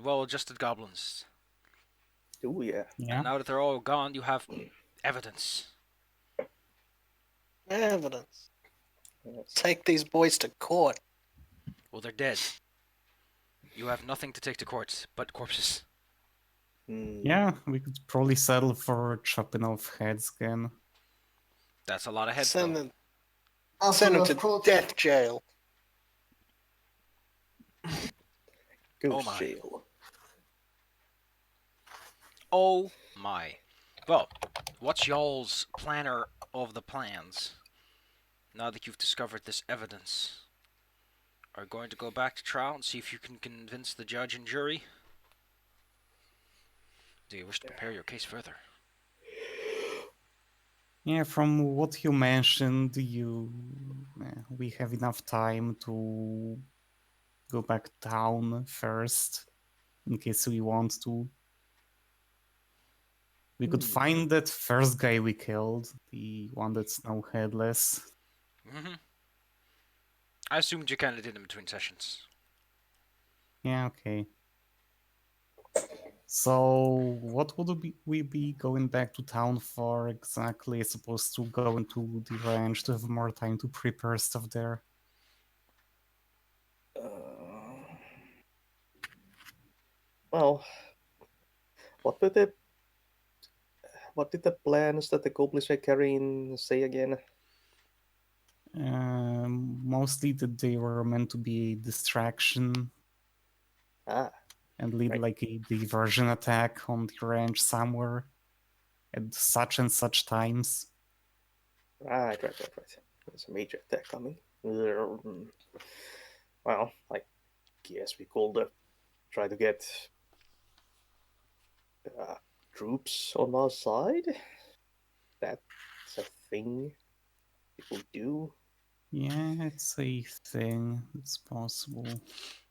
well-adjusted goblins. Oh, yeah. Yeah. And now that they're all gone, you have evidence. Evidence. Yes. Take these boys to court. Well, they're dead. You have nothing to take to court but corpses. Yeah, we could probably settle for chopping off heads again. That's a lot of heads, Send though. them. I'll send them to death jail. Ghost my. jail. Oh my. Well, what's y'all's planner of the plans? Now that you've discovered this evidence, are you going to go back to trial and see if you can convince the judge and jury? Do you wish to prepare your case further? Yeah, from what you mentioned, we have enough time to go back down first, in case we want to. We could find that first guy we killed, the one that's now headless. Mm-hmm. I assumed you kind of did in between sessions. Yeah, okay. So, what would we be going back to town for exactly? Supposed to go into the ranch to have more time to prepare stuff there. Well, what did the plans that the goblins were carrying say again? Mostly that they were meant to be a distraction and lead right. like a diversion attack on the ranch somewhere at such and such times. Right. There's a major attack coming. Well, I guess we could try to get troops on our side. That's a thing people do. Yeah, it's a thing. It's possible.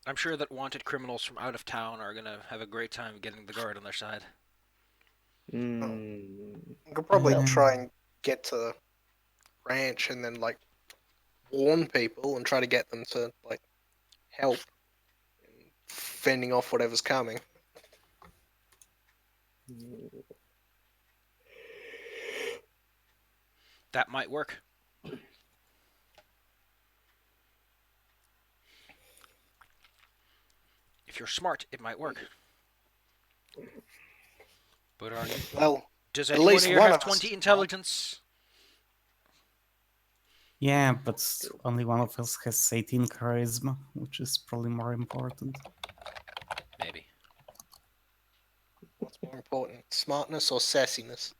I'm sure that wanted criminals from out of town are going to have a great time getting the guard on their side. You could probably try and get to the ranch and then, like, warn people and try to get them to, like, help in fending off whatever's coming. That might work. If you're smart, it might work. But are you? Well, does at anyone least here one have of us 20 is intelligence? Yeah, but only one of us has 18 charisma, which is probably more important. Maybe. What's more important, smartness or sassiness?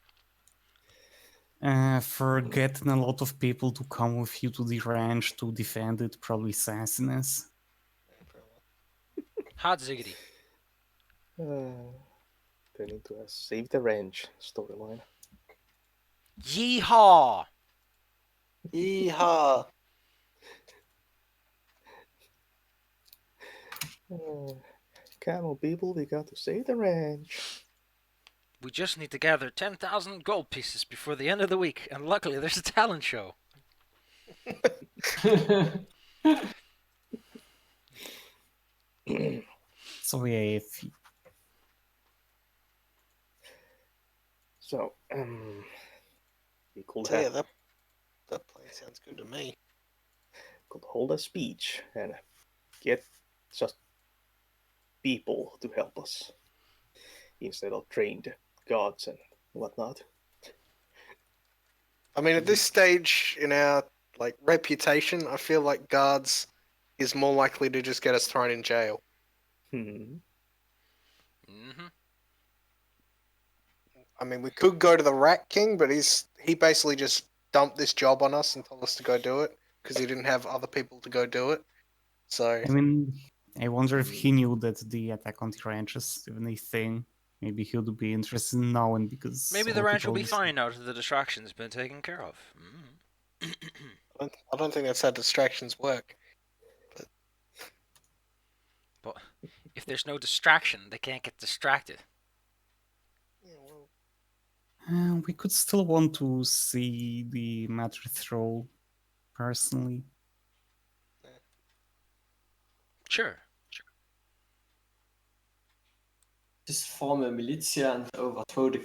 For getting a lot of people to come with you to the ranch to defend it, probably sassiness. Hot ziggity. Turning to a Save the Ranch storyline. Yeehaw! Yeehaw! Come on, people, we got to save the ranch. We just need to gather 10,000 gold pieces before the end of the week, and luckily there's a talent show. So yeah, if So, we could So yeah, have that plan sounds good to me. could hold a speech and get just people to help us instead of trained gods and whatnot. I mean, at this stage in our like reputation, I feel like guards is more likely to just get us thrown in jail. Mm-hmm. I mean, we could go to the Rat King, but he basically just dumped this job on us and told us to go do it because he didn't have other people to go do it. So I mean, I wonder if he knew that the attack on the ranch is even a thing. Maybe he would be interested in knowing because Maybe all the ranch will people be fine now that the distraction's been taken care of. I don't think that's how distractions work. But if there's no distraction, they can't get distracted. Yeah, well, We could still want to see the matter through, personally. Sure. just form a militia and overthrow the.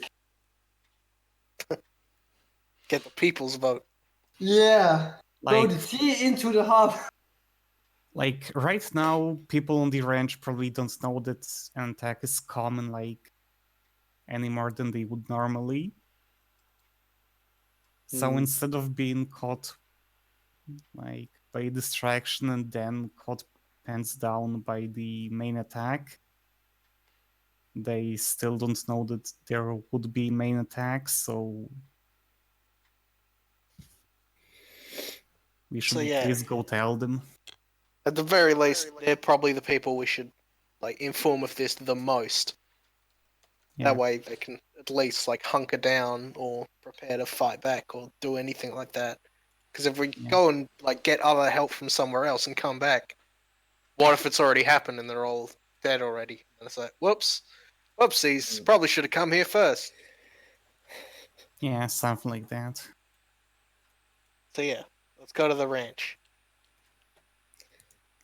Get the people's vote. Yeah. Throw Like, the tea into the harbor. like right now, people on the ranch probably don't know that an attack is common, like, any more than they would normally. So Hmm. instead of being caught like by a distraction and then caught pants down by the main attack, they still don't know that there would be main attacks, so we should So at yeah, least go tell them. at the very least, they're probably the people we should like inform of this the most. Yeah, That way they can at least like hunker down or prepare to fight back or do anything like that. Because if we Yeah. go and like get other help from somewhere else and come back, what if it's already happened and they're all dead already? And it's like, whoops, whoopsies, probably should have come here first. yeah, something like that. So yeah, let's go to the ranch.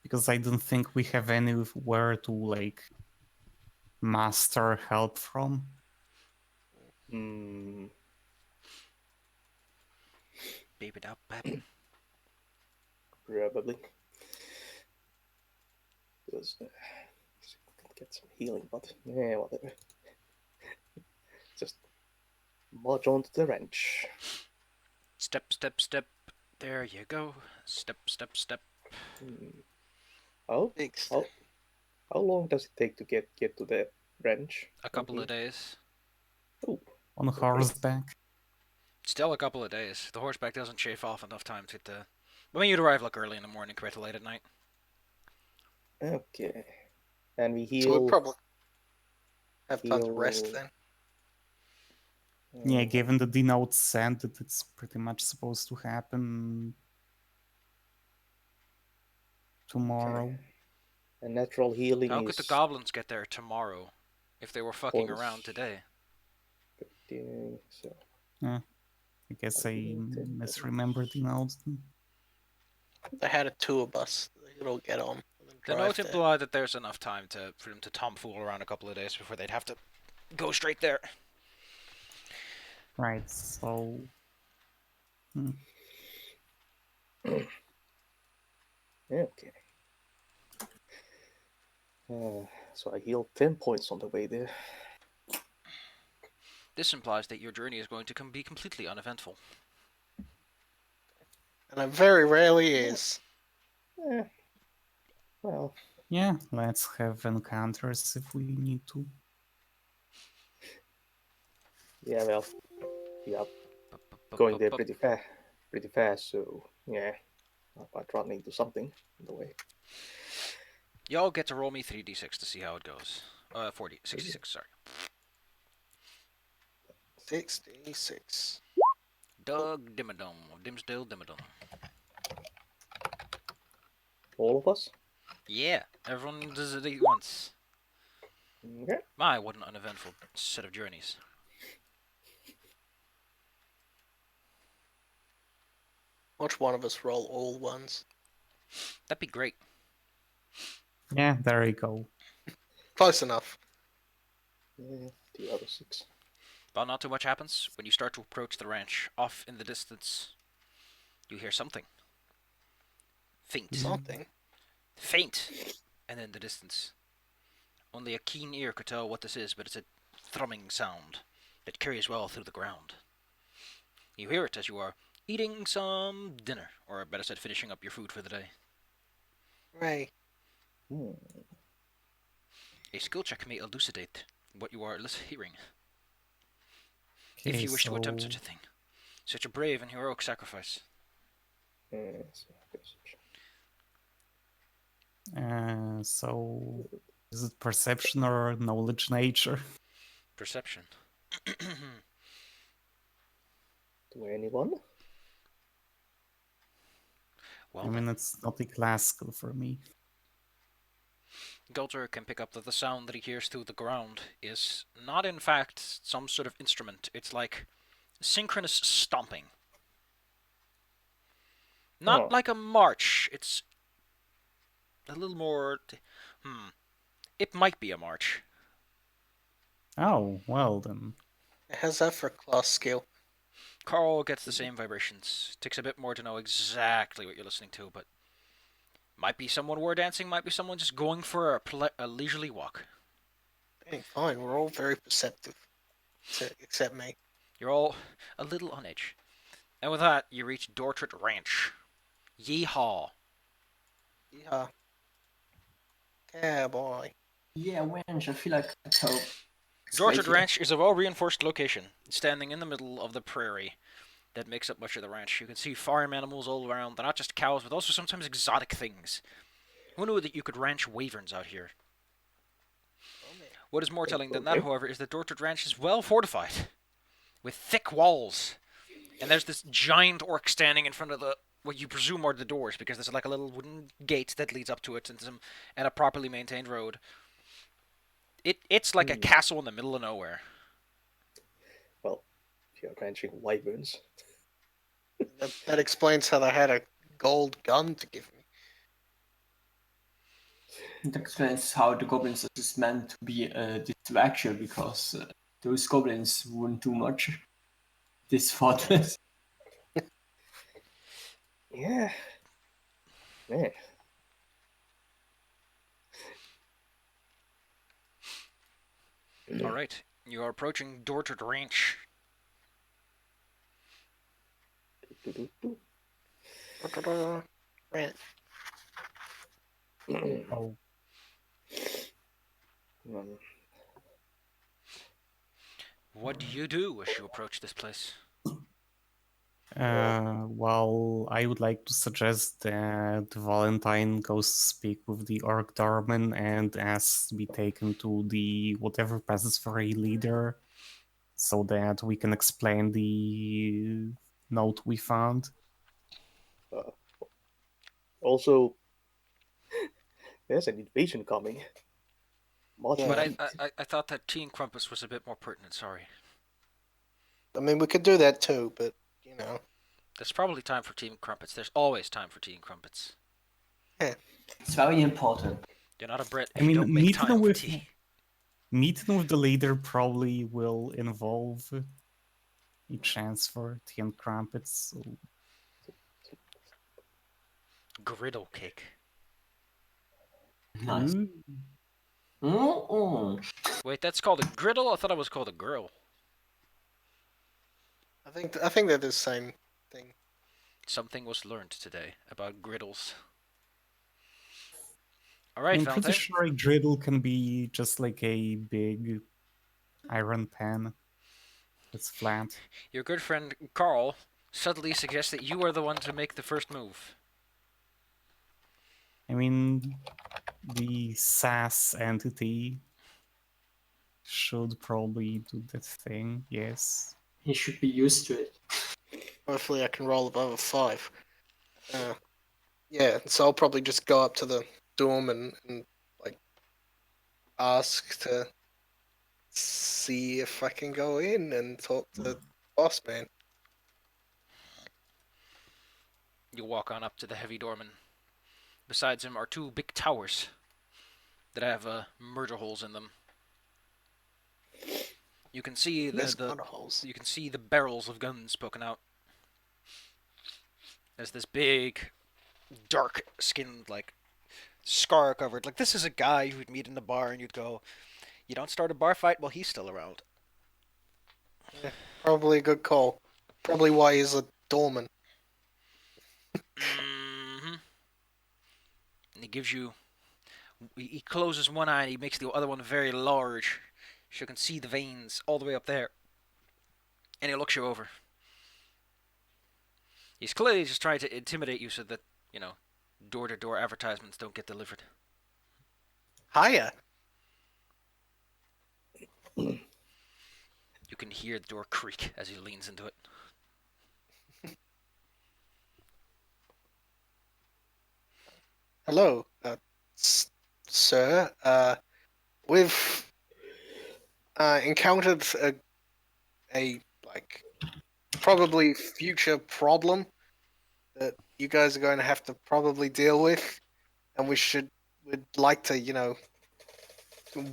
Because I don't think we have anywhere to like master help from. Hmm. Beep it up, pep. Probably. Because get some healing, but yeah, whatever. Just march on to the ranch. Step, step, step. There you go. Step, step, step. How Big step. how long does it take to get to the ranch? A from couple of here? days. Oh, On horseback. Still a couple of days. The horseback doesn't shave off enough time to get the. I mean, you'd arrive like early in the morning compared to late at night. okay. And we So heal. we'll probably have time to rest heal- then. Yeah, given that the notes said that it's pretty much supposed to happen tomorrow. Okay. And natural healing How is could the goblins get there tomorrow if they were fucking Bonus. around today? 15, so Yeah, I guess I misremembered the notes. They had a tour bus. They could all get on. And then The drive note there. implied that there's enough time for them to tomfool around a couple of days before they'd have to go straight there. Right, so okay. So I healed 10 points on the way there. This implies that your journey is going to be completely uneventful. And it very rarely is. Eh, well, yeah, let's have encounters if we need to. yeah, well, yeah, going there pretty fast. So yeah, I might run into something on the way. Y'all get to roll me 3d6 to see how it goes. 66, sorry. 66. Doug Dimmadome, Dimsdale Dimmadome. All of us. Yeah, everyone does it at once. Okay. My, what an uneventful set of journeys. Watch one of us roll all ones. That'd be great. Yeah, there you go. Close enough. Yeah, the other 6. But not too much happens. When you start to approach the ranch, off in the distance, you hear something. Faint. Something. Faint! And in the distance. Only a keen ear could tell what this is, but it's a thrumming sound that carries well through the ground. You hear it as you are eating some dinner, or better said, finishing up your food for the day. Ray. A skill check may elucidate what you are hearing. Okay, If you wish to attempt such a thing. Such a brave and heroic sacrifice. So is it perception or knowledge nature? Perception. To anyone? Well, I mean, it's not a classical for me. Gulter can pick up that the sound that he hears through the ground is not in fact some sort of instrument. It's like synchronous stomping. Not like a march. It's a little more... It might be a march. Oh, well then. How's that for a class skill? Carl gets the same vibrations. Takes a bit more to know exactly what you're listening to, but might be someone war dancing, might be someone just going for a leisurely walk. Hey, fine, we're all very perceptive. Except me. You're all a little on edge. And with that, you reach Dortrit Ranch. Yeehaw. Yeah. Cowboy. Yeah, wench, I feel like a toe. Dortrit Ranch is a well-reinforced location, standing in the middle of the prairie that makes up much of the ranch. You can see farm animals all around. They're not just cows, but also sometimes exotic things. Who knew that you could ranch wyverns out here? What is more telling than that, Okay. however, is that Dortrit Ranch is well fortified, with thick walls. And there's this giant orc standing in front of the what you presume are the doors, because there's like a little wooden gate that leads up to it, and a properly maintained road. It's like a castle in the middle of nowhere. Well, if you're ranching wyverns. That explains how they had a gold gun to give me. That explains how the goblins are just meant to be a distraction because those goblins wouldn't do much. This fortress. Yeah. Man. All right, you are approaching Dortrit Ranch. Right. Oh, What do you do as you approach this place? well, I would like to suggest that Valentine goes to speak with the Orc Darman and asks to be taken to the whatever passes for a leader so that we can explain the note we found. Also, there's an invasion coming. March Yeah. But 9th. I thought that Tea and Crumpus was a bit more pertinent. Sorry. I mean, we could do that too, but, you know. There's probably time for Tea and Crumpets. There's always time for Tea and Crumpets. It's very important. You're not a Brit I if you mean, don't make meeting time for with tea. meeting with the leader probably will involve a chance for tea and crumpets. So Griddle cake. Nice. Mm-mm. Wait, that's called a griddle? I thought it was called a grill. I think they're the same thing. Something was learned today about griddles. Alright, I'm pretty Valentine. sure a griddle can be just like a big iron pan that's flat. Your good friend Carl subtly suggests that you are the one to make the first move. I mean, the SAS entity should probably do that thing, yes. He should be used to it. Hopefully I can roll above a 5. Yeah, so I'll probably just go up to the dorm and like ask to see if I can go in and talk to the boss man. You walk on up to the heavy doorman. Besides him are two big towers that have murder holes in them. You can see There's the gun holes. you can see the barrels of guns poking out. There's this big, dark-skinned, like, scar-covered. Like, this is a guy you'd meet in the bar and you'd go, you don't start a bar fight while he's still around. Yeah, probably a good call. Probably why he's a doorman. Mm-hmm. And he gives you... He closes one eye and he makes the other one very large. So you can see the veins all the way up there. And he looks you over. He's clearly just trying to intimidate you so that, you know, door-to-door advertisements don't get delivered. Hiya. You can hear the door creak as he leans into it. Hello, sir. We've encountered a like probably future problem that you guys are going to have to probably deal with, and would like to, you know,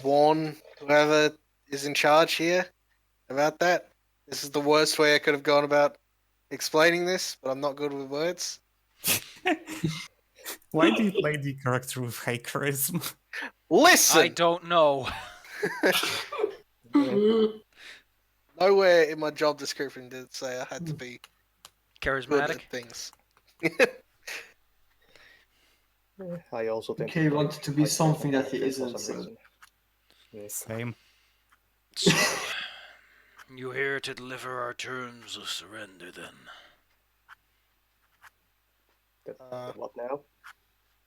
warn whoever is in charge here about that. This is the worst way I could have gone about explaining this, but I'm not good with words. Why do you play the character with high charisma? Listen! I don't know. Nowhere in my job description did it say I had to be good Charismatic. at things. I also tend Okay, play wanted to be high charisma something that he characters for isn't, some so- reason. Same. So, you here to deliver our terms of surrender, then? What now?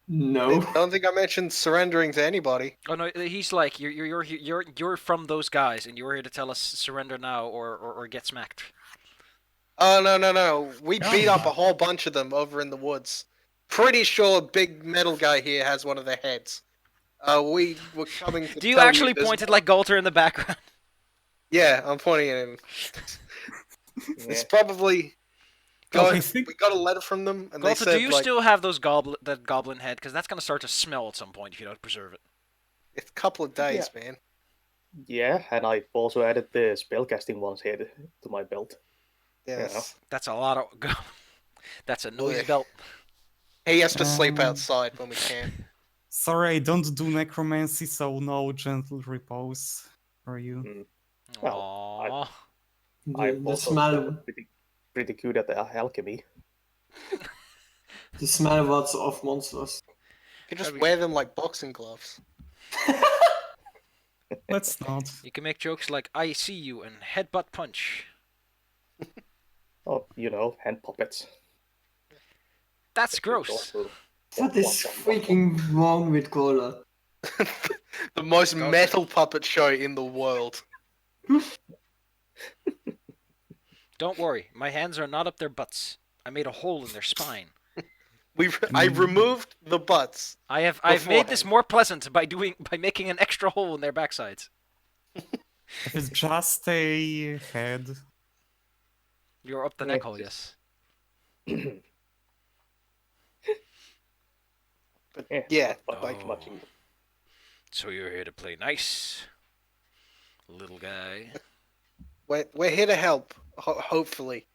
No. I don't think I mentioned surrendering to anybody. Oh no, he's like you're from those guys, and you're here to tell us surrender now or get smacked. Oh, no. We Oh. beat up a whole bunch of them over in the woods. Pretty sure a big metal guy here has one of their heads. We were coming to Do you tell actually there's point at more. like Galter in the background? Yeah, I'm pointing at him. Yeah. It's probably... Oh, going. I think- We got a letter from them, and they Galter, said, do you like, still have those that goblin head? Because that's gonna start to smell at some point if you don't preserve it. it's a couple of days, man. Yeah, and I've also added the spellcasting one's head to my belt. Yes. That's a lot of. That's a noisy yeah. belt. He has to sleep Um, outside when we can. Sorry, I don't do necromancy, so no gentle repose for you. Aww. I'm The also smell, pretty good at alchemy. the smell was of monsters. You can just That'd be- wear them like boxing gloves. Let's not. You can make jokes like "I see you" and "headbutt punch." Oh, hand puppets. That's gross. Also, What is freaking wrong with Gola? The most Go. metal puppet show in the world. Don't worry, my hands are not up their butts. I made a hole in their spine. I removed the butts. I've made this Beforehand. more pleasant by making an extra hole in their backsides. If it's just a head, You're up the Yeah, neck hole, just- yes. But Yeah, yeah, but like Oh. much easier. So you're here to play nice, little guy. we're here to help. Hopefully,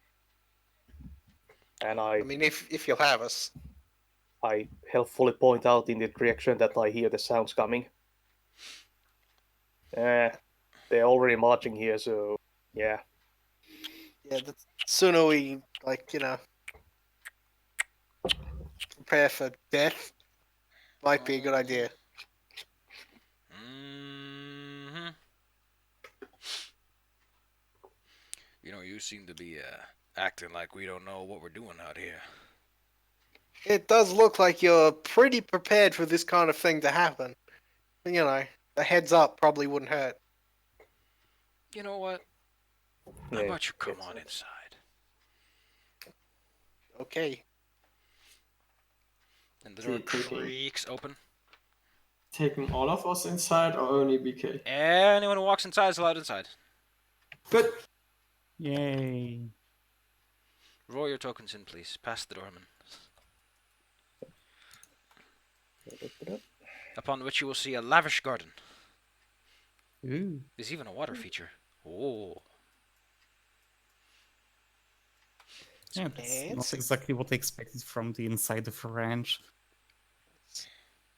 And I mean, if you'll have us. I helpfully point out in the direction that I hear the sounds coming. They're already marching here, so yeah. Yeah, the sooner we prepare for death, might be a good idea. Mm-hmm. You seem to be acting like we don't know what we're doing out here. It does look like you're pretty prepared for this kind of thing to happen. The heads up probably wouldn't hurt. You know what? How Yeah, about you come it's- on inside? Okay. And the door Okay. creaks open. Taking all of us inside or only BK? Anyone who walks inside is allowed inside. Good. yay. Roll your tokens in, please. Past the doorman. Upon which you will see a lavish garden. Ooh. There's even a water feature. Oh. Yeah, that's not Fancy. exactly what I expected from the inside of a ranch.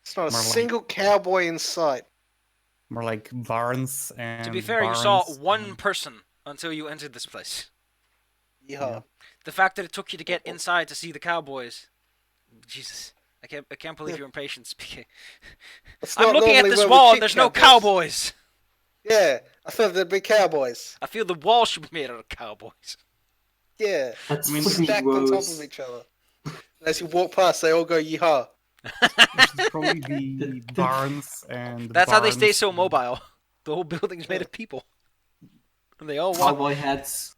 It's not a More like- single cowboy in sight. More like barns and. To be fair, you saw barns one and- person until you entered this place. Yeah. The fact that it took you to get inside to see the cowboys. Jesus. I can't believe your impatience. That's I'm not looking at normally this where we wall keep and there's no cowboys. cowboys. Yeah, I thought there'd be cowboys. I feel the wall should be made out of cowboys. Yeah, That's I mean, fucking stacked on top gross. of each other. And as you walk past, they all go yeehaw. It should probably be barns and. That's how they stay barns so and- mobile. The whole building's made of people. And they all walk. Cowboy hats.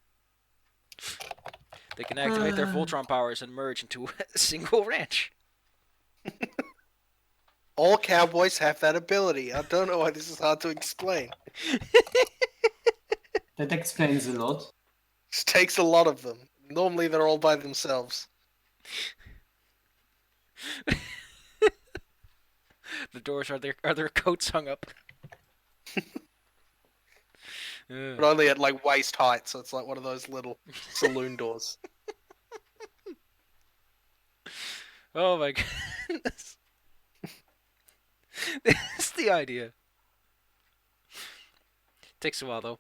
They can activate their Voltron powers and merge into a single ranch. All cowboys have that ability. I don't know why this is hard to explain. That explains a lot. It takes a lot of them. Normally they're all by themselves. The doors are their coats hung up. but only at like waist height, so it's like one of those little saloon doors. Oh my goodness. That's the idea. Takes a while though.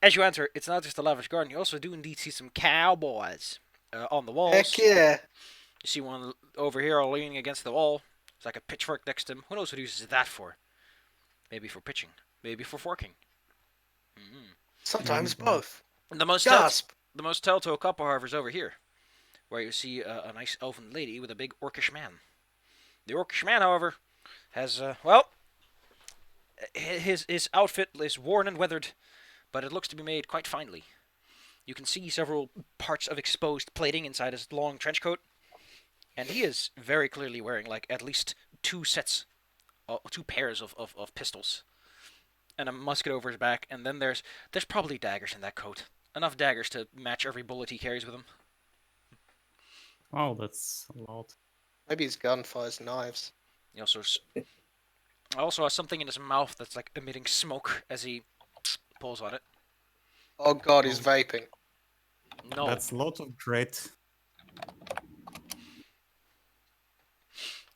As you enter, it's not just a lavish garden. You also do indeed see some cowboys on the walls. Heck yeah! You see one over here leaning against the wall. It's like a pitchfork next to him. Who knows what he uses that for? Maybe for pitching. Maybe for forking. Mm-hmm. Sometimes both. The most Gasp! the most telltale couple, however, is over here, where you see a nice elven lady with a big orcish man. The orcish man, however, has his outfit is worn and weathered, but it looks to be made quite finely. You can see several parts of exposed plating inside his long trench coat, and he is very clearly wearing like at least two pairs of pistols, and a musket over his back. And then there's probably daggers in that coat, enough daggers to match every bullet he carries with him. Oh, that's a lot. Maybe his gun fires knives. He also has something in his mouth that's like emitting smoke as he pulls on it. Oh god, he's vaping. No. That's a lot of grit.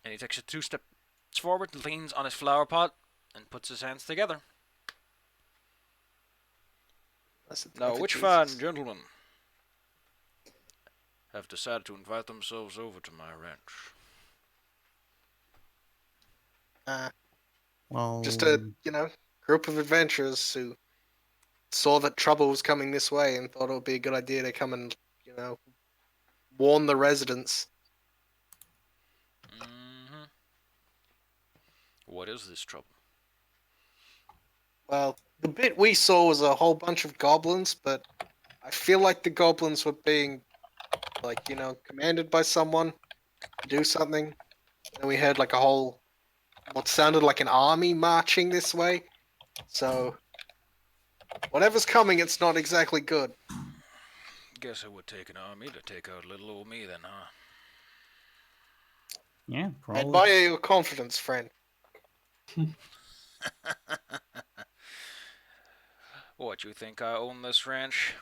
And he takes a 2 steps forward, leans on his flower pot, and puts his hands together. Now, which fine gentlemen have decided to invite themselves over to my ranch? Well, Just a, group of adventurers who saw that trouble was coming this way and thought it would be a good idea to come and, warn the residents. Mm-hmm. What is this trouble? Well, the bit we saw was a whole bunch of goblins, but I feel like the goblins were being, commanded by someone to do something. And we heard like what sounded like an army marching this way. So, whatever's coming, it's not exactly good. Guess it would take an army to take out little old me then, huh? yeah, I probably. admire your confidence, friend. What, you think I own this ranch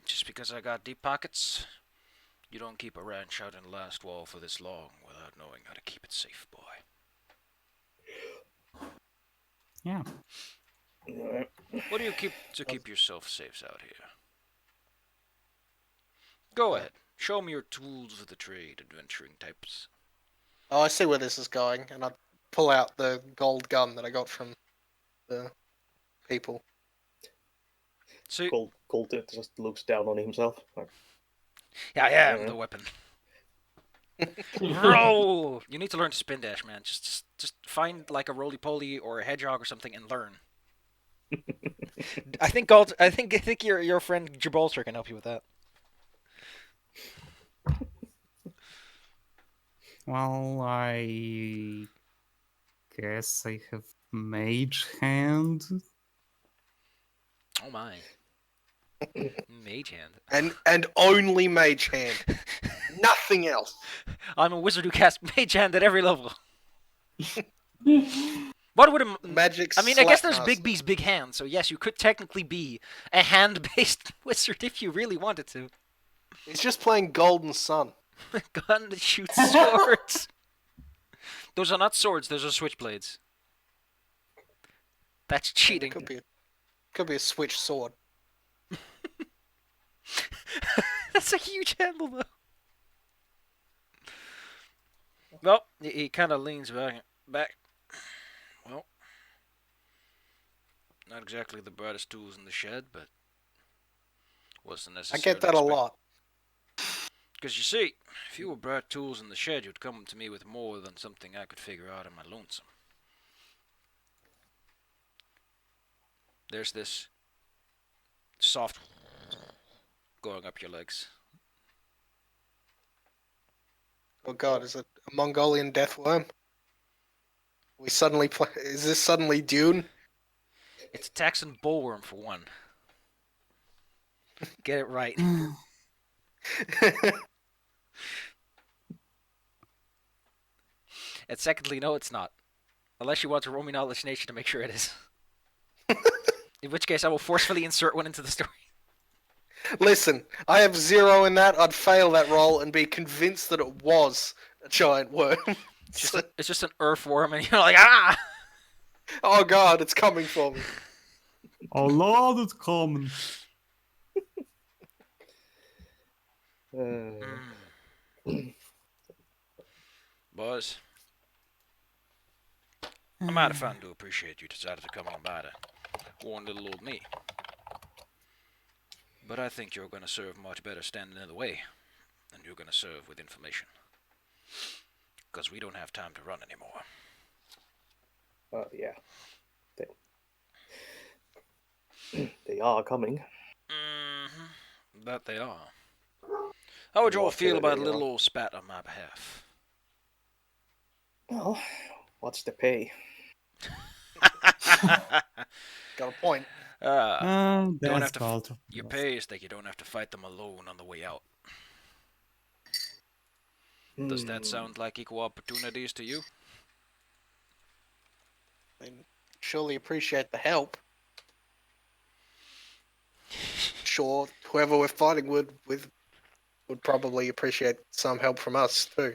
just because I got deep pockets? You don't keep a ranch out in the last wall for this long without knowing how to keep it safe, boy. Yeah. What do you keep to keep yourself safe out here? Go ahead. Show me your tools of the trade, adventuring types. Oh, I see where this is going, and I pull out the gold gun that I got from the people. See, Colt just looks down on himself. Like, yeah, I am the weapon. Roll! You need to learn to spin dash, man. Just find like a roly-poly or a hedgehog or something and learn. I think your friend Gibraltar can help you with that. Well, I guess I have mage hand. Oh my. Mage hand. And only mage hand. Nothing else. I'm a wizard who casts mage hand at every level. What would a Magic I mean, I guess there's Slapmaster. Big B's big hand, so yes, you could technically be a hand-based wizard if you really wanted to. He's just playing Golden Sun. Gun that shoots swords. Those are not swords, those are switchblades. That's cheating. Could be a switch sword. That's a huge handle, though. Well, he kind of leans back. Well, not exactly the brightest tools in the shed, but wasn't I necessary. get that a lot. Because you see, if you were bright tools in the shed, you'd come to me with more than something I could figure out on my lonesome. There's this soft going up your legs. Oh god, is it a Mongolian death worm? We suddenly play. Is this suddenly Dune? It's a Texan bullworm for one. Get it right. And secondly, no, it's not. Unless you want to roll me knowledge nature to make sure it is. In which case, I will forcefully insert one into the story. Listen, I have 0 in that. I'd fail that roll and be convinced that it was a giant worm. It's just an earthworm, and you're like, ah! Oh god, it's coming for me. Oh Lord, it's coming. Boys, I might have found to appreciate you decided to come on by to warn little old me. But I think you're going to serve much better standing in the way than you're going to serve with information. Because we don't have time to run anymore. Yeah. They are coming. Mm-hmm. That they are. How would you all feel about a little old spat on my behalf? Well, what's the pay? Got a point. Don't have That's to. called. Your pay is that you don't have to fight them alone on the way out. Does that sound like equal opportunities to you? I mean, surely appreciate the help. Sure, whoever we're fighting would probably appreciate some help from us too.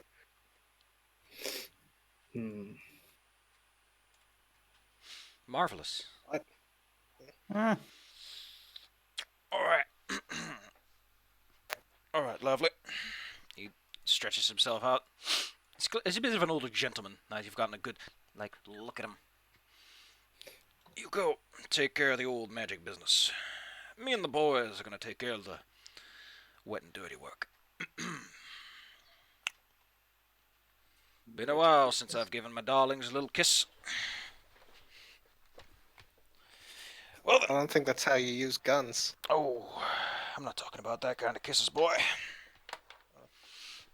Marvelous. Ah, Alright. Alright, lovely. He stretches himself out. He's a bit of an older gentleman. Now you've gotten a good, look at him. You go, take care of the old magic business. Me and the boys are gonna take care of the wet and dirty work. Been a while since I've given my darlings a little kiss. Well then. I don't think that's how you use guns. Oh, I'm not talking about that kind of kisses, boy.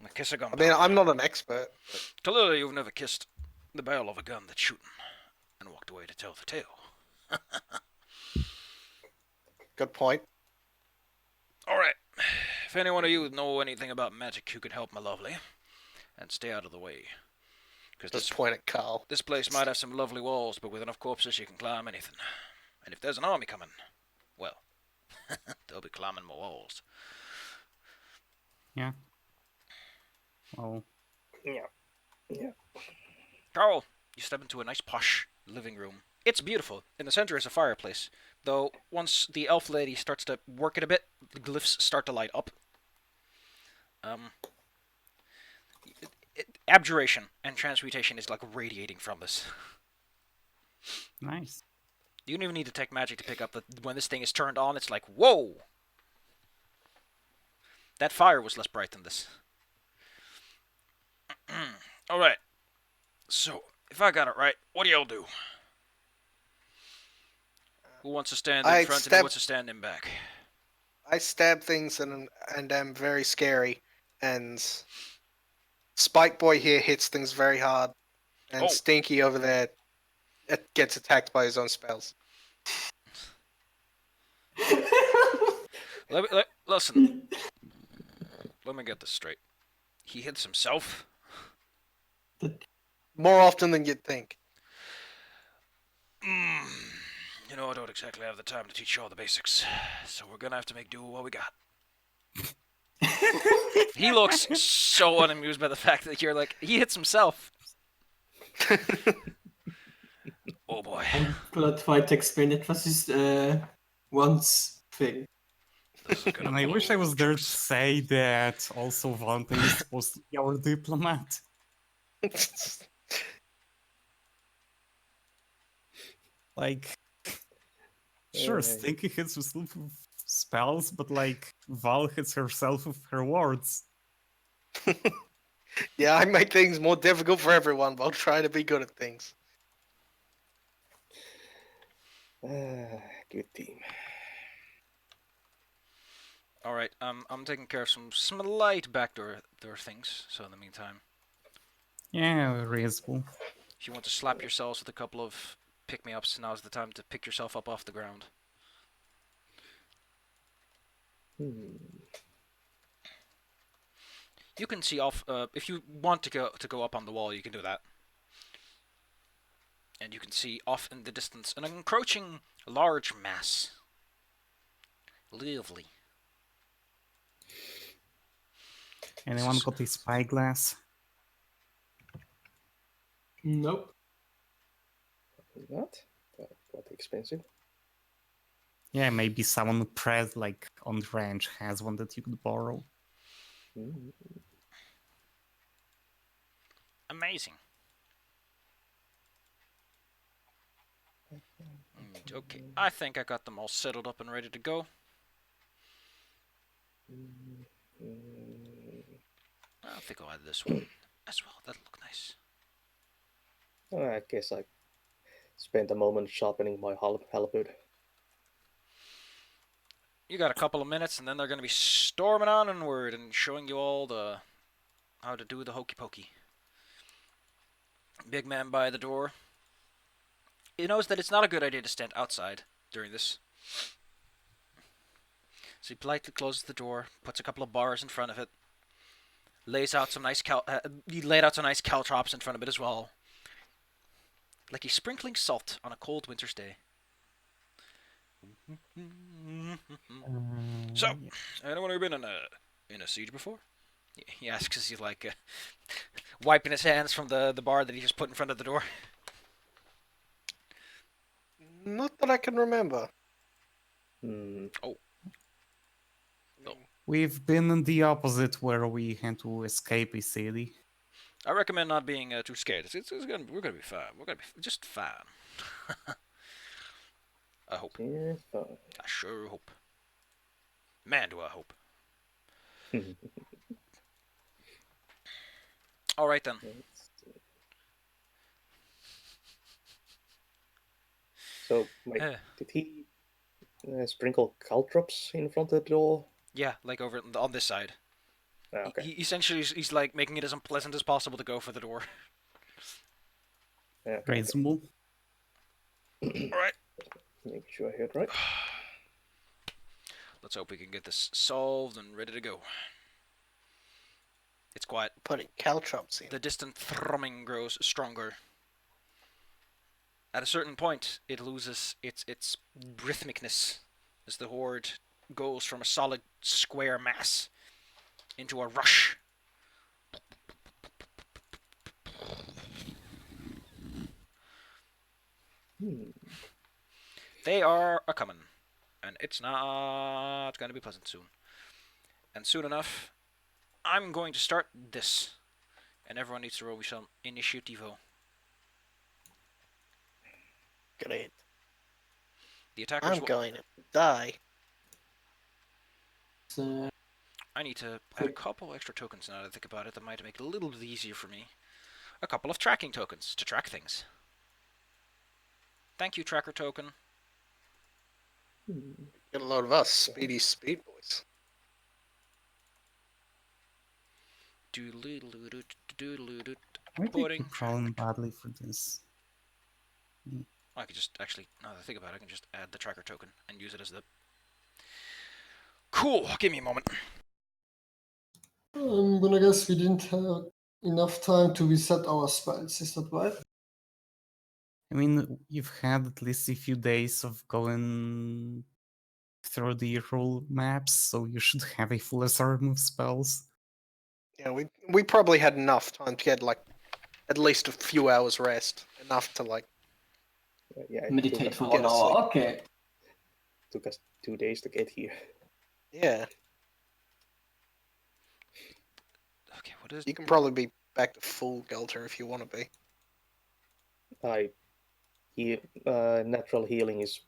The kiss a gun. I mean, I'm not an expert. Clearly, you've never kissed the barrel of a gun that's shooting and walked away to tell the tale. Good point. Alright. If any one of you know anything about magic, you could help my lovely. And stay out of the way. Because Just point at Carl. this place might have some lovely walls, but with enough corpses you can climb anything. And if there's an army coming, well, they'll be climbing my walls. yeah. Oh, Yeah. Carl, you step into a nice posh living room. It's beautiful. In the center is a fireplace. Though, once the elf lady starts to work it a bit, the glyphs start to light up. Abjuration and transmutation is like radiating from this. nice. You don't even need to take magic to pick up that when this thing is turned on, it's like, whoa! That fire was less bright than this. Alright. So, if I got it right, what do y'all do? Who wants to stand in front and who wants to stand in back? I stab things and am very scary. And Spike Boy here hits things very hard. And Stinky over there gets attacked by his own spells. Listen. Let me get this straight. He hits himself? More often than you'd think. You know, I don't exactly have the time to teach you all the basics. So we're gonna have to make do with what we got. He looks so unamused by the fact that you're like, he hits himself. Oh boy. I'm gonna try to explain it. Was is once thing? And I wish I was there to say that also Valentine is supposed to be our diplomat. Like, sure, Stinky hits herself with spells, but like, Val hits herself with her words. Yeah, I make things more difficult for everyone while trying to be good at things. Good team. Alright, I'm taking care of some slight backdoor things, so in the meantime. Yeah, reasonable. If you want to slap yourselves with a couple of pick-me-ups, now's the time to pick yourself up off the ground. You can see off, if you want to go up on the wall, you can do that. And you can see off in the distance an encroaching large mass. Lovely. Anyone got a spyglass? Nope. Not? Quite expensive. Yeah, maybe someone Pred, like on the ranch, has one that you could borrow. Mm. Amazing. Okay, I think I got them all settled up and ready to go. I think I'll add this one as well. That'll look nice. I guess I spent a moment sharpening my halberd. You got a couple of minutes, and then they're going to be storming onward and showing you all the how to do the hokey pokey. Big man by the door. He knows that it's not a good idea to stand outside during this. So he politely closes the door, puts a couple of bars in front of it, lays out some nice he laid out some nice caltrops in front of it as well, like he's sprinkling salt on a cold winter's day. So, anyone ever been in a siege before? He asks as he's like wiping his hands from the bar that he just put in front of the door. Not that I can remember. Oh. We've been in the opposite, where we had to escape a city. I recommend not being too scared. We're gonna be fine. We're gonna be just fine. I hope. Yeah, fine. I sure hope. Man, do I hope. All right then. So, did he sprinkle caltrops in front of the door? Yeah, like over on this side. Okay. He essentially he's like making it as unpleasant as possible to go for the door. Okay. Reasonable. All right. Making sure I heard right. Let's hope we can get this solved and ready to go. It's quiet. Putting caltrops in. The distant thrumming grows stronger. At a certain point, it loses its rhythmicness as the horde goes from a solid square mass into a rush. They are a coming, and it's not going to be pleasant soon. And soon enough, I'm going to start this, and everyone needs to roll me some initiativo. Great. The attackers I'm going to die. So, I need to add a couple extra tokens now that I think about it that might make it a little bit easier for me. A couple of tracking tokens to track things. Thank you, tracker token. Get a load of us, speedy speed boys. Why do you Pudding. keep crawling badly for this? I could just actually, now that I think about it, I can just add the tracker token and use it as the... Cool, give me a moment. But I guess we didn't have enough time to reset our spells, is that right? I mean, you've had at least a few days of going through the rule maps, so you should have a full assortment of spells. Yeah, we probably had enough time to get like at least a few hours rest, enough to like Yeah, meditate for get 1 a hour. sleep. Okay. took us 2 days to get here. Yeah, Okay, what is... you can probably be back to full Gelter if you want to be. Natural healing is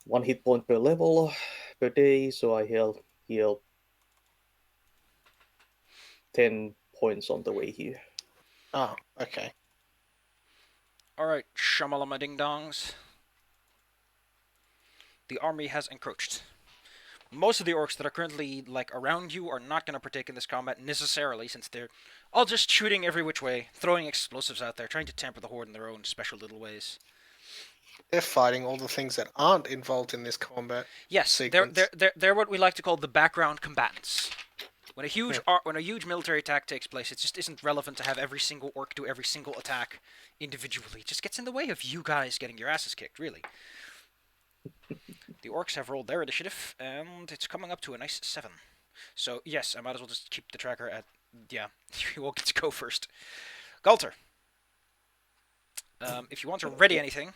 1 hit point per level per day, so I heal 10 points on the way here. Oh, okay. Alright, shamalama ding dongs. The army has encroached. Most of the orcs that are currently like around you are not going to partake in this combat necessarily, since they're all just shooting every which way, throwing explosives out there, trying to tamper the horde in their own special little ways. They're fighting all the things that aren't involved in this combat. Yes, Sequence. they're what we like to call the background combatants. When a huge military attack takes place, it just isn't relevant to have every single orc do every single attack individually. It just gets in the way of you guys getting your asses kicked, really. The orcs have rolled their initiative, and it's coming up to a nice 7. So, yes, I might as well just keep the tracker at... Yeah, you all get to go first. Galter. If you want to ready anything...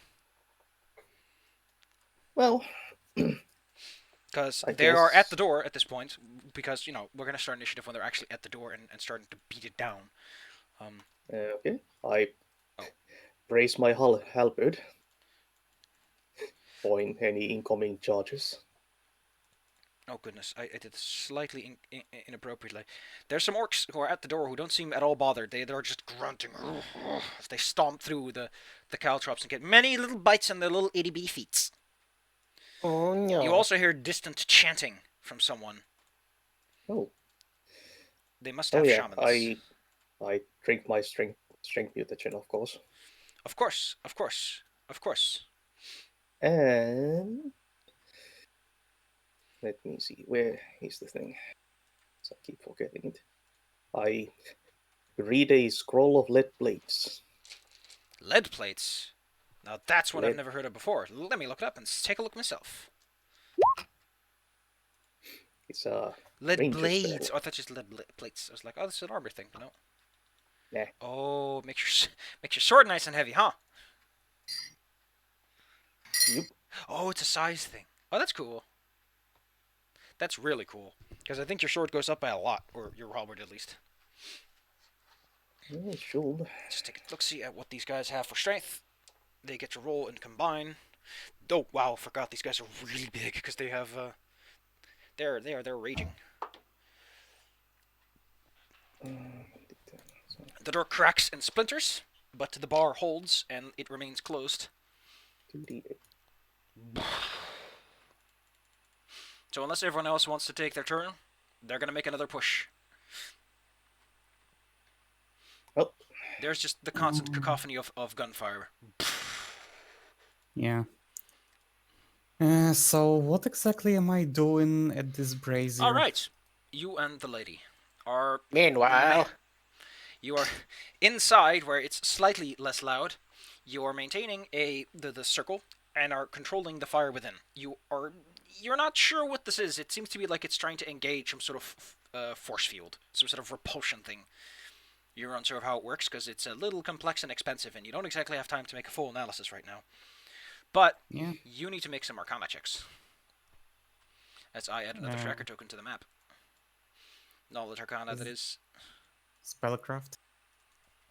Well, because I they are at guess. the door at this point, because, we're going to start initiative when they're actually at the door and starting to beat it down. Okay. I Oh. raise my halberd for any incoming charges. Oh goodness, I did this slightly inappropriately. There's some orcs who are at the door who don't seem at all bothered. They're just grunting as they stomp through the caltrops and get many little bites on their little itty-bitty feet. Oh no. You also hear distant chanting from someone. Oh. They must have shamans. I drink my strength mutagen, of course. Of course. And let me see, where is the thing? So I keep forgetting it. I read a scroll of lead plates. Lead plates? Now that's one I've Lead- never heard of before. Let me look it up and take a look myself. It's a Lead ranger blades. spell. Oh, I thought just lead plates. I was like, oh, this is an armor thing, but no. Nah. Oh, makes your sword nice and heavy, huh? Yep. Oh, it's a size thing. Oh, that's cool. That's really cool. Because I think your sword goes up by a lot, or your halberd at least. It should. Just take a look-see at what these guys have for strength. They get to roll and combine. Oh, wow, forgot these guys are really big, because they have, they're raging. The door cracks and splinters, but the bar holds, and it remains closed. 2d8. So unless everyone else wants to take their turn, they're going to make another push. Oh. There's just the constant cacophony of gunfire. Yeah. So what exactly am I doing at this brazier? Alright, you and the lady are... Meanwhile, You are inside, where it's slightly less loud. You are maintaining the circle and are controlling the fire within. You're not sure what this is. It seems to be like it's trying to engage some sort of force field, some sort of repulsion thing. You're unsure of how it works because it's a little complex and expensive, and you don't exactly have time to make a full analysis right now. But Yeah. you need to make some Arcana checks. As I add another tracker token to the map. Knowledge Arcana, that is. Spellcraft.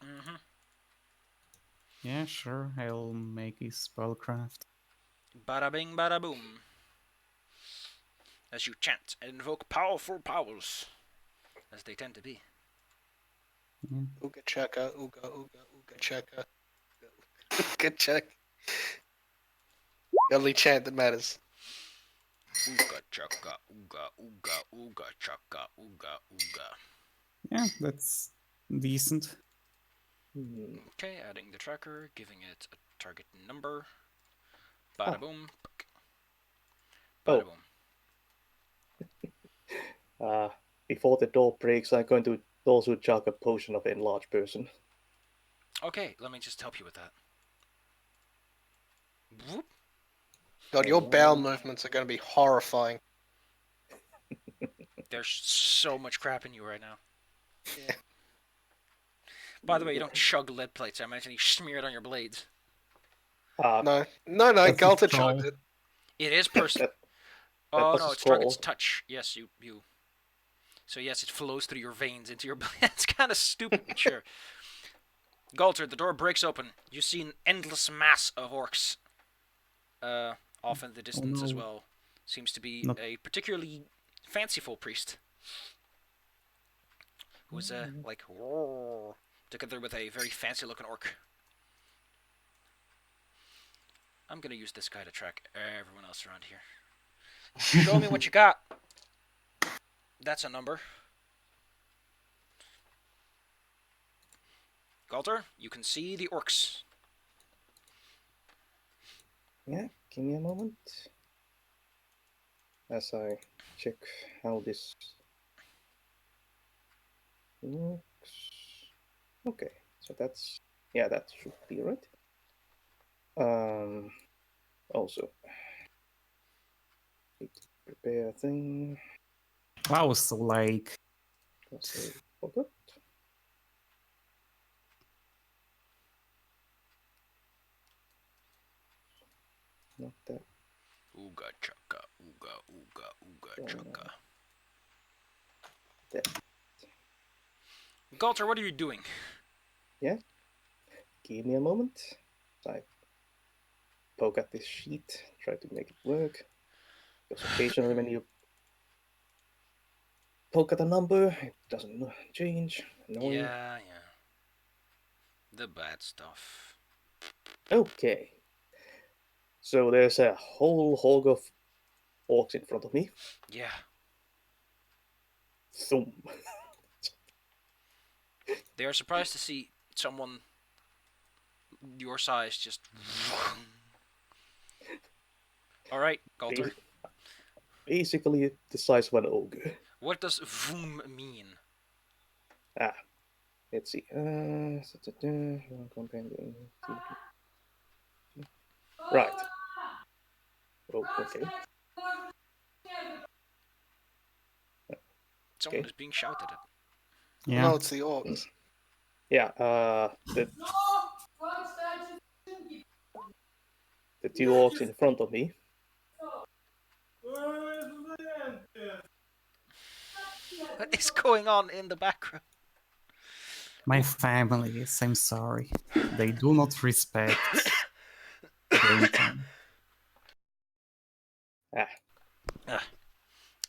Mm-hmm. Yeah, sure. I'll make a spellcraft. Bada bing, bada boom. As you chant and invoke powerful powers, as they tend to be. Yeah. ooga chaka, ooga ooga ooga chaka, ooga chaka. The only chant that matters. Ooga chaka, ooga ooga ooga chaka, ooga ooga. Yeah, that's decent. Okay, adding the tracker, giving it a target number. Bada boom. Bada boom. Before the door breaks, I'm going to also chug a potion of enlarged person. Okay, let me just help you with that. Whoop. God, your bowel movements are going to be horrifying. There's so much crap in you right now. Yeah. By the way, you don't chug lead plates. I imagine you smear it on your blades. No, Galta chugged it. It is personal. Oh no, it's target's touch. Yes, you. So yes, it flows through your veins into your blade. It's kind of stupid, but sure. Galter, the door breaks open. You see an endless mass of orcs. Off in the distance as well. Seems to be a particularly fanciful priest. Who's like together with a very fancy looking orc. I'm gonna use this guy to track everyone else around here. Show me what you got. That's a number. Galter, you can see the orcs. Yeah, give me a moment. As I check how this Okay, so that's that should be right. Also need to prepare a thing Wow, so like because I forgot. Not that. Ooga chaka, ooga, ooga, ooga chaka. That. Galter, what are you doing? Yeah. Give me a moment. I poke at this sheet, try to make it work. Because occasionally when you poke at a number, it doesn't change. Annoying. Yeah. The bad stuff. Okay. So there's a whole hog of orcs in front of me. Yeah. Thump. They are surprised to see someone your size just. Alright, Galter. Basically the size of an ogre. What does vroom mean? Let's see. Right. Oh, okay. Someone Okay. is being shouted at. yeah. No, it's the orcs. Yeah, the two orcs in front of me. What is going on in the background? My family, I'm sorry. They do not respect game time.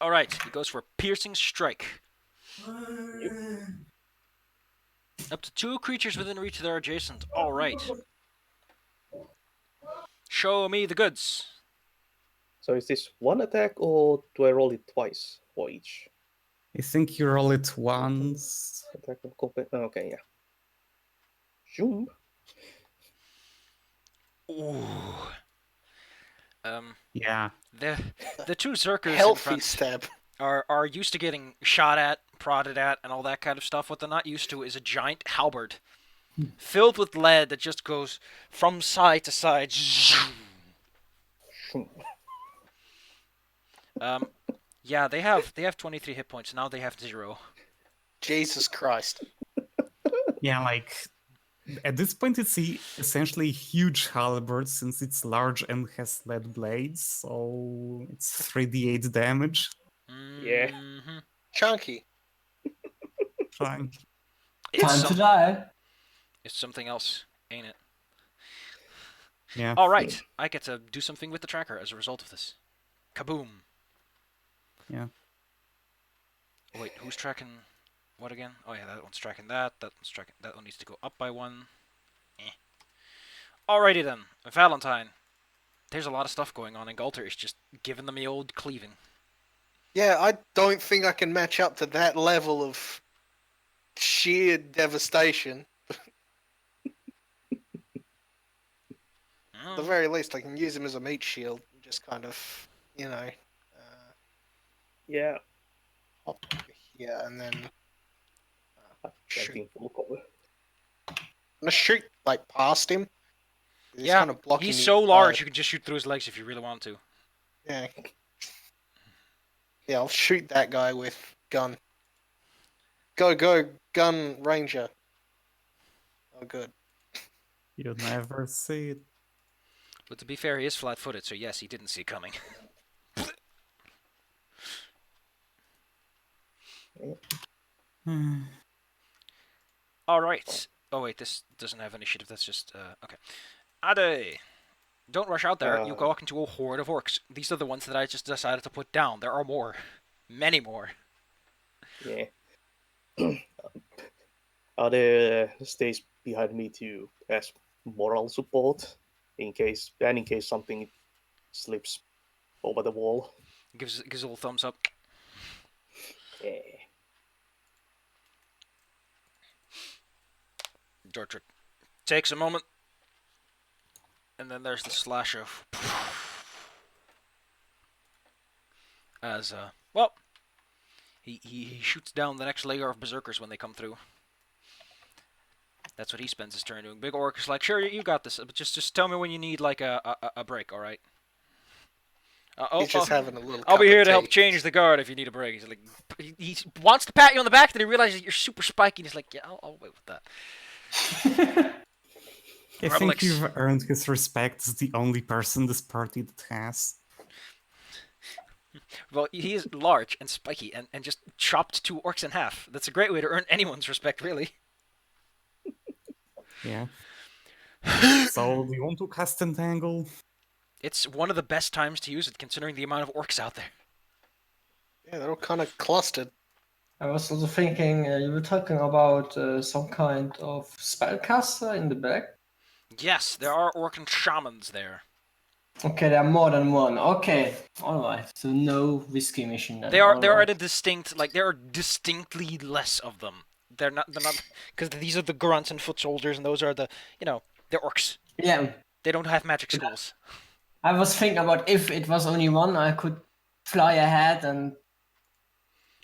Alright, he goes for a piercing strike. Up to 2 creatures within reach that are adjacent. Alright. Show me the goods. So is this one attack or do I roll it twice for each? I think you roll it once. Attack of combat. Okay, yeah. Zoom. Ooh. Yeah. The 2 Zerkers in Healthy front stab. are used to getting shot at, prodded at, and all that kind of stuff. What they're not used to is a giant halberd filled with lead that just goes from side to side. Zoom. Yeah, they have 23 hit points. Now they have 0. Jesus Christ. Yeah, like at this point it's essentially a huge halberd since it's large and has lead blades, so it's 3d8 damage. Yeah. Mm-hmm. Chunky. Fine. Time to die. It's something else, ain't it? Yeah. Alright, I get to do something with the tracker as a result of this. Kaboom. Yeah. Oh, wait, who's tracking what again? Oh yeah, that one's tracking that. That one's tracking. That one needs to go up by 1. Alrighty then, Valentine. There's a lot of stuff going on, and Galter is just giving them the old cleaving. Yeah, I don't think I can match up to that level of sheer devastation. At the very least, I can use him as a meat shield. Just kind of, Yeah. hop over here and then shoot. Getting full cover. I'm gonna shoot like past him. He's Yeah, kind of blocking he's the so entire- large you can just shoot through his legs if you really want to. Yeah. Yeah, I'll shoot that guy with gun. Go, gun ranger. Oh, good. You never see it. But to be fair, he is flat-footed, so yes, he didn't see it coming. Alright. Oh wait, this doesn't have initiative, that's just, okay. Ade! Don't rush out there, you'll walk into a horde of orcs. These are the ones that I just decided to put down. There are more. Many more. Yeah. Ade stays behind me to as moral support in case something slips over the wall. Gives a little thumbs up. Yeah. Dortrick takes a moment. And then there's the slash of... As, well... He shoots down the next layer of berserkers when they come through. That's what he spends his turn doing. Big orc is like, sure, you got this, but just tell me when you need like a break, all right? He's just having a little. I'll be cup here of to help tea. change the guard if you need a break. He's like, he wants to pat you on the back, then he realizes you're super spiky, and he's like, yeah, I'll wait with that. I Rebelix. think you've earned his respect as the only person in this party that has. Well, he is large and spiky, and just chopped 2 orcs in half. That's a great way to earn anyone's respect, really. Yeah. So, do you want to cast Entangle? It's one of the best times to use it, considering the amount of orcs out there. Yeah, they're all kind of clustered. I was also thinking you were talking about some kind of spellcaster in the back. Yes, there are orc and shamans there. Okay, there are more than one. Okay, all right. So no risky mission then. There are Alright. a distinct, like, there are distinctly less of them. They're not, because these are the grunts and foot soldiers, and those are the, they're orcs. Yeah, They don't have magic schools. I was thinking about if it was only one, I could fly ahead and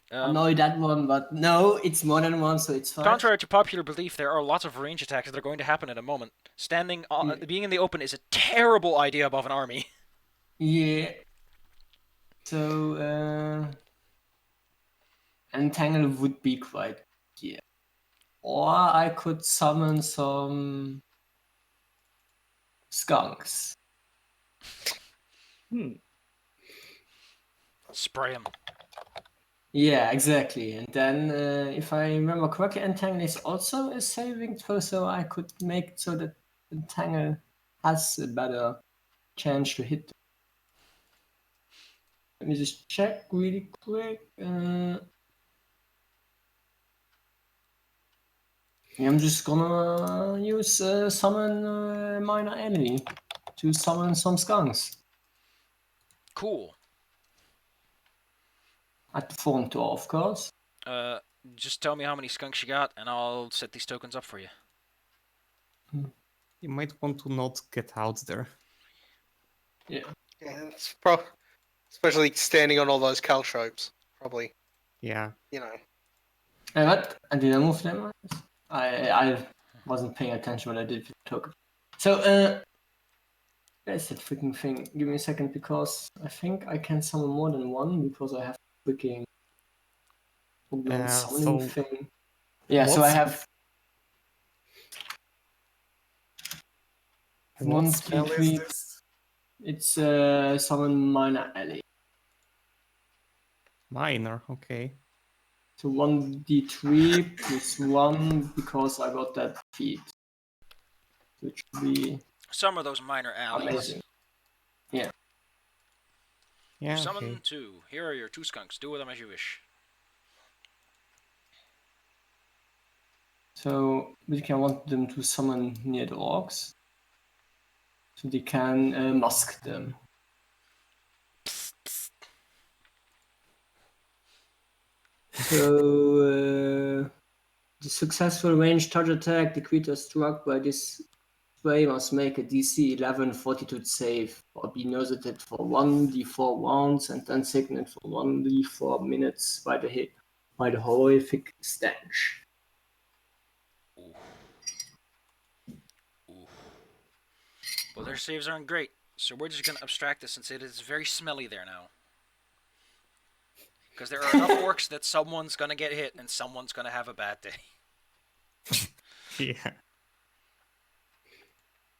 annoy that one, but no, it's more than one, so it's fine. Contrary to popular belief, there are lots of range attacks that are going to happen in a moment. Being in the open is a terrible idea above an army. Yeah. So, Entangle would be quite yeah. Or I could summon some skunks. Spray them. Yeah, exactly. And then, if I remember correctly, Entangle is also a saving throw, so I could make it so that Entangle has a better chance to hit. Let me just check really quick. I'm just gonna use summon minor enemy to summon some skunks Cool. at the front door, of course. Just tell me how many skunks you got, and I'll set these tokens up for you. You might want to not get out there. Yeah, it's especially standing on all those caltropes. Probably, Yeah. What? And did I move them? I wasn't paying attention when I did the token. So, where's that freaking thing? Give me a second, because I think I can summon more than one, because I have freaking summoning so thing. Yeah, so I what's- have What one, spell two, is three. this? It's summon minor ally. Minor, okay. So 1d3 plus 1 because I got that feat. Which would be Some of those minor allies. amazing. Yeah, Summon okay. 2. Here are your 2 skunks. Do with them as you wish. So basically I want them to summon near the orcs. So they can mask them. So the successful ranged charge attack, the creature struck by this spray must make a DC 11 fortitude save or be nauseated for 1d4 rounds and then sickened for 1d4 minutes by the horrific stench. Well, their saves aren't great, so we're just going to abstract this and say that it's very smelly there now. Because there are enough orcs that someone's going to get hit and someone's going to have a bad day. Yeah.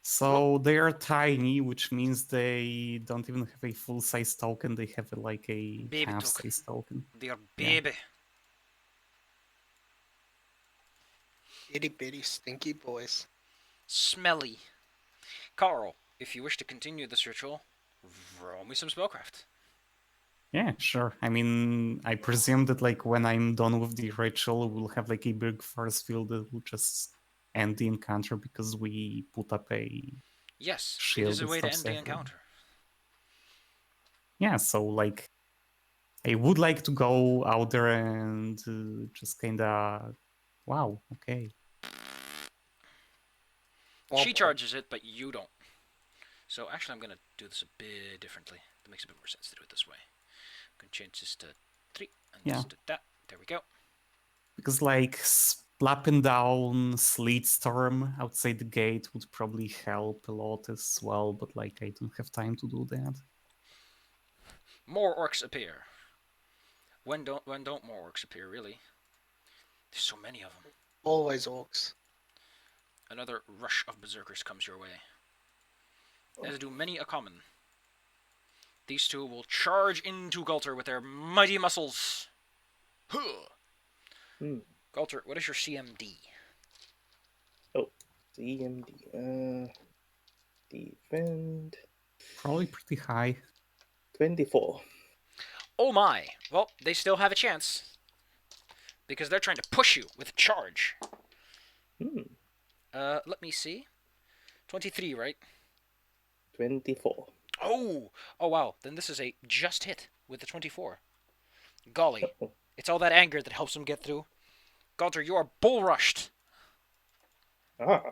So they are tiny, which means they don't even have a full-size token. They have like a Baby half-size token. They are baby. Itty bitty stinky boys. Smelly. Carl, if you wish to continue this ritual, roll me some spellcraft. Yeah, sure. I mean, I presume that like when I'm done with the ritual, we'll have like a big force field that will just end the encounter because we put up a Yes, it shield is a that way to stops end the everyone. encounter. Yeah, so like I would like to go out there and just kind of, wow, okay. She charges it, but you don't. So actually, I'm going to do this a bit differently. That makes a bit more sense to do it this way. I'm going to change this to 3. And Yeah. just did that. There we go. Because like slapping down Sleet Storm outside the gate would probably help a lot as well, but like I don't have time to do that. More orcs appear. When don't more orcs appear, really? There's so many of them. Always orcs. Another rush of berserkers comes your way. As do many a common. These two will charge into Gulter with their mighty muscles. Huh. Gulter, what is your CMD? CMD. Defend. Probably pretty high. 24. Oh my! Well, they still have a chance. Because they're trying to push you with a charge. Let me see. 23, right? 24. Oh wow. Then this is a just hit with the 24. Golly. It's all that anger that helps him get through. Gulter, you are bull rushed. Ah.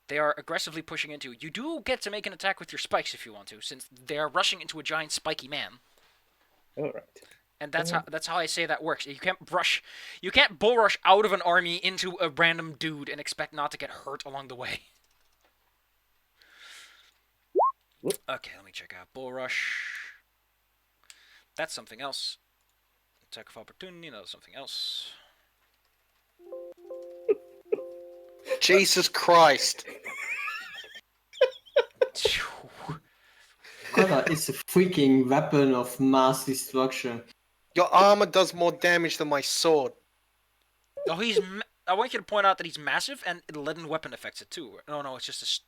They are aggressively pushing into you. You do get to make an attack with your spikes if you want to, since they are rushing into a giant spiky man. Alright. And that's how I say that works. You can't bull rush out of an army into a random dude and expect not to get hurt along the way. Okay, let me check out bull rush. That's something else. Attack of opportunity, no, something else. Jesus Christ. Kara is a freaking weapon of mass destruction. Your armor does more damage than my sword. Oh, I want you to point out that he's massive and leaden weapon affects it too. No, it's just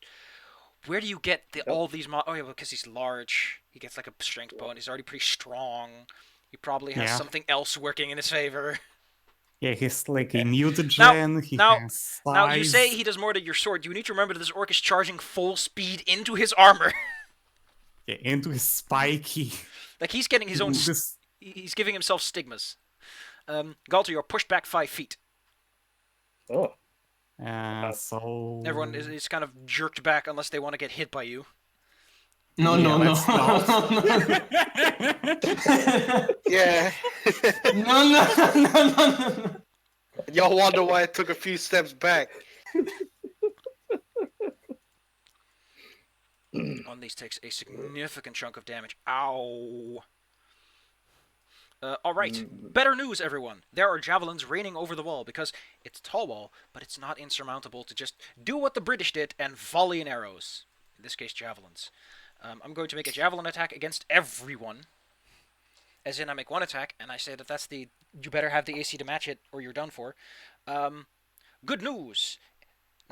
where do you get all these oh yeah, because he's large. He gets like a strength bonus. He's already pretty strong. He probably has something else working in his favor. Yeah, he's like a mutagen. Now, has size. now you say he does more to your sword. You need to remember that this orc is charging full speed into his armor. Yeah, into his spiky. Like he's getting his own. He's giving himself stigmas. Galter, you're pushed back 5 feet. Oh. So Everyone is kind of jerked back unless they want to get hit by you. No. Yeah. No. Y'all wonder why I took a few steps back. On these takes a significant chunk of damage. Ow. Alright, better news, everyone. There are javelins raining over the wall because it's a tall wall, but it's not insurmountable to just do what the British did and volley in arrows. In this case, javelins. I'm going to make a javelin attack against everyone. As in, I make one attack, and I say that that's the... You better have the AC to match it, or you're done for. Good news.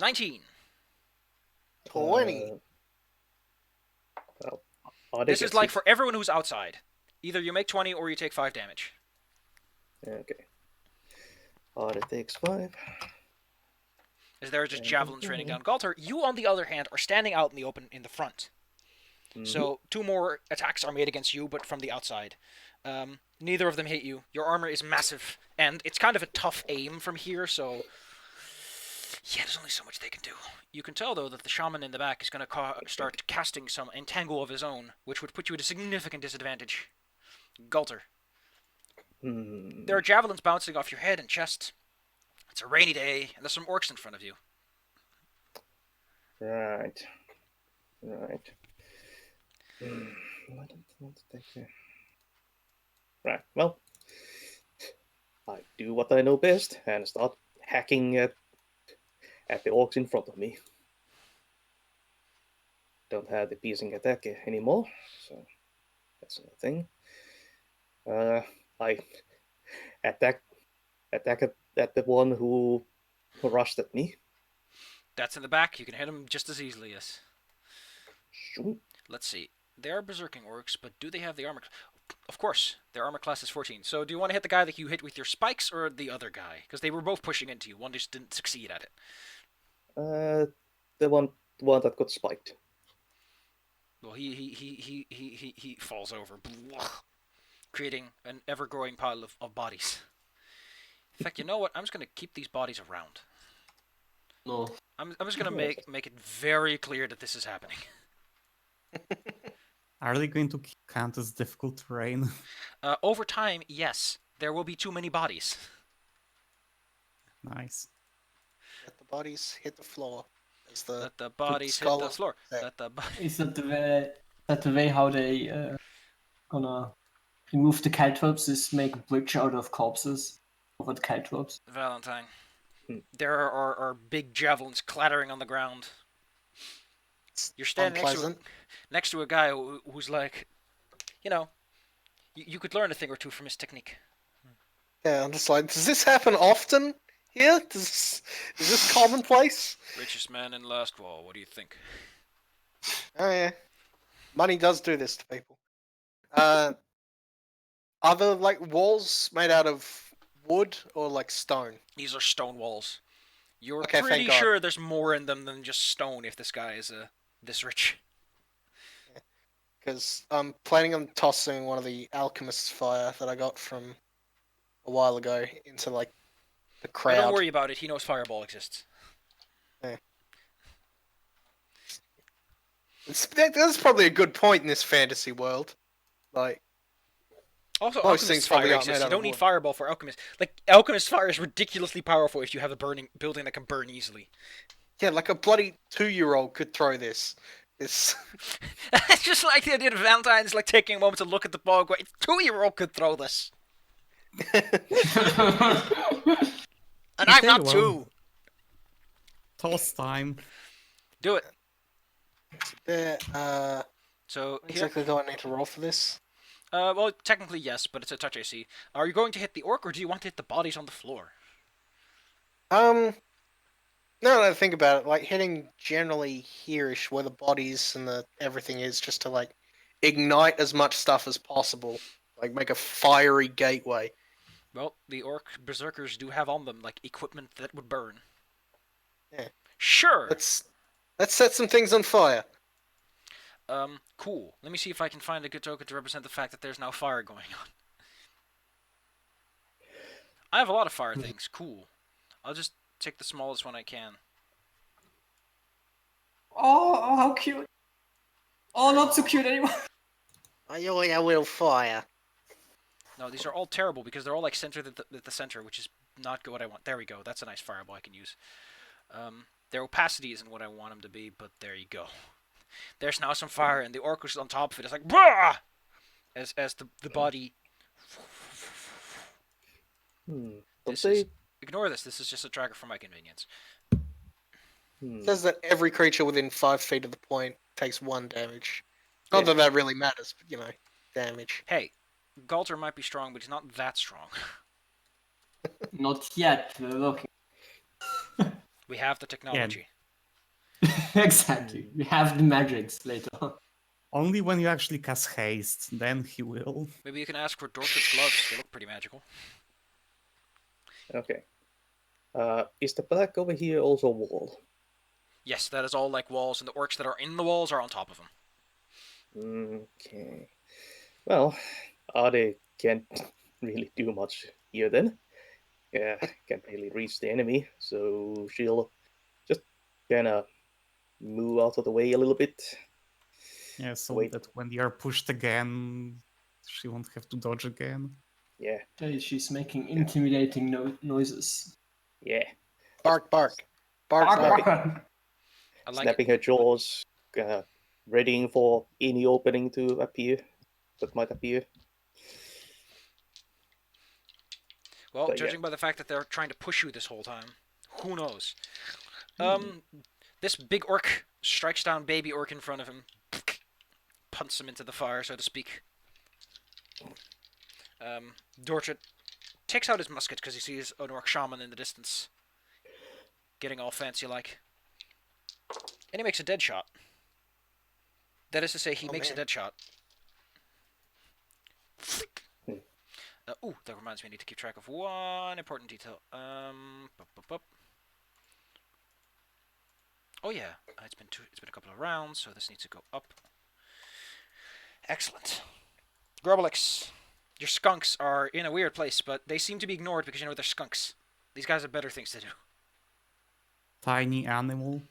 19. 20. This is like for everyone who's outside. Either you make 20 or you take 5 damage. Okay. Otter takes 5. As there are just javelins raining down. Galter, you on the other hand are standing out in the open in the front. So 2 more attacks are made against you, but from the outside. Neither of them hit you. Your armor is massive, and it's kind of a tough aim from here, so... Yeah, there's only so much they can do. You can tell, though, that the shaman in the back is going to start casting some entangle of his own, which would put you at a significant disadvantage. Gulter. There are javelins bouncing off your head and chest. It's a rainy day, and there's some orcs in front of you. Right. I don't want to take it. Right, well, I do what I know best and start hacking at the orcs in front of me. Don't have the piercing attack anymore, so that's another thing. I attack at the one who rushed at me. That's in the back. You can hit him just as easily, yes. Shoot. Let's see. They are berserking orcs, but do they have the armor? Of course, their armor class is 14. So do you want to hit the guy that you hit with your spikes or the other guy? Because they were both pushing into you. One just didn't succeed at it. The one that got spiked. Well, he falls over, creating an ever-growing pile of bodies. In fact, you know what? I'm just going to keep these bodies around. No. I'm just going to make it very clear that this is happening. Are they going to count as difficult terrain? Over time, yes, there will be too many bodies. Nice. Let the bodies hit the floor. As the Let the bodies hit the scholar floor. said. Let the bodies... Is that the way how they gonna remove the caltrops? Is make a bridge out of corpses over the caltrops? Valentine. Hmm. There are big javelins clattering on the ground. It's You're standing unpleasant. next to a guy who's like, you know, you could learn a thing or two from his technique. Yeah, I'm just like, does this happen often here? Is this commonplace? Richest man in Last Wall, what do you think? Oh yeah, money does do this to people. Are there like walls made out of wood or like stone? These are stone walls. You're Okay, pretty thank God. sure there's more in them than just stone if this guy is this rich. Because I'm planning on tossing one of the alchemist's fire that I got from a while ago into like the But crowd. don't worry about it, he knows Fireball exists. That's probably a good point in this fantasy world. Like, Also, most Alchemist's things probably fire aren't made exists. You out don't of need wood. Fireball for Alchemist. Like, Alchemist's fire is ridiculously powerful if you have a building that can burn easily. Yeah, like a bloody 2-year-old could throw this. It's It's just like the idea of Valentine's like taking a moment to look at the ball going, 2-year-old could throw this. And I'm Okay, not well. 2. Toss time. Do it. there. So, What here. exactly do I need to roll for this? Well, technically yes, but it's a touch AC. Are you going to hit the orc, or do you want to hit the bodies on the floor? Now that I think about it, like hitting generally here-ish where the bodies and the everything is, just to like ignite as much stuff as possible, like make a fiery gateway. Well, the orc berserkers do have on them, like, equipment that would burn. Yeah. Sure! Let's set some things on fire. Cool. Let me see if I can find a good token to represent the fact that there's now fire going on. I have a lot of fire things. Cool. I'll just take the smallest one I can. Oh, how cute! Oh, not so cute anymore. I only a little fire. No, these are all terrible because they're all like centered at the center, which is not what I want. There we go. That's a nice fireball I can use. Their opacity isn't what I want them to be, but there you go. There's now some fire, and the orc who's on top of it is like, "Bah!" As the body. Don't This they? is, ignore this. This is just a tracker for my convenience. It says that every creature within 5 feet of the point takes 1 damage. Not Yeah. that really matters, but damage. Hey, Galter might be strong, but he's not that strong. Not yet. We're working. We have the technology. Exactly. We have the magics later on. Only when you actually cast haste, then he will. Maybe you can ask for Dorset's gloves. They look pretty magical. Okay. Is the black over here also a wall? Yes, that is all like walls, and the orcs that are in the walls are on top of them. Okay. Well, Ade can't really do much here then. Yeah, can't really reach the enemy, so she'll just kind of move out of the way a little bit. Yeah, so Wait. that when they are pushed again, she won't have to dodge again. Yeah, She's making intimidating noises. yeah. Bark, bark. Bark, bark. I like Snapping her jaws, readying for any opening to appear that might appear. Well, But yeah. judging by the fact that they're trying to push you this whole time, who knows? This big orc strikes down baby orc in front of him, punts him into the fire, so to speak. Dorchet takes out his musket because he sees an orc shaman in the distance, getting all fancy like, and he makes a dead shot. That is to say, he makes a dead shot. Ooh, that reminds me, I need to keep track of one important detail. Oh yeah, it's been a couple of rounds, so this needs to go up. Excellent. Grobelix, your skunks are in a weird place, but they seem to be ignored because they're skunks. These guys have better things to do. Tiny animal.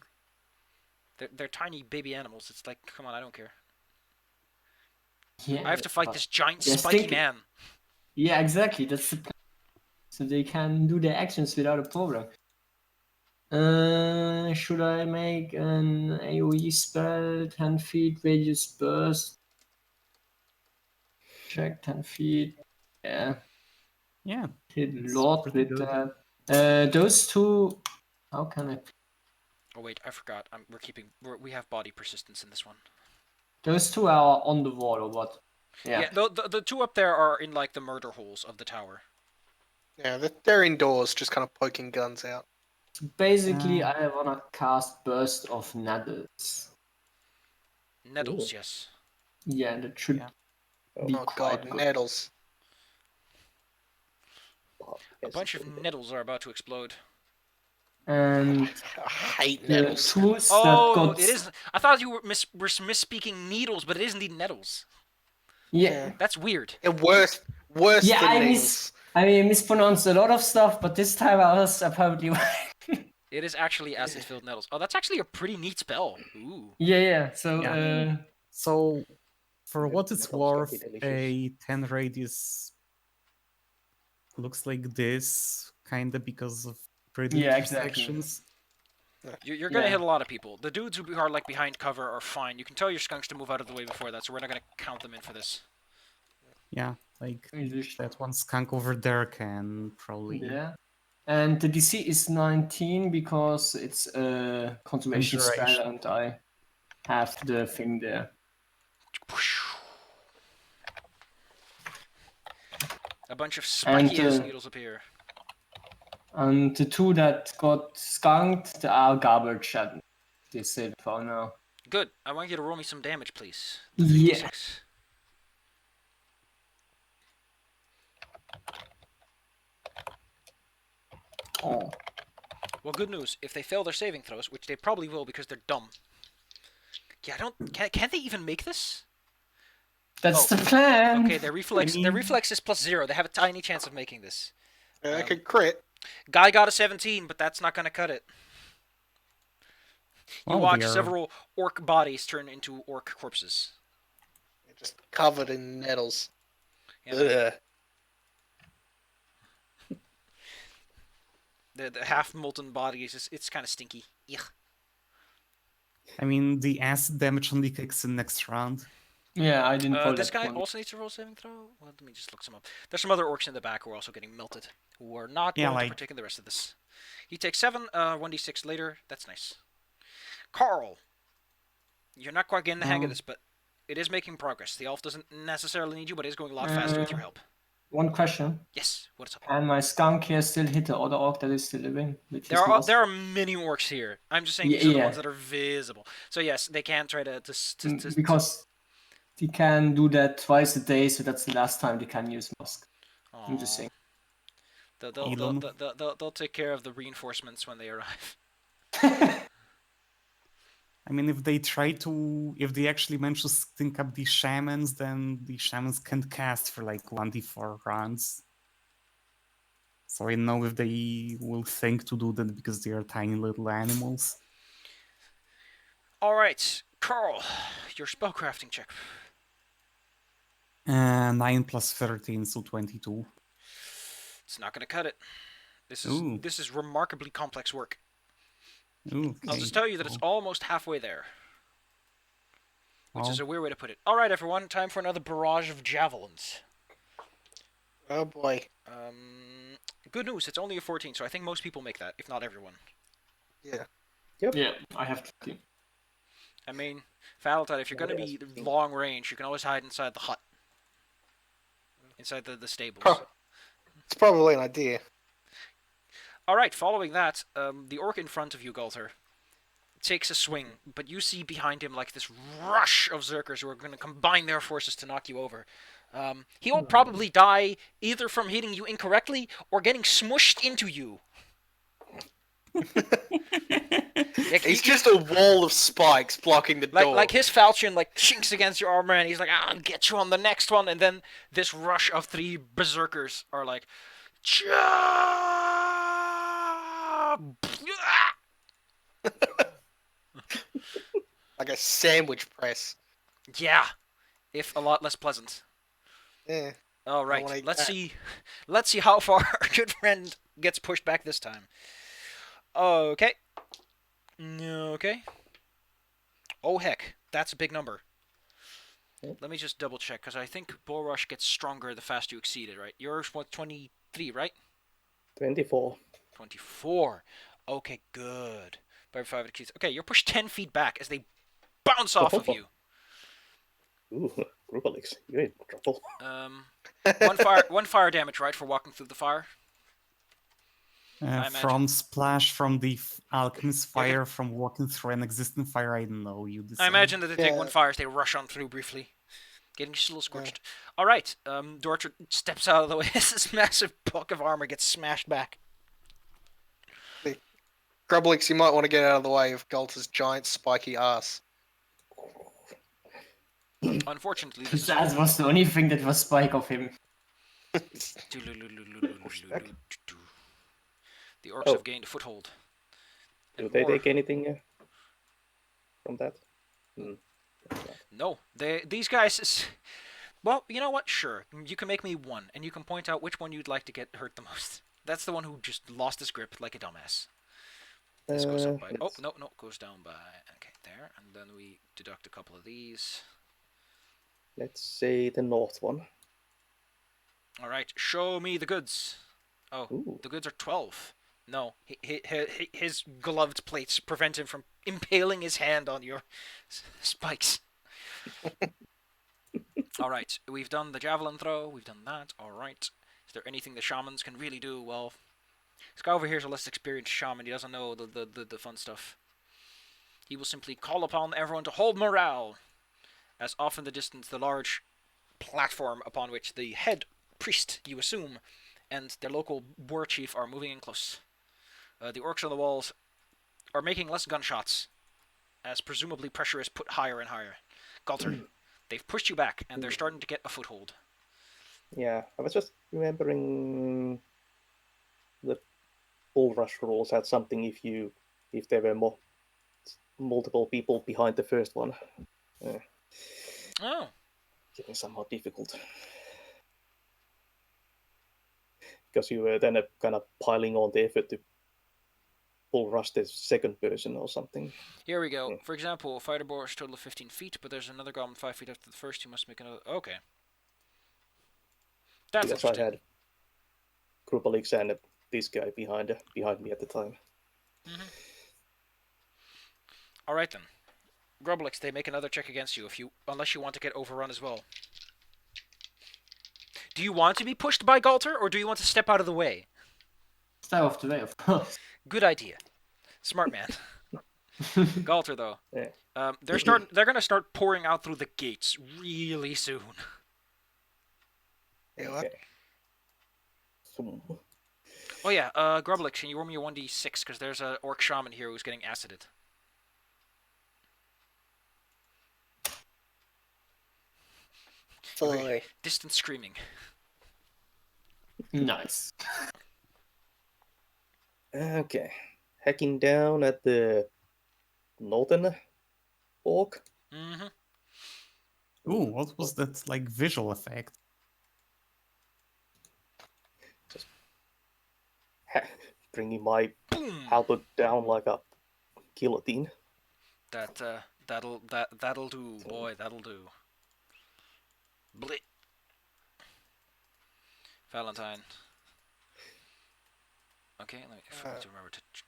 They're tiny baby animals. It's like, come on, I don't care. Yeah, I have to fight but this giant they're spiky stinky. man. Yeah, exactly. That's the plan. So they can do their actions without a problem. Should I make an AoE spell? 10 feet radius burst. Check 10 feet. Yeah, Yeah, hit it's Lord pretty with good. that. Those two. How can I? Oh wait, I forgot. We have body persistence in this one. Those two are on the wall or what? Yeah. Yeah, the two up there are in like the murder holes of the tower. Yeah, they're indoors, just kind of poking guns out. Basically, I wanna cast Burst of Nettles. Nettles, Ooh. yes. Yeah, that should Yeah. be Oh quite god, good. nettles. A bunch of nettles are about to explode. And I hate the nettles. tools that Oh, got it is. I thought you were misspeaking needles, but it is indeed nettles. yeah. That's weird. Yeah, worse Yeah, than I needles. mispronounced a lot of stuff, but this time I was apparently right. It is actually acid-filled nettles. Oh, that's actually a pretty neat spell. Ooh. Yeah. So Yeah. So, for Yeah, what it's nettles can be worth, delicious. a 10 radius looks like this, kinda because of pretty Yeah, exactly. intersections. You're gonna Yeah. hit a lot of people. The dudes who are like behind cover are fine. You can tell your skunks to move out of the way before that, so we're not gonna count them in for this. Yeah, like English. that one skunk over there can probably Yeah. And the DC is 19 because it's a conservation spell Conjuration. and I have the thing there. A bunch of spiky ass And needles appear. and the two that got skunked are garbage and they said for now. Good. I want you to roll me some damage, please. Yeah. 3d6. Oh. Well, good news. If they fail their saving throws, which they probably will because they're dumb. Yeah, I don't. Can they even make this? That's Oh. the plan. Okay, their reflex is +0. They have a tiny chance of making this. I could crit. Guy got a 17, but that's not gonna cut it. You Well, watch they are- several orc bodies turn into orc corpses. They're just covered in nettles. Yeah. Ugh. The half molten body is just, it's kind of stinky. Yuck. I mean, the acid damage only kicks in next round. Yeah, I didn't roll This that guy one. also needs to roll a saving throw. Well, let me just look some up. There's some other orcs in the back who are also getting melted, who are not Yeah, going like- to partake in the rest of this. He takes 7, 1d6 later. That's nice. Carl, you're not quite getting the hang of this, but it is making progress. The elf doesn't necessarily need you, but it is going a lot faster with your help. One question. Yes, what's up? Can my skunk here still hit the other orc that is still living? With his There mask? are many orcs here. I'm just saying these are the Yeah. ones that are visible. So yes, they can try to Because he can do that twice a day, so that's the last time they can use mask. I'm just Aw. saying. Elon. They'll take care of the reinforcements when they arrive. I mean, if they actually manage to stink up the shamans, then the shamans can't cast for like 1d4 rounds. So I don't know if they will think to do that because they are tiny little animals. All right, Carl, your spellcrafting check. 9 plus 13, so 22. It's not gonna cut it. This Ooh. is remarkably complex work. Ooh, I'll okay, just tell you that it's cool. almost halfway there, which is Well, a weird way to put it. All right, everyone, time for another barrage of javelins. Oh boy. Good news, it's only a 14, so I think most people make that, if not everyone. Yeah. Yeah, I have to. I mean, Valentine, if you're gonna Nobody be has 15. long range, you can always hide inside the hut, inside the stables. It's probably an idea. All right, following that, the orc in front of you, Gulther, takes a swing, but you see behind him like this rush of Zerkers who are going to combine their forces to knock you over. He will probably die either from hitting you incorrectly or getting smushed into you. He's just a wall of spikes blocking the door. Like his falchion like chinks against your armor, and he's like, "I'll get you on the next one." And then this rush of 3 berserkers are like, Like a sandwich press. yeah, if a lot less pleasant. Yeah. All I right, wanna eat let's that. see. Let's see how far our good friend gets pushed back this time. Okay. Okay. Oh heck, that's a big number. Yep. Let me just double check because I think Bull Rush gets stronger the faster you exceed it. Right? Yours what 23, right? 24. 24. Okay, good. By 5 exceeds. Okay, you're pushed 10 feet back as they bounce off of you. Ooh, Grubelix, you're in trouble. One fire damage, right, for walking through the fire. imagine- From splash from the alchemist fire from walking through an existing fire, I don't know. You decide. I imagine that they take Yeah. one fire as they rush on through briefly, getting just a little scorched. All right, Dortr steps out of the way as this massive block of armor gets smashed back. Grublix, you might want to get out of the way of Galter's giant spiky ass. Unfortunately, this is That was the only thing that was spike of him. back. The orcs Oh. have gained a foothold. Do And they more. take anything from that? No, these guys. Well, you know what? Sure, you can make me one, and you can point out which one you'd like to get hurt the most. That's the one who just lost his grip like a dumbass. This goes up by. Oh no, it goes down by. Okay, there, and then we deduct a couple of these. Let's say the north one. All right, show me the goods. Oh, Ooh. the goods are 12. No, his gloved plates prevent him from impaling his hand on your spikes. All right, we've done the javelin throw. We've done that. All right. Is there anything the shamans can really do? Well, this guy over here is a less experienced shaman. He doesn't know the fun stuff. He will simply call upon everyone to hold morale. As off in the distance, the large platform upon which the head priest, you assume, and their local war chief are moving in close. The orcs on the walls are making less gunshots, as presumably pressure is put higher and higher. Galter, they've pushed you back, and they're starting to get a foothold. Yeah, I was just remembering the bull rush rules had something if there were multiple people behind the first one. Oh, Getting somewhat difficult. Because you were then kind of piling on the effort to bull rush the second person or something. here we go. For example, fighter board is a total of 15 feet, but there's another goblin 5 feet after the first. You must make another. Okay. That's Because interesting. I had Grubelix and this guy behind me at the time. All right then. Grublix, they make another check against you unless you want to get overrun as well. Do you want to be pushed by Galter, or do you want to step out of the way? Stay off the way, of course. Good idea. Smart man. Galter, though. Yeah. They're gonna start pouring out through the gates really soon. Yeah, what? Okay. So, Oh yeah, Grublix, can you roll me a 1d6, because there's an orc shaman here who's getting acided. Boy. Distant screaming. Nice. okay. Hacking down at the northern orc. Mm-hmm. Ooh, what was that like visual effect? Bringing my Boom! halberd down like a guillotine. That'll do, boy, that'll do. Blit. Valentine. Okay, I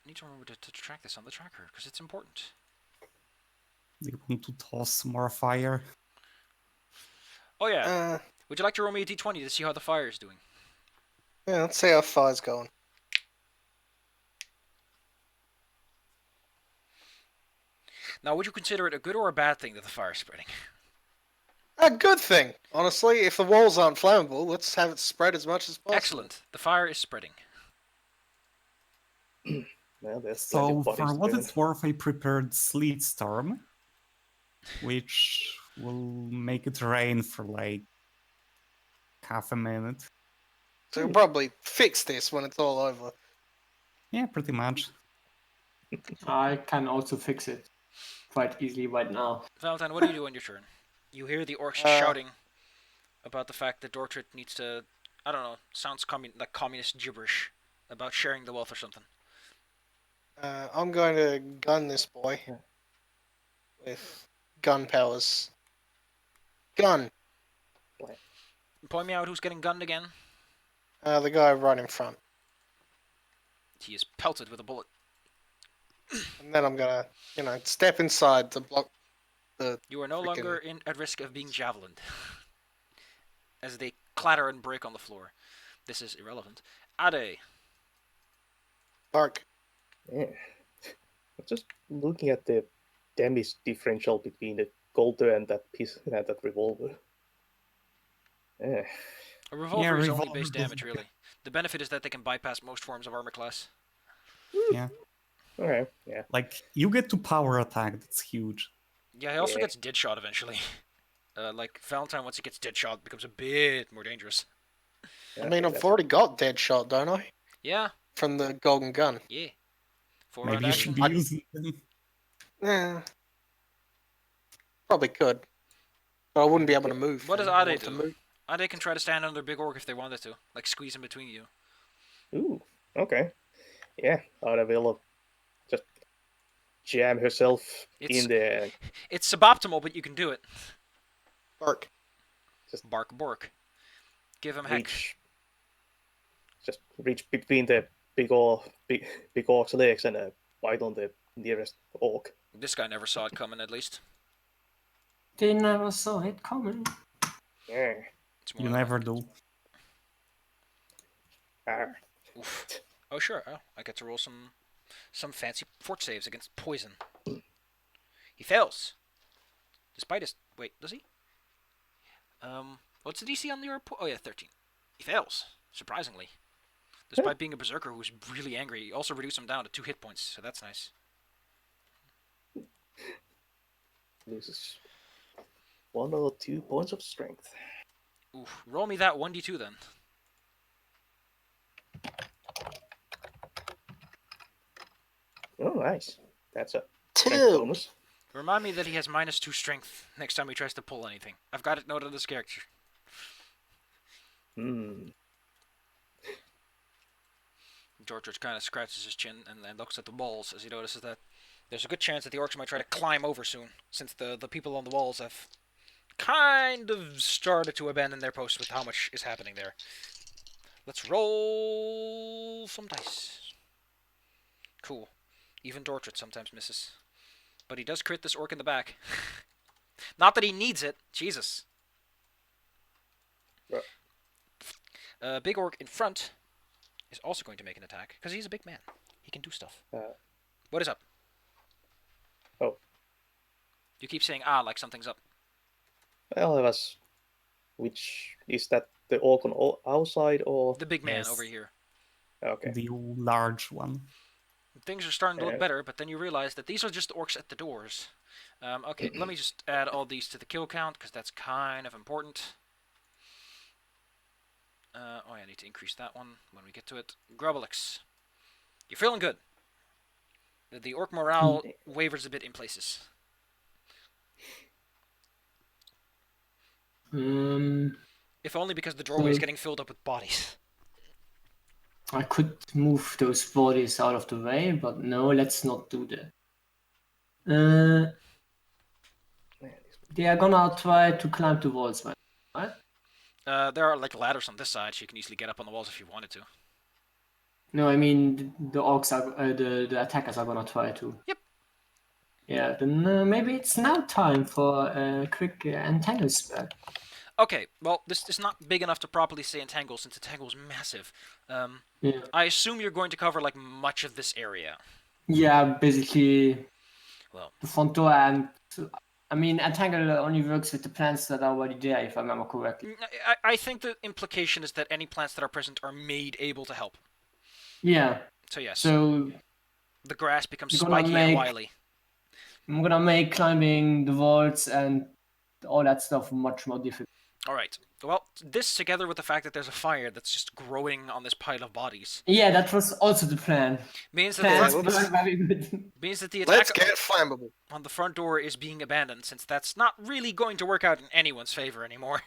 need to remember to track this on the tracker because it's important. Do you want to toss more fire? Oh yeah. Would you like to roll me a d20 to see how the fire is doing? Yeah, let's see how fire's going. Now, would you consider it a good or a bad thing that the fire is spreading? A good thing, honestly. If the walls aren't flammable, let's have it spread as much as possible. Excellent. The fire is spreading. Well, there's plenty So of bodies for to what burn. it's worth, I prepared Sleet Storm, which will make it rain for like half a minute. So we'll probably fix this when it's all over. Yeah, pretty much. I can also fix it quite easily right now. Valentine, what do you do on your turn? You hear the orcs Uh. shouting about the fact that Dortrit needs to, I don't know, sounds like communist gibberish about sharing the wealth or something. I'm going to gun this boy with gun powers. Gun. Point me out who's getting gunned again. The guy right in front. He is pelted with a bullet. And then I'm gonna, step inside to block the. You are no Freaking- longer at risk of being javelined. As they clatter and break on the floor. This is irrelevant. Ade. Bark. Yeah. I'm just looking at the damage differential between the Golder and that piece and that revolver. Yeah. A revolver is only revolver base doesn't- damage, really. The benefit is that they can bypass most forms of armor class. Yeah. Okay. Yeah. Like, you get to power attack, that's huge. Yeah, he also Yeah. gets dead shot eventually. Like Valentine, once he gets dead shot, becomes a bit more dangerous. Yeah, I mean, I've that's- already got dead shot, don't I? Yeah, From the golden gun. yeah. Four Maybe round you action. should be using them. Yeah. Probably could. But I wouldn't be able to move. What does and I Ade want to do? move. Ade can try to stand under Big Orc if they wanted to, like squeeze in between you. Ooh. Okay. Yeah. Ada will just jam herself It's- in there. And It's suboptimal, but you can do it. Bark. Bark Bork. Give him heck. reach between the big orc's legs and bite on the nearest orc. This guy never saw it coming, at least. They never saw it coming. Yeah. It's more You than never likely. do. Arr. Oof. Oh, sure. Oh, I get to roll some fancy fort saves against poison. He fails. Despite his... Wait, does he? What's the DC on your... Oh, yeah, 13. He fails, surprisingly. Despite being a berserker who's really angry, he also reduced him down to 2 hit points, so that's nice. Loses 1 or 2 points of strength. Oof. Roll me that 1d2 then. Oh, nice. That's a strength 2. bonus. Remind me that he has -2 strength next time he tries to pull anything. I've got it noted on this character. Hmm. George kind of scratches his chin and looks at the walls as he notices that there's a good chance that the orcs might try to climb over soon, since the people on the walls have kind of started to abandon their posts with how much is happening there. Let's roll some dice. Cool. Even Dortrit sometimes misses. But he does crit this orc in the back. Not that he needs it. Jesus. Right. Big orc in front is also going to make an attack, because he's a big man. He can do stuff. What is up? Oh. You keep saying like something's up. Well, it was. Which is that the orc on our side or? The big man Yes. over here. Okay. The large one. Things are starting to look Yeah. better, but then you realize that these are just orcs at the doors. Okay, let me just add all these to the kill count, because that's kind of important. Oh, I need to increase that one when we get to it. Grubelix. You're feeling good. The orc morale wavers a bit in places. If only because the doorway is getting filled up with bodies. I could move those bodies out of the way, but no, let's not do that. They are gonna try to climb the walls, right? There are like ladders on this side, so you can easily get up on the walls if you wanted to. No, I mean the orcs are the attackers are gonna try to. Yep. Yeah, then maybe it's now time for a quick entangle spell. Okay, well, this is not big enough to properly say entangle, since entangle is massive. Yeah. I assume you're going to cover like much of this area. Yeah, basically. Well, The front door and I mean entangle only works with the plants that are already there, if I remember correctly. I think the implication is that any plants that are present are made able to help. Yeah. So yes, So the grass becomes you're gonna spiky and make- wily. I'm gonna make climbing the walls and all that stuff much more difficult. All right, Well, this together with the fact that there's a fire that's just growing on this pile of bodies Yeah, that was also the plan. means that Plans Yeah, were very good. the let's attack get flammable. on the front door is being abandoned, since that's not really going to work out in anyone's favor anymore.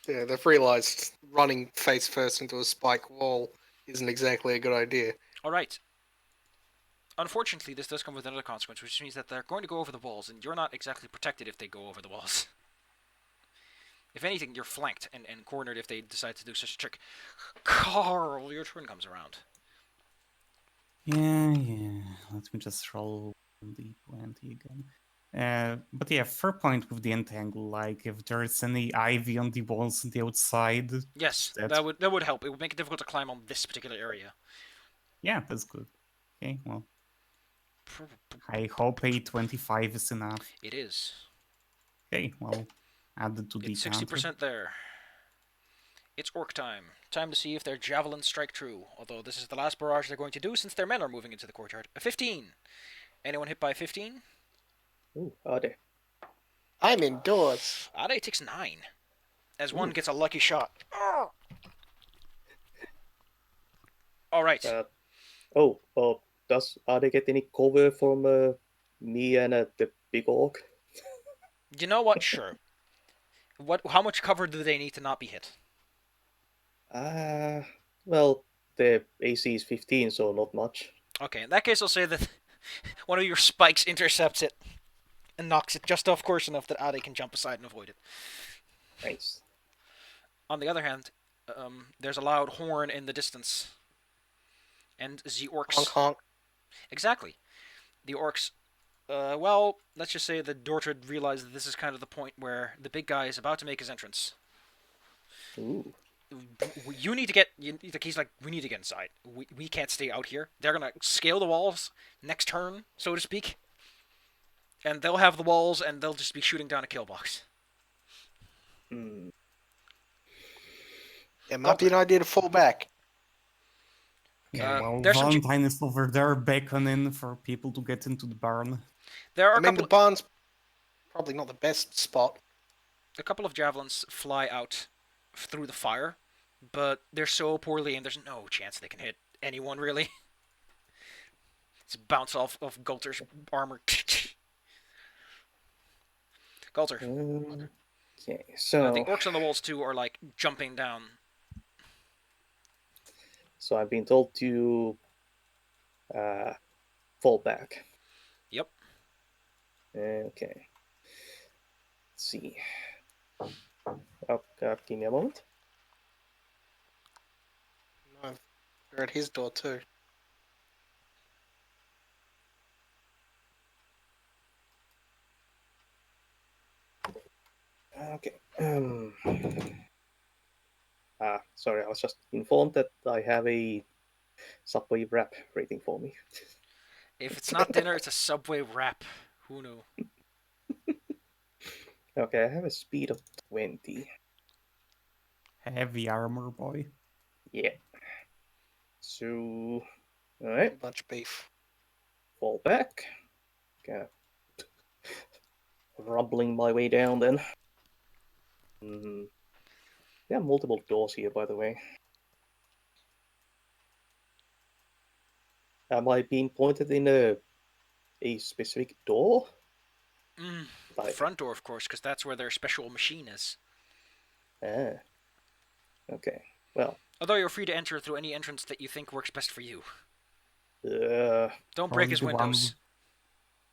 Yeah, they've realised running face first into a spike wall isn't exactly a good idea. All right. Unfortunately, this does come with another consequence, which means that they're going to go over the walls, and you're not exactly protected if they go over the walls. If anything, you're flanked and cornered if they decide to do such a trick. Carl, your turn comes around. Yeah. Let me just roll the 20 again. But yeah, fair point with the entangle. Like, if there's any ivy on the walls on the outside, Yes, that's... that would help. It would make it difficult to climb on this particular area. yeah, that's good. Okay, well, I hope a 25 is enough. It is. Okay, well, add it to the It's counter. 60% there. It's orc time. Time to see if their javelins strike true. Although this is the last barrage they're going to do since their men are moving into the courtyard. A 15. Anyone hit by 15? Ooh, are they? I'm indoors. Ade takes 9. As one gets a lucky shot. Alright. Are they get any cover from me and the big orc? You know what? Sure. How much cover do they need to not be hit? Well, the AC is 15, so not much. Okay, in that case I'll say that one of your spikes intercepts it and knocks it just off course enough that Ade can jump aside and avoid it. Nice. On the other hand, there's a loud horn in the distance. And the orcs... Honk honk. Exactly. The orcs... well, let's just say that Dortred realized that this is kind of the point where the big guy is about to make his entrance. Ooh. You need to get... he's like, we need to get inside. We can't stay out here. They're going to scale the walls next turn, so to speak. And they'll have the walls, and they'll just be shooting down a kill box. Hmm. It might be an idea to fall back. Yeah, well, there's some Valentine is over there beckoning for people to get into the barn. There are I mean, the barn's probably not the best spot. a couple of javelins fly out through the fire, but they're so poorly aimed, there's no chance they can hit anyone, really. It's bounce off of Gulter's armor. Gulter. Okay, so... the orcs on the walls, too, are, like, jumping down. So I've been told to fall back. Yep. Okay. Let's see. Oh, give me a moment. No, they're at his door too. Okay. Sorry, I was just informed that I have a Subway wrap rating for me. If it's not dinner, it's a Subway wrap. Who knew? Okay, I have a speed of 20. Heavy armor, boy. Yeah. So, alright, Much beef. fall back. Okay. Rumbling my way down then. There are multiple doors here, by the way. Am I being pointed in a specific door? The front door, of course, because that's where their special machine is. Ah. Okay. Well. Although you're free to enter through any entrance that you think works best for you. Don't break Probably his the one windows.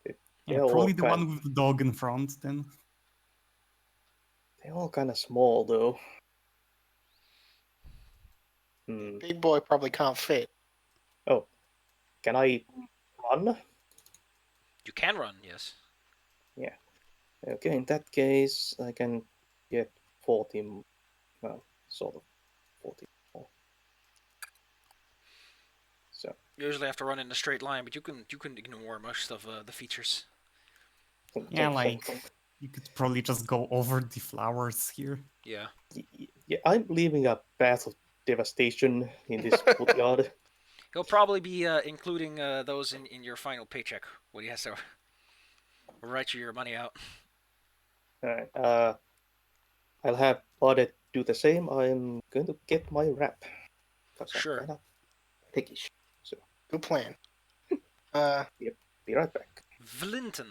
Yeah, They're probably all the one with the dog in front, then. They're all kind of small, though. Big boy probably can't fit. Oh. Can I run? You can run, yes. Yeah. Okay, in that case, I can get 40... Well, sort of 40 more. So... You usually have to run in a straight line, but you can ignore most of the features. Yeah, like, you could probably just go over the flowers here. Yeah. Yeah, I'm leaving a path of devastation in this courtyard. He'll probably be including those in your final paycheck when he has to write you your money out. Alright, I'll have Audit do the same, I'm going to get my wrap. Because Sure. I'm kind of piggish. So, Good plan. be right back. Vlinton.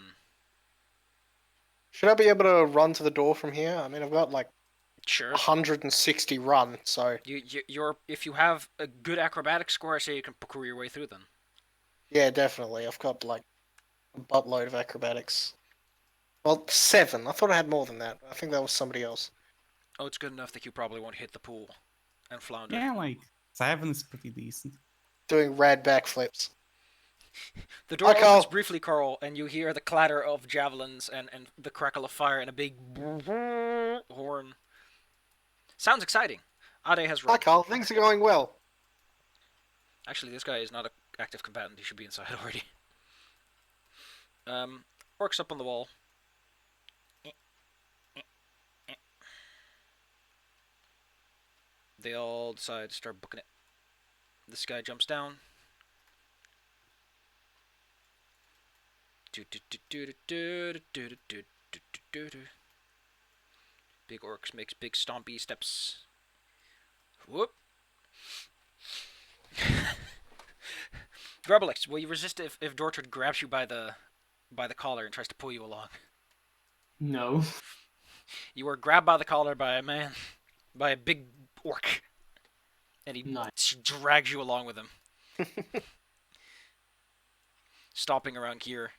Should I be able to run to the door from here? I mean, I've got like Sure. 160 run, so You're if you have a good acrobatic score, I say you can parkour your way through them. yeah, definitely. I've got like a buttload of acrobatics. Well, 7. I thought I had more than that. I think that was somebody else. Oh, it's good enough that you probably won't hit the pool and flounder. Yeah, like 7 is pretty decent. Doing rad backflips. The door Hi, Carl. opens briefly, Carl, and you hear the clatter of javelins and the crackle of fire and a big horn. Sounds exciting. Ade has Hi, rolled. Carl. Things are going well. Actually, this guy is not an active combatant. He should be inside already. Orcs up on the wall. They all decide to start booking it. This guy jumps down. Big orcs makes big stompy steps. Whoop. Grubelix, will you resist if Dortred grabs you by the collar and tries to pull you along? No. You are grabbed by the collar by a man, by a big orc, and he Nice. drags you along with him, stopping around here.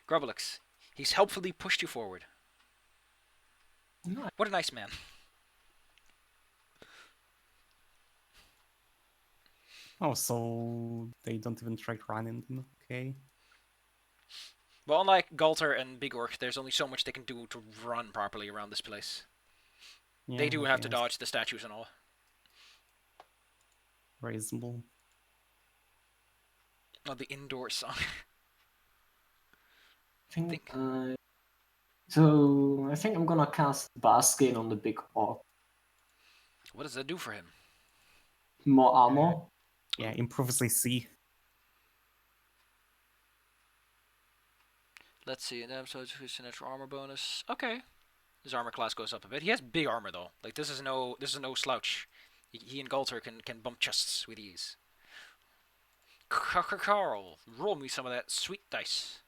Grubelix, he's helpfully pushed you forward. Nice. What a nice man. Oh, so they don't even try running. Okay. But unlike Galter and Big Orc, there's only so much they can do to run properly around this place. Yeah, They do have to okay, dodge the statues and all. reasonable. Oh, the indoor song. So I think I'm gonna cast Baskin on the big orc. What does that do for him? More armor. Yeah, improves AC. Let's see, an episode with natural armor bonus. Okay. His armor class goes up a bit. He has big armor though. Like this is no slouch. He and Galter can bump chests with ease. Carl, roll me some of that sweet dice.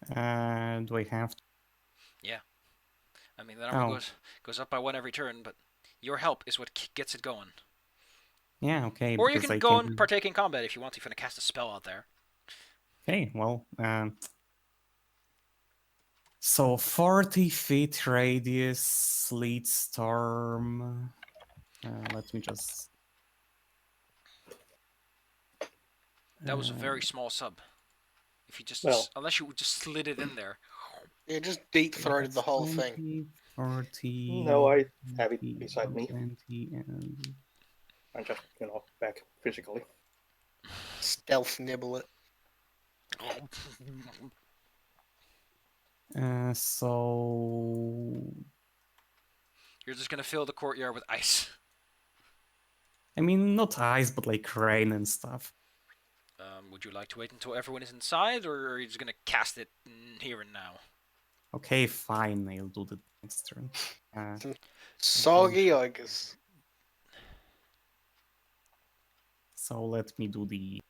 Do I have to? Yeah. I mean, the number goes up by 1 every turn, but your help is what gets it going. Yeah, okay. Or you because can I go and partake in combat if you want to. If you're gonna cast a spell out there. Okay, well, so 40 feet radius, sleet storm. Let me just. That was a very small sub. If you just, unless you just slid it in there. Yeah, just deep throated the whole thing. 40. No, I have it beside me. 20 and... I'm just, back physically. Stealth nibble it. So You're just gonna fill the courtyard with ice. I mean, not ice, but like rain and stuff. Would you like to wait until everyone is inside, or are you just gonna cast it here and now? Okay, fine. I'll do the next turn. Soggy ogres. So let me do the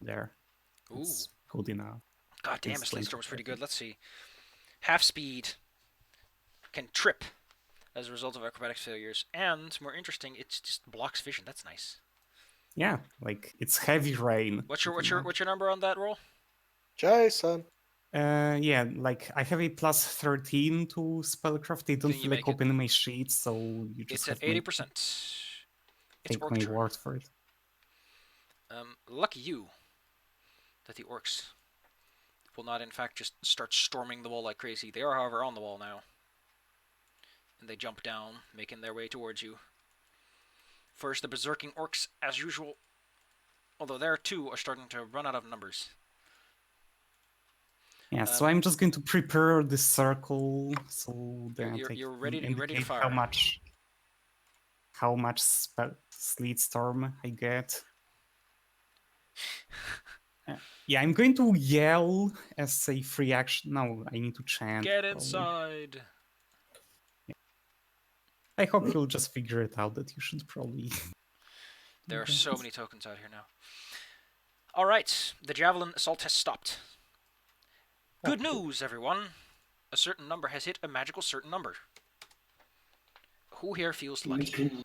there. Ooh. That's good enough. God damn, It's his Sleet like- Storm's pretty good. Let's see. Half speed. Can trip as a result of acrobatic failures. And, more interesting, it just blocks vision. That's nice. Yeah, like it's heavy rain. What's your pretty much. number on that roll? Jason. Yeah, like I have a plus 13 to spellcraft. They don't Can you like make it? open my sheet, so you just It's have at to 80%. It's take orc my turn. word for it. Lucky you that the orcs will not, in fact, just start storming the wall like crazy. They are, however, on the wall now. And they jump down, making their way towards you. First, the berserking orcs, as usual. Although there too are starting to run out of numbers. Yeah, so I'm just going to prepare the circle so that You're I ready to indicate fire. how much sleet storm I get. Yeah, I'm going to yell as a free action. No, I need to chant. Get probably. inside! I hope you'll just figure it out that you should probably. There are so many tokens out here now. Alright, the javelin assault has stopped. Good news, everyone! A certain number has hit a magical certain number. Who here feels lucky?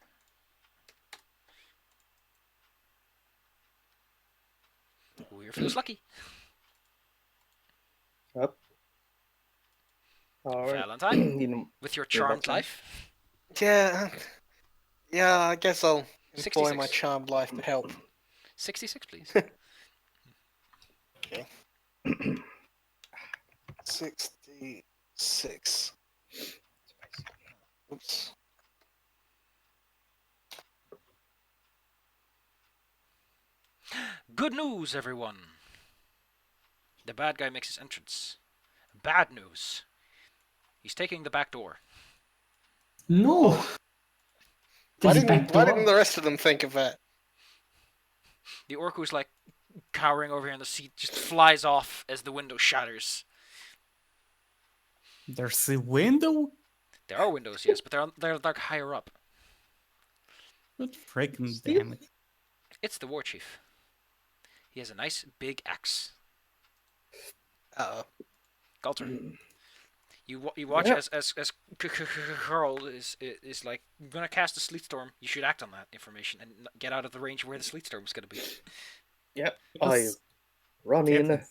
Who here feels lucky? Up. All right. Valentine, You know, with your Yeah, charmed that's fine. life. Yeah, yeah. I guess I'll employ 66. my charmed life to help. 66, please. 66. Oops. Good news, everyone! The bad guy makes his entrance. Bad news. He's taking the back door. No! Why This is didn't backdoor. the rest of them think of that? The orc who's like cowering over here in the seat just flies off as the window shatters. There's a window? There are windows, yes, but they're like higher up. But freaking damn it. It's the war chief. He has a nice big axe. Uh-oh. Galter. You watch Yeah. as Carl is like gonna cast a sleet storm. You should act on that information and get out of the range where the sleet storm is gonna be. Yep. I run in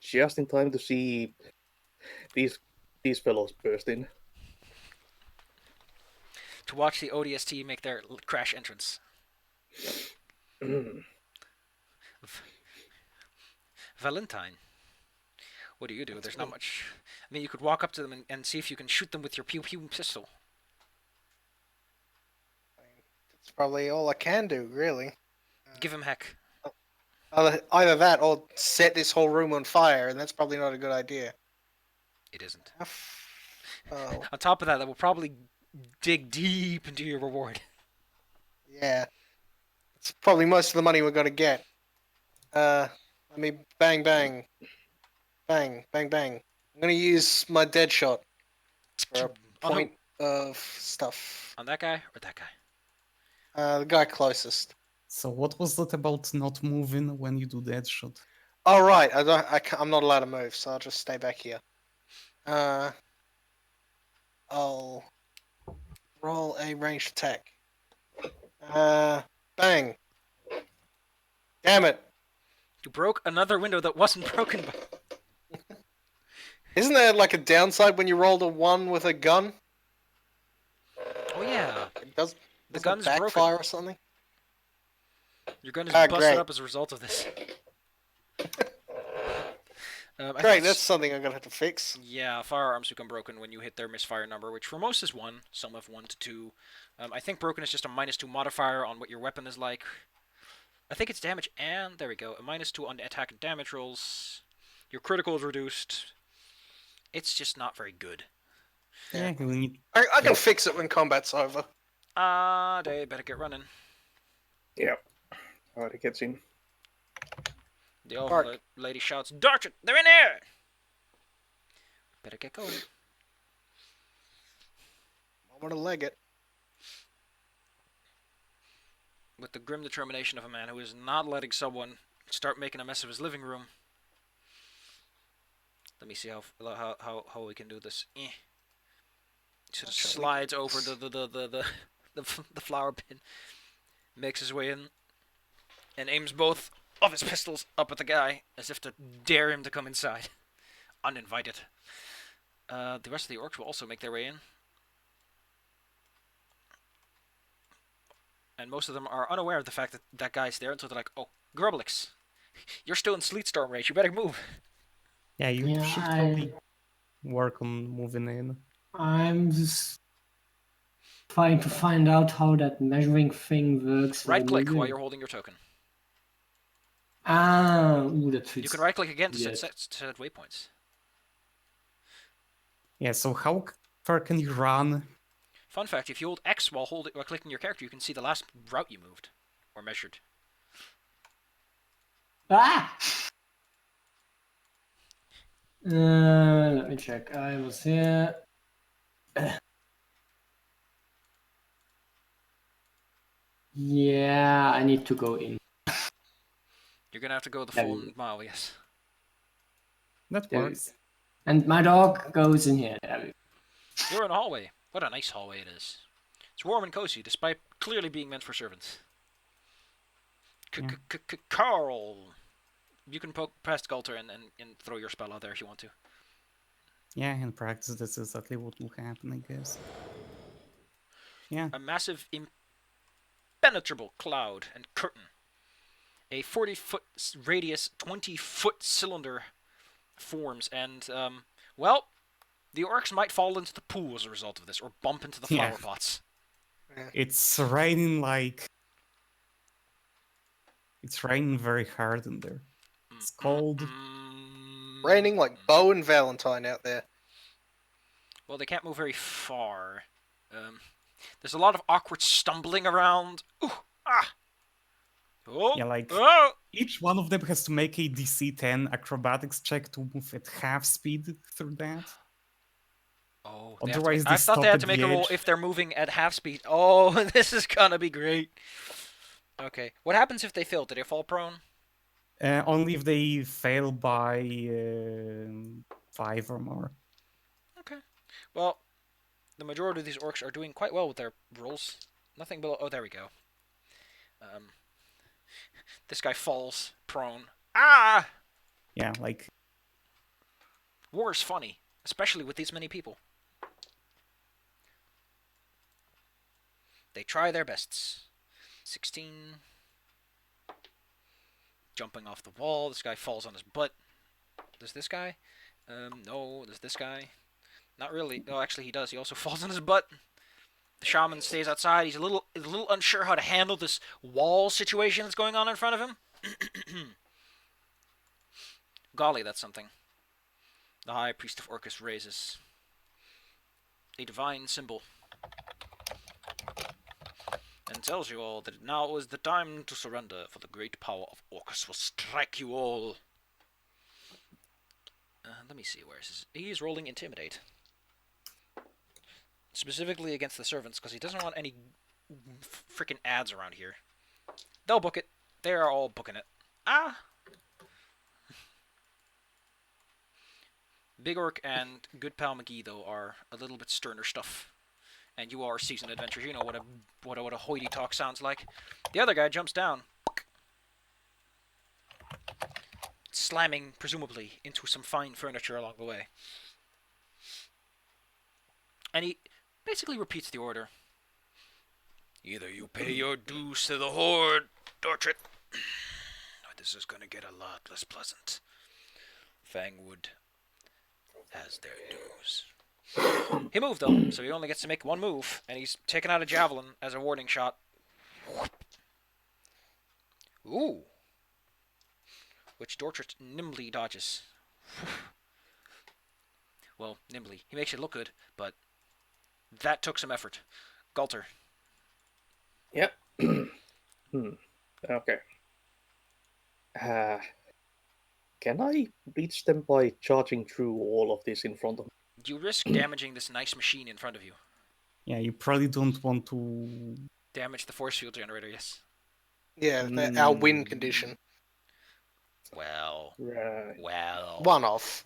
just in time to see these fellows burst in. To watch the ODST make their crash entrance. Valentine. What do? There's not much. I mean, you could walk up to them and see if you can shoot them with your pew pew pistol. That's probably all I can do, really. Give him heck. Either that or set this whole room on fire, and that's probably not a good idea. It isn't. Oh, On top of that, that will probably dig deep into your reward. yeah. It's probably most of the money we're gonna get. Let me bang bang. Bang, bang, bang. I'm gonna use my dead shot for a On who? point of stuff. On that guy or that guy? The guy closest. So what was that about not moving when you do that shot? Oh right, I'm not allowed to move, so I'll just stay back here. I'll roll a ranged attack. Bang. Damn it! You broke another window that wasn't broken. Isn't there like a downside when you rolled a 1 with a gun? Oh yeah, It does. the doesn't it gun's backfire broken. or something? Your gun is Ah, busted great. up as a result of this. I Great, think that's something I'm gonna have to fix. Yeah, firearms become broken when you hit their misfire number, which for most is 1. Some have 1 to 2. I think broken is just a -2 modifier on what your weapon is like. I think it's damage and, there we go, a -2 on the attack and damage rolls. Your critical is reduced. It's just not very good. Yeah, we need. I can fix it when combat's over. They better get running. Yep. Alright, it gets in. The old Mark. lady shouts, "Darch, they're in here!" Better get going. I'm gonna leg it. With the grim determination of a man who is not letting someone start making a mess of his living room. Let me see how we can do this. Sort of slides over the flower bin, makes his way in, and aims both of his pistols up at the guy as if to dare him to come inside, uninvited. The rest of the orcs will also make their way in, and most of them are unaware of the fact that that guy's there until they're like, "Oh, Grublix, you're still in Sleet Storm range. You better move." Yeah, you Yeah, should probably work on moving in. I'm just trying to find out how that measuring thing works. for the Right-click movie. while you're holding your token. That fits. You can right-click again to Yes. set waypoints. Yeah, so how far can you run? Fun fact: if you hold X while clicking your character, you can see the last route you moved or measured. Ah! Let me check. I was here. Yeah, I need to go in. You're gonna have to go the Yeah, full you- mile, yes. That There works. And my dog goes in here. There we go. You're in a hallway. What a nice hallway it is. It's warm and cozy, despite clearly being meant for servants. Yeah. Carl! You can poke past Galter and throw your spell out there if you want to. Yeah, in practice, that's exactly what will happen, I guess. Yeah. A massive, impenetrable cloud and curtain. A 40-foot radius, 20-foot cylinder forms, and, well, the orcs might fall into the pool as a result of this, or bump into the flower Yeah. pots. It's raining like... It's raining very hard in there. It's cold. Raining like Bo and Valentine out there. Well, they can't move very far. There's a lot of awkward stumbling around. Ooh, ah! Oh, Yeah, like... oh! Each one of them has to make a DC 10 acrobatics check to move at half speed through that. Oh, Otherwise, I they thought stop they had at to the make a roll edge. if they're moving at half speed. Oh, this is gonna be great. Okay, what happens if they fail? Do they fall prone? Only if they fail by 5 or more. Okay. Well, the majority of these orcs are doing quite well with their rolls. Nothing below. Oh, there we go. This guy falls prone. Ah! Yeah, like... War is funny, especially with these many people. They try their bests. 16. Jumping off the wall. This guy falls on his butt. There's this guy. No, there's this guy. Not really. No, actually he does. He also falls on his butt. The shaman stays outside. He's a little unsure how to handle this wall situation that's going on in front of him. Golly, that's something. The High Priest of Orcus raises a divine symbol and tells you all that now is the time to surrender, for the great power of Orcus will strike you all. Let me see, where is he? He's rolling Intimidate. Specifically against the servants, because he doesn't want any freaking ads around here. They'll book it. They are all booking it. Ah! Big Orc and Good Pal McGee, though, are a little bit sterner stuff. And you are seasoned adventurers. You know what a hoity talk sounds like. The other guy jumps down, slamming, presumably, into some fine furniture along the way. And he basically repeats the order. Either you pay your dues to the Horde, Dortrit, or this is going to get a lot less pleasant. Fangwood has their dues. He moved, though, so he only gets to make one move, and he's taken out a javelin as a warning shot. Ooh. Which Dortrit nimbly dodges. Well, nimbly. He makes it look good, but that took some effort. Galter. Yep. Okay. Can I reach them by charging through all of this in front of me? You risk damaging this nice machine in front of you. Yeah, you probably don't want to... Damage the force field generator, yes. Yeah, our win condition. Well. Right. Well. One off.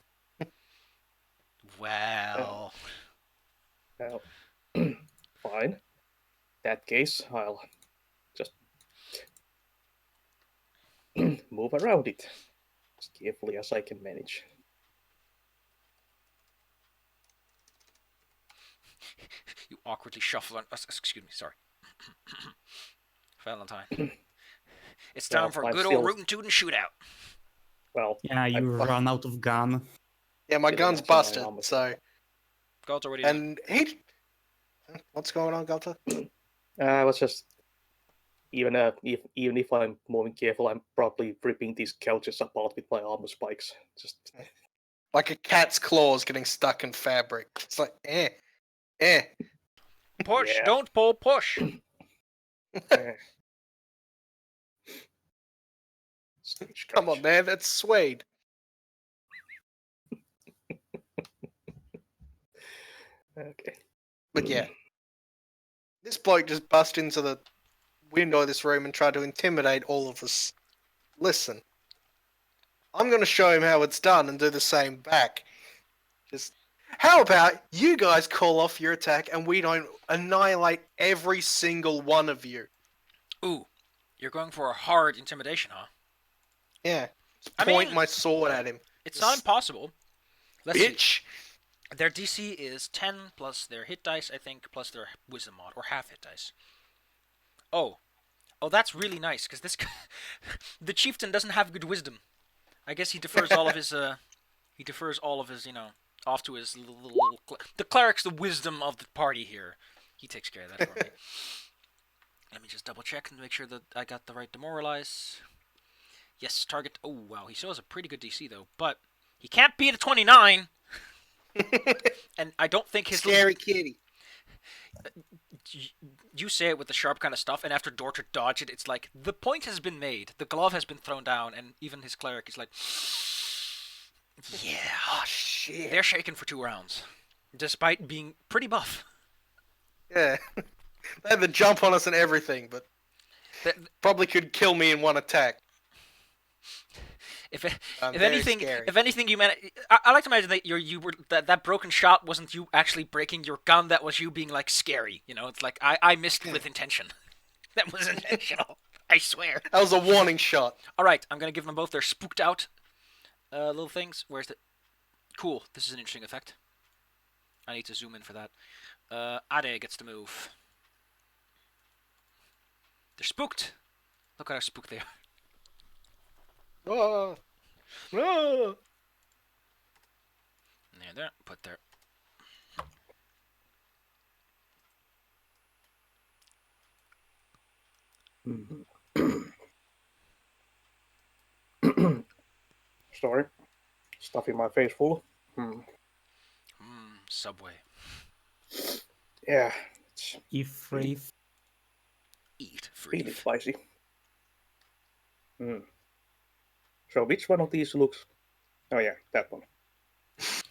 Well. Well, fine. In that case, I'll just move around it as carefully as I can manage. You awkwardly shuffle on... excuse me, sorry. Valentine. It's time Well, for a I'm good still- old rootin' tootin' shootout. Well, Yeah, you run out of gun. Yeah, my Still gun's that's my busted, armor. so... Galter, what are you doing? And he... What's going on, Galter? I was just even if I'm moving careful, I'm probably ripping these couches apart with my armor spikes. Just Like a cat's claws getting stuck in fabric. It's like, eh. Push! Yeah. Don't pull, push! eh. Come on, man, that's suede. Okay. But yeah. This bloke just bust into the window of this room and try to intimidate all of us. Listen, I'm going to show him how it's done and do the same back. Just, how about you guys call off your attack and we don't annihilate every single one of you? Ooh, you're going for a hard intimidation, huh? Yeah. Just I point mean, my sword at him. It's not impossible. Let's see. Bitch! Their DC is 10 plus their hit dice, I think, plus their wisdom mod, or half hit dice. Oh, that's really nice because this the chieftain doesn't have good wisdom. I guess he defers all of his off to his little the cleric's the wisdom of the party here. He takes care of that for me. Let me just double check and make sure that I got the right demoralize. Yes, target. Oh wow, he still has a pretty good DC though, but he can't beat a 29. And I don't think his Scary kitty. You say it with the sharp kind of stuff, and after Dorter dodged it, it's like the point has been made. The glove has been thrown down, and even his cleric is like, yeah, Oh shit. they're shaken for 2 rounds, despite being pretty buff. Yeah. They had the jump on us and everything, but Th- probably could kill me in one attack. If I'm if very anything, scary. if anything, you meant. I like to imagine that you were that broken shot wasn't you actually breaking your gun. That was you being like scary. You know, it's like I missed with intention. That was intentional. I swear. That was a warning shot. All right, I'm gonna give them both their spooked out little things. Where's the? Cool. This is an interesting effect. I need to zoom in for that. Ade gets to move. They're spooked. Look at how spooked they are. Oh. Oh. There. Put there. Sorry. Stuffing my face full. Subway. Yeah, it's If Eat free. really spicy. So which one of these looks... Oh yeah, that one.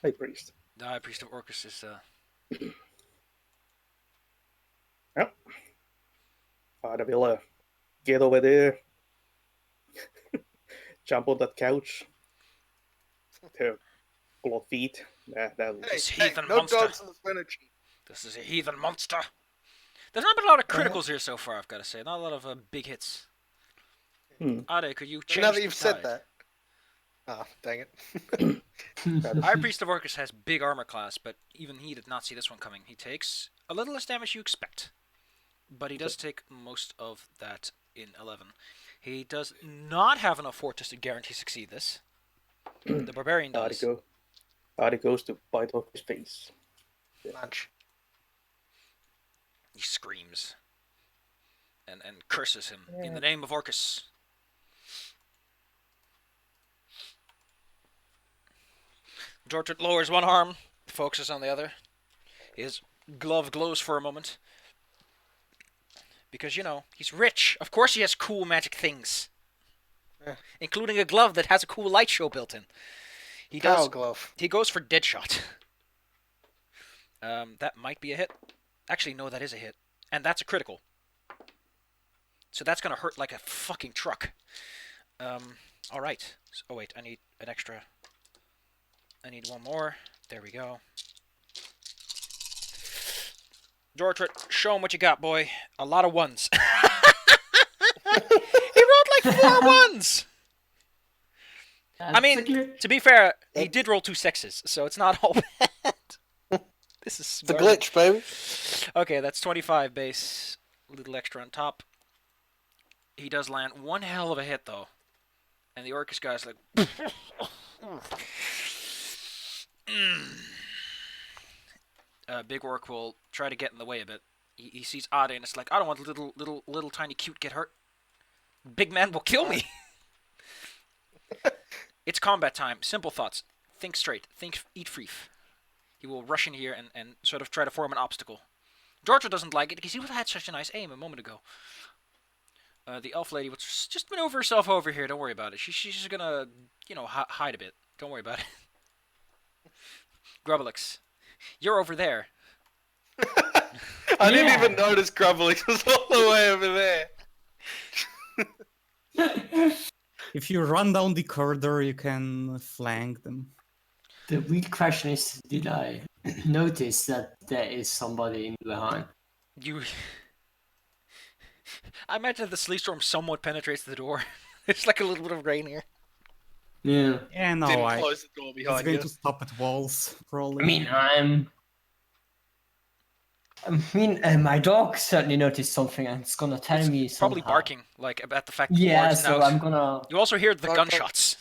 High Priest. The High Priest of Orcus is Yep. I'd will get over there. Jump on that couch. To claw feet. That This Hey, heathen no monster. dogs in the furniture. This is a heathen monster. There's not been a lot of criticals here so far, I've got to say. Not a lot of big hits. Ade, could you change Now that the you've said tide? that. Ah, dang it. High Priest of Orcus has big armor class, but even he did not see this one coming. He takes a little less damage you expect, but he does take most of that in 11. He does not have enough fortress to guarantee succeed this. The Barbarian does. Adi goes to bite off his face. Lunch. He screams and curses him in the name of Orcus. Dortrit lowers one arm, focuses on the other. His glove glows for a moment. Because, you know, he's rich. Of course he has cool magic things. Yeah. Including a glove that has a cool light show built in. Cow glove. He goes for Deadshot. That might be a hit. Actually, no, that is a hit. And that's a critical. So that's going to hurt like a fucking truck. Alright. Oh, wait, I need an extra... I need one more. There we go. Dortrit, show him what you got, boy. A lot of ones. He rolled like 4 ones! I mean, to be fair, he did roll 2 sexes, so it's not all bad. This is It's a smart. glitch, baby. Okay, that's 25 base. A little extra on top. He does land one hell of a hit, though. And the Orcus guy's like... Big Orc will try to get in the way a bit. He sees Ade and it's like, I don't want little tiny cute get hurt. Big man will kill me. It's combat time. Simple thoughts. Think straight. Think eat free. He will rush in here and sort of try to form an obstacle. Georgia doesn't like it because he had such a nice aim a moment ago. The elf lady was just maneuver herself over here. Don't worry about it. She's just gonna, hide a bit. Don't worry about it. Grubbelix, you're over there. I didn't even notice Grubbelix was all the way over there. If you run down the corridor, you can flank them. The real question is, did I notice that there is somebody in behind? You. I imagine the sleet storm somewhat penetrates the door. There's like a little bit of rain here. Yeah. Yeah, no, Didn't I. close the door It's behind going you. to stop at walls, probably. I mean, my dog certainly noticed something, and it's gonna tell me Probably somehow. barking, like about the fact that the Yeah, Lord's so out. I'm gonna You also hear the Bark, bark. gunshots.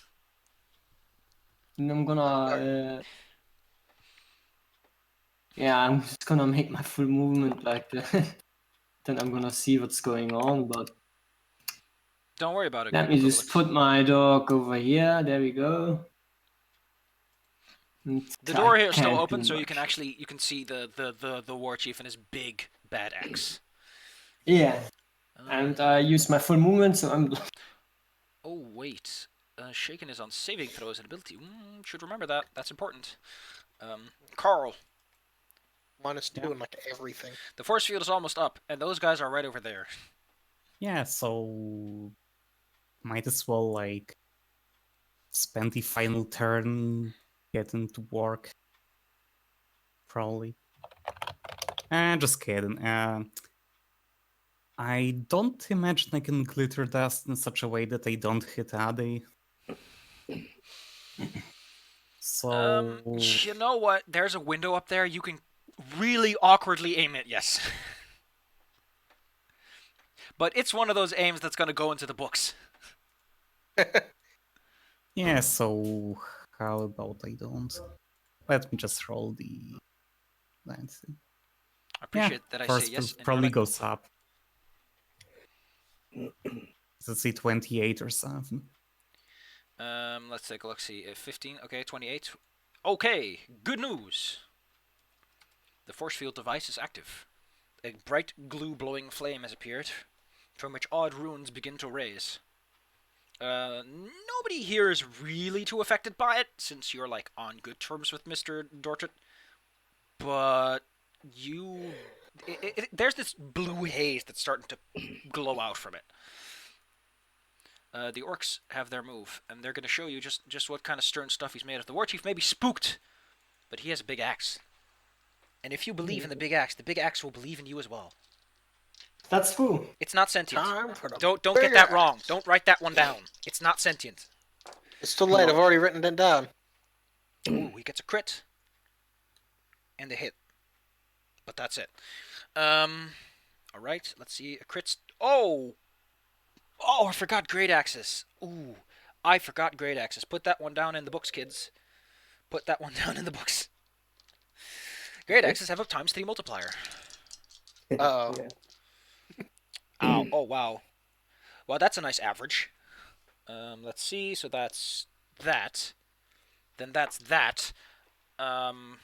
Yeah, I'm just gonna make my full movement like that. Then I'm gonna see what's going on, but Don't worry about it. let me just put my dog over here. There we go. The door here is still Can't open, do so you can much. actually see the war chief and his big bad axe. Yeah, and I use my full movement, so I'm. Oh wait, Shaken is on saving throws and ability. Should remember that. That's important. Carl, -2 and like everything. the force field is almost up, and those guys are right over there. Yeah, so might as well like spend the final turn getting to work. Probably. Just kidding. I don't imagine I can glitter dust in such a way that I don't hit Ade. So You know what? There's a window up there. You can really awkwardly aim it. Yes. But it's one of those aims that's gonna go into the books. yeah, so how about I don't? Let me just roll the Let's see. I appreciate that I say First yes. probably goes up. Let's see, 28 or something. Let's take a look. See, 15. Okay, 28. Okay, good news. The force field device is active. A bright glue-blowing flame has appeared, from which odd runes begin to raise. Nobody here is really too affected by it, since you're like on good terms with Mr. Dorset. But you, there's this blue haze that's starting to glow out from it. The orcs have their move, and they're going to show you just what kind of stern stuff he's made of. The war chief may be spooked, but he has a big axe. And if you believe in the big axe will believe in you as well. That's true. It's not sentient. Time for the Don't big get that wrong. axe. Don't write that one down. It's not sentient. It's too late. I've already written it down. Ooh, he gets a crit. And a hit. But that's it. Alright, let's see. A crit. Oh! Oh, I forgot great axes. Ooh, I forgot great axes. Put that one down in the books, kids. Put that one down in the books. Great axes have a ×3 multiplier. Uh-oh. Yeah. Ow. Oh, wow. Well, that's a nice average. Let's see. So that's that. Then that's that. Mind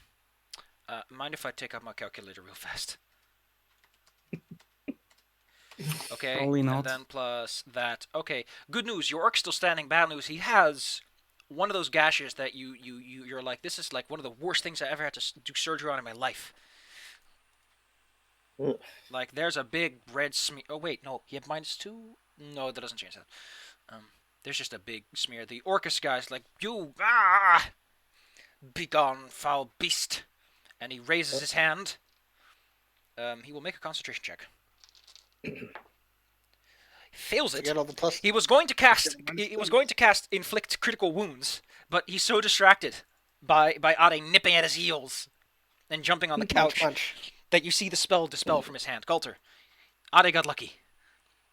if I take out my calculator real fast? Okay, Probably not. and then plus that. Okay, good news. Your orc's still standing. Bad news. He has one of those gashes that you're like, this is like one of the worst things I ever had to do surgery on in my life. Ugh. Like, there's a big red smear. Oh wait, no, he had -2. No, that doesn't change that. There's just a big smear. The Orcus guy's like, you begone, foul beast, and he raises his hand. He will make a concentration check. Fails it. Forget all the plus. He was going to cast. He was going to cast inflict critical wounds, but he's so distracted by Ade nipping at his heels and jumping on the couch Punch. that you see the spell dispel from his hand. Galter, Ade got lucky.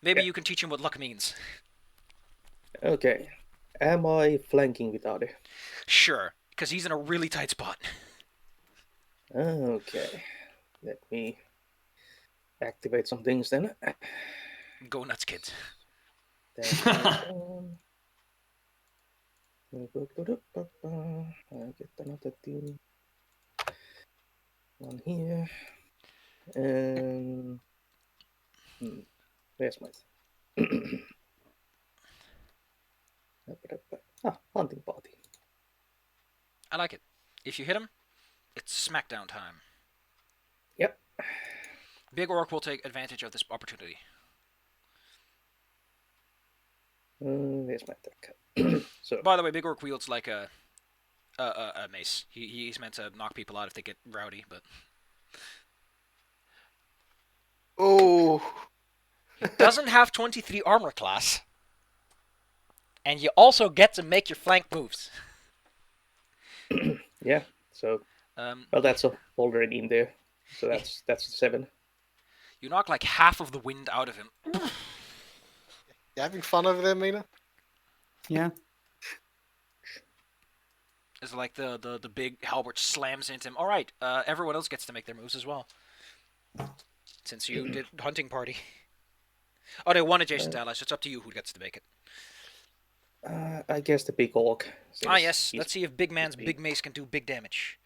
Maybe Yeah. you can teach him what luck means. Okay. Am I flanking with Ade? Sure, because he's in a really tight spot. Okay. Let me activate some things then. Go nuts, kids. I get another team. One here. And where's my hunting party. I like it. If you hit him, it's smackdown time. Yep. Big Orc will take advantage of this opportunity. Where's my attack? So, By the way, Big Orc wields like a mace. He's meant to knock people out if they get rowdy, but Oh, he doesn't have 23 armor class. And you also get to make your flank moves. yeah. So, well, that's already in there. So that's 7. You knock like half of the wind out of him. you having fun over there, Mina? Yeah. It's like the big halberd slams into him. All right, everyone else gets to make their moves as well. Since you did hunting party. Oh, no, one adjacent ally, so it's up to you who gets to make it. I guess the big orc. Ah, yes. Let's see if big man's big mace can do big damage.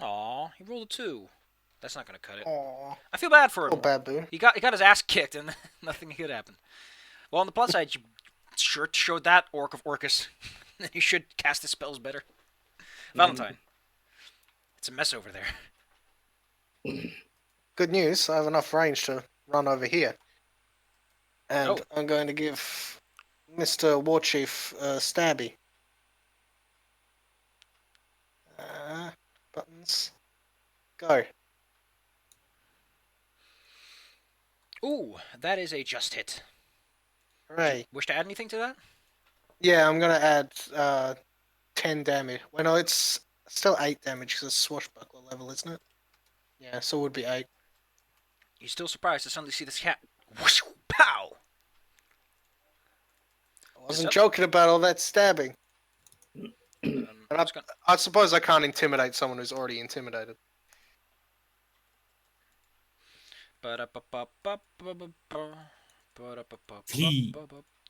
Aw, he rolled a 2. That's not gonna cut it. Aw, I feel bad for him. oh baboon. He got his ass kicked and nothing good happened. Well, on the plus side, you sure showed that orc of Orcus. You should cast his spells better. Valentine. It's a mess over there. Good news, I have enough range to run over here. And Oh. I'm going to give Mr. Warchief a stabby. Buttons. Go. Ooh, that is a just hit. Hooray. Wish to add anything to that? Yeah, I'm going to add 10 damage. Well, no, it's still 8 damage because it's swashbuckler level, isn't it? Yeah, so it would be 8. You're still surprised to suddenly see this cat. Whoosh, pow! I wasn't joking about all that stabbing. I suppose I can't intimidate someone who's already intimidated. T.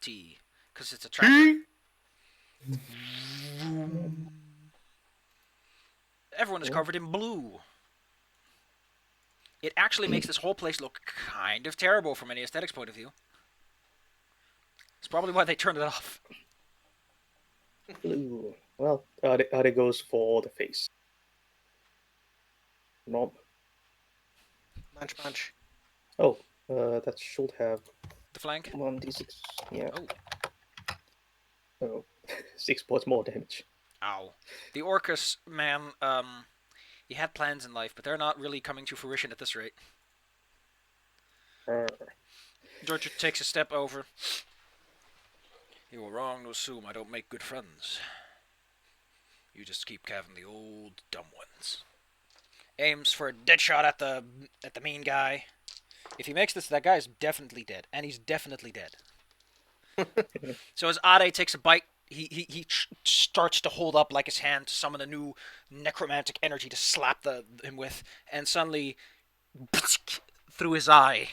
T. Because it's a tracker. Everyone is covered in blue. It actually makes this whole place look kind of terrible from any aesthetics point of view. It's probably why they turned it off. Blue. Well, Ade goes for the face. Mob. Munch, munch. Oh, that should have The flank. 1d6. Yeah. Oh. Oh, 6 points more damage. Ow. The Orcus man, he had plans in life, but they're not really coming to fruition at this rate. Georgia takes a step over. You were wrong to assume I don't make good friends. You just keep having the old dumb ones. Aims for a dead shot at the mean guy. If he makes this, that guy is definitely dead, and he's definitely dead. So as Ade takes a bite, he starts to hold up like his hand to summon a new necromantic energy to slap him with, and suddenly, through his eye,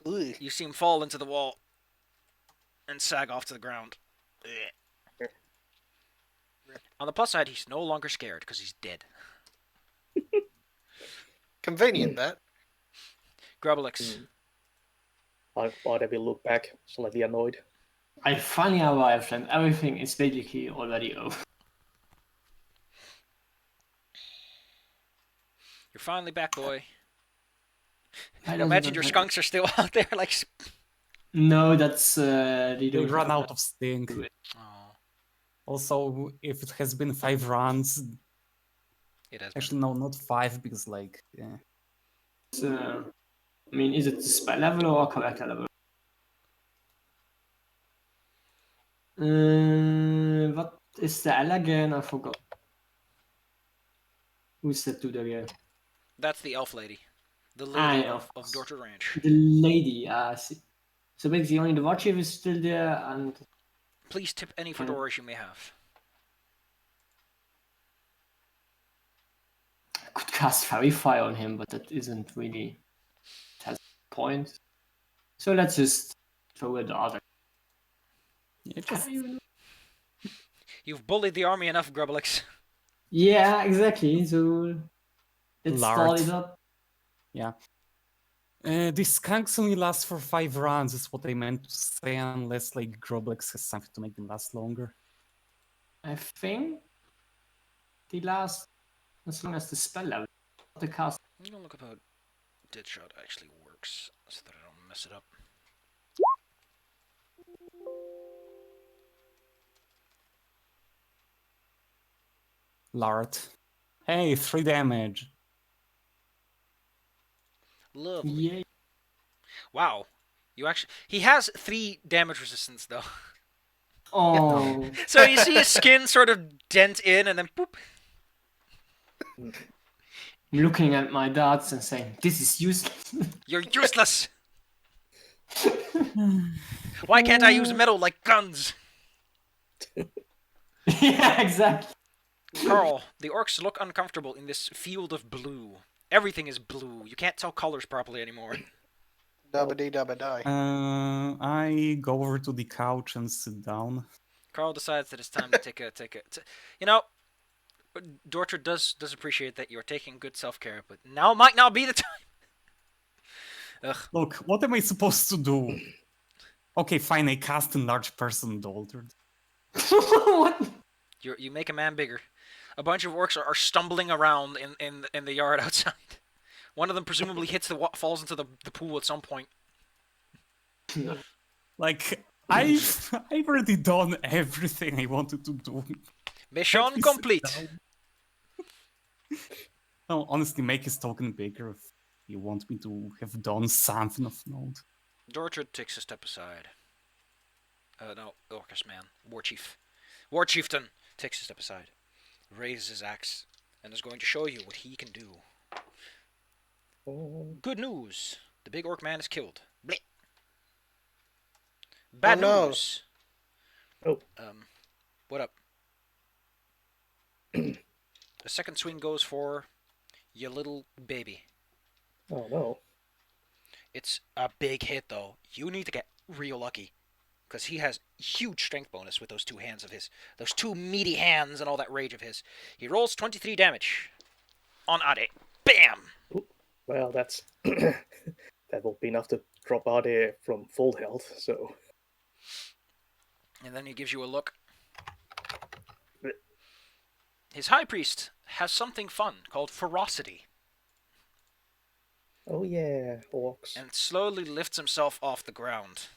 Ooh. you see him fall into the wall and sag off to the ground. On the plus side, he's no longer scared because he's dead. Convenient, that. Grubelix. Ade will look back, slightly annoyed. I finally arrived and everything is basically already over. You're finally back, boy. I Imagine your skunks are still out there, like. No, that's they They don't run have out of sting. Oh, Also, if it has been 5 runs, it has. actually no, not 5 because like yeah. I mean, is it the spell level or character level? What is the L again? I forgot. Who's that dude again? That's the elf lady. The lady Ah, of Dorter Ranch. The lady. So basically, only the Watchif is still there, and Please tip any fedoras you may have. I could cast Fairy Fire on him, but that isn't really has a point. So let's just throw it the other. Yeah, just You've bullied the army enough, Grubelix. Yeah, exactly. So let's start it up. yeah. This skunks only last for 5 runs, is what I meant to say, unless like Groblex has something to make them last longer. I think they last as long as the spell level. The cast. I'm gonna look up how Deadshot actually works so that I don't mess it up. Lard. Hey, 3 damage. Lovely. Yay. Wow. You actually... He has 3 damage resistance, though. Oh, So you see his skin sort of dent in, and then boop. I'm looking at my darts and saying, this is useless. You're useless! Why can't I use metal like guns? Yeah, exactly. Carl, the orcs look uncomfortable in this field of blue. Everything is blue. You can't tell colors properly anymore. Dabba-dee-dabba-die. I go over to the couch and sit down. Carl decides that it's time to take a you know, Dortr does appreciate that you're taking good self-care, but now might not be the time. Ugh. Look, what am I supposed to do? Okay, fine, I cast Enlarge Person, Dolter. What? You make a man bigger. A bunch of orcs are stumbling around in the yard outside. One of them presumably falls into the pool at some point. Like, I've already done everything I wanted to do. Mission Let me sit complete. down. No, honestly, make his token bigger if you want me to have done something of note. Dortr takes a step aside. No, Orcus man. War chief. War chieftain takes a step aside, raises his axe, and is going to show you what he can do. Good news. The big orc man is killed. Blech. Bad Oh, no. news. Oh. What up? The second swing goes for your little baby. Oh no. It's a big hit, though. You need to get real lucky, because he has huge strength bonus with those 2 hands of his. Those 2 meaty hands and all that rage of his. He rolls 23 damage on Ade. Bam! Well, that's that will be enough to drop Ade from full health. So And then he gives you a look. His high priest has something fun called ferocity, oh yeah, orcs. and slowly lifts himself off the ground.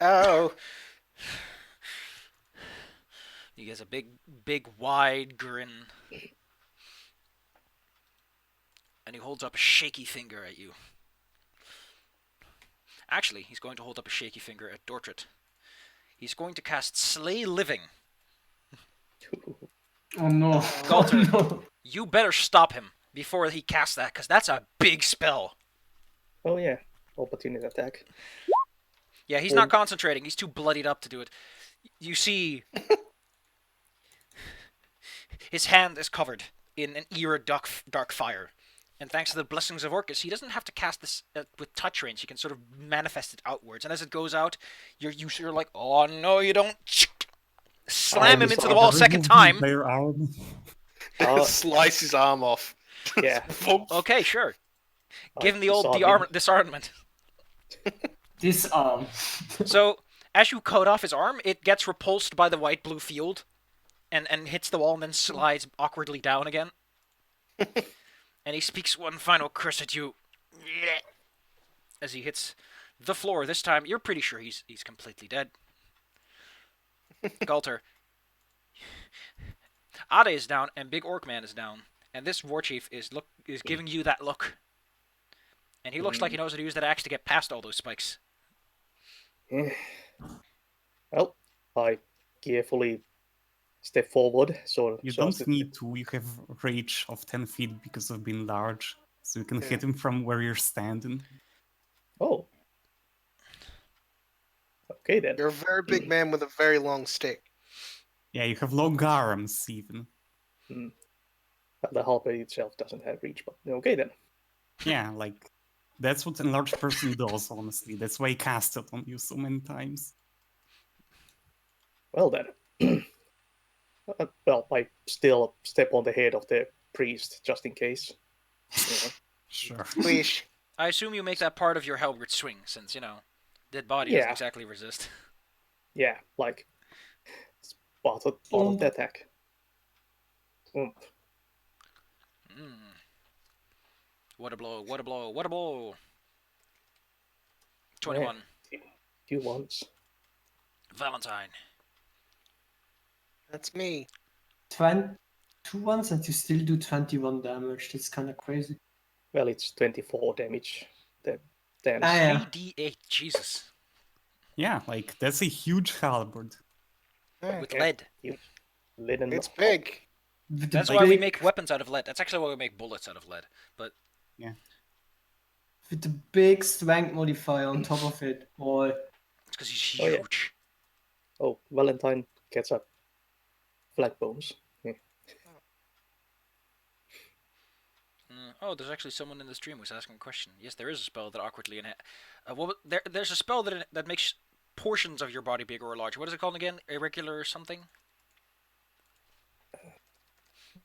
Oh, He has a big, wide grin. And he holds up a shaky finger at you. Actually, he's going to hold up a shaky finger at Dortrit. He's going to cast Slay Living. Oh no. Galter. Oh, no. You better stop him before he casts that, because that's a big spell. Oh yeah, opportunity attack. Yeah, he's not concentrating. He's too bloodied up to do it. You see, his hand is covered in an era dark fire. And thanks to the blessings of Orcus, he doesn't have to cast this with touch range. He can sort of manifest it outwards. And as it goes out, you're like, oh no, you don't. Slam him into the wall a second time. Their arm. slice his arm off. Yeah. Okay, sure. Give him the old Disarm him. disarmament. This So, as you cut off his arm, it gets repulsed by the white-blue field and hits the wall and then slides awkwardly down again. And he speaks one final curse at you as he hits the floor. This time, you're pretty sure he's completely dead. Galter. Ade is down and Big Orc Man is down. And this war chief is giving you that look. And he looks like he knows how to use that axe to get past all those spikes. Well, I carefully step forward, so You so don't as to- need to. You have reach of 10 feet because of being large. So you can hit him from where you're standing. Oh. Okay then. You're a very big man with a very long stick. Yeah, you have long arms even. The halberd itself doesn't have reach, but okay then. Yeah, like, that's what Enlarged Person does, honestly. That's why I cast it on you so many times. Well then. Well, I still step on the head of the priest just in case. Yeah. Sure. Please. I assume you make that part of your halberd swing, since, dead body Yeah. doesn't exactly resist. Yeah, like it's part of the attack. What a blow, what a blow, what a blow! 21. Few ones. Valentine. That's me. 2 ones and you still do 21 damage. That's kind of crazy. Well, it's 24 damage. Then Ah, yeah. 3d8. Jesus. Yeah, like that's a huge halberd. With Yeah. lead. huge. Linen. It's big. With the That's why we big- make weapons out of lead. That's actually why we make bullets out of lead. But with the big strength modifier on top of it. Boy. it's because he's Oh, yeah. huge. Oh, Valentine gets up. Flag bones. Yeah. Oh, there's actually someone in the stream who's asking a question. Yes, there is a spell that awkwardly there's a spell that makes portions of your body bigger or larger. What is it called again? Irregular something?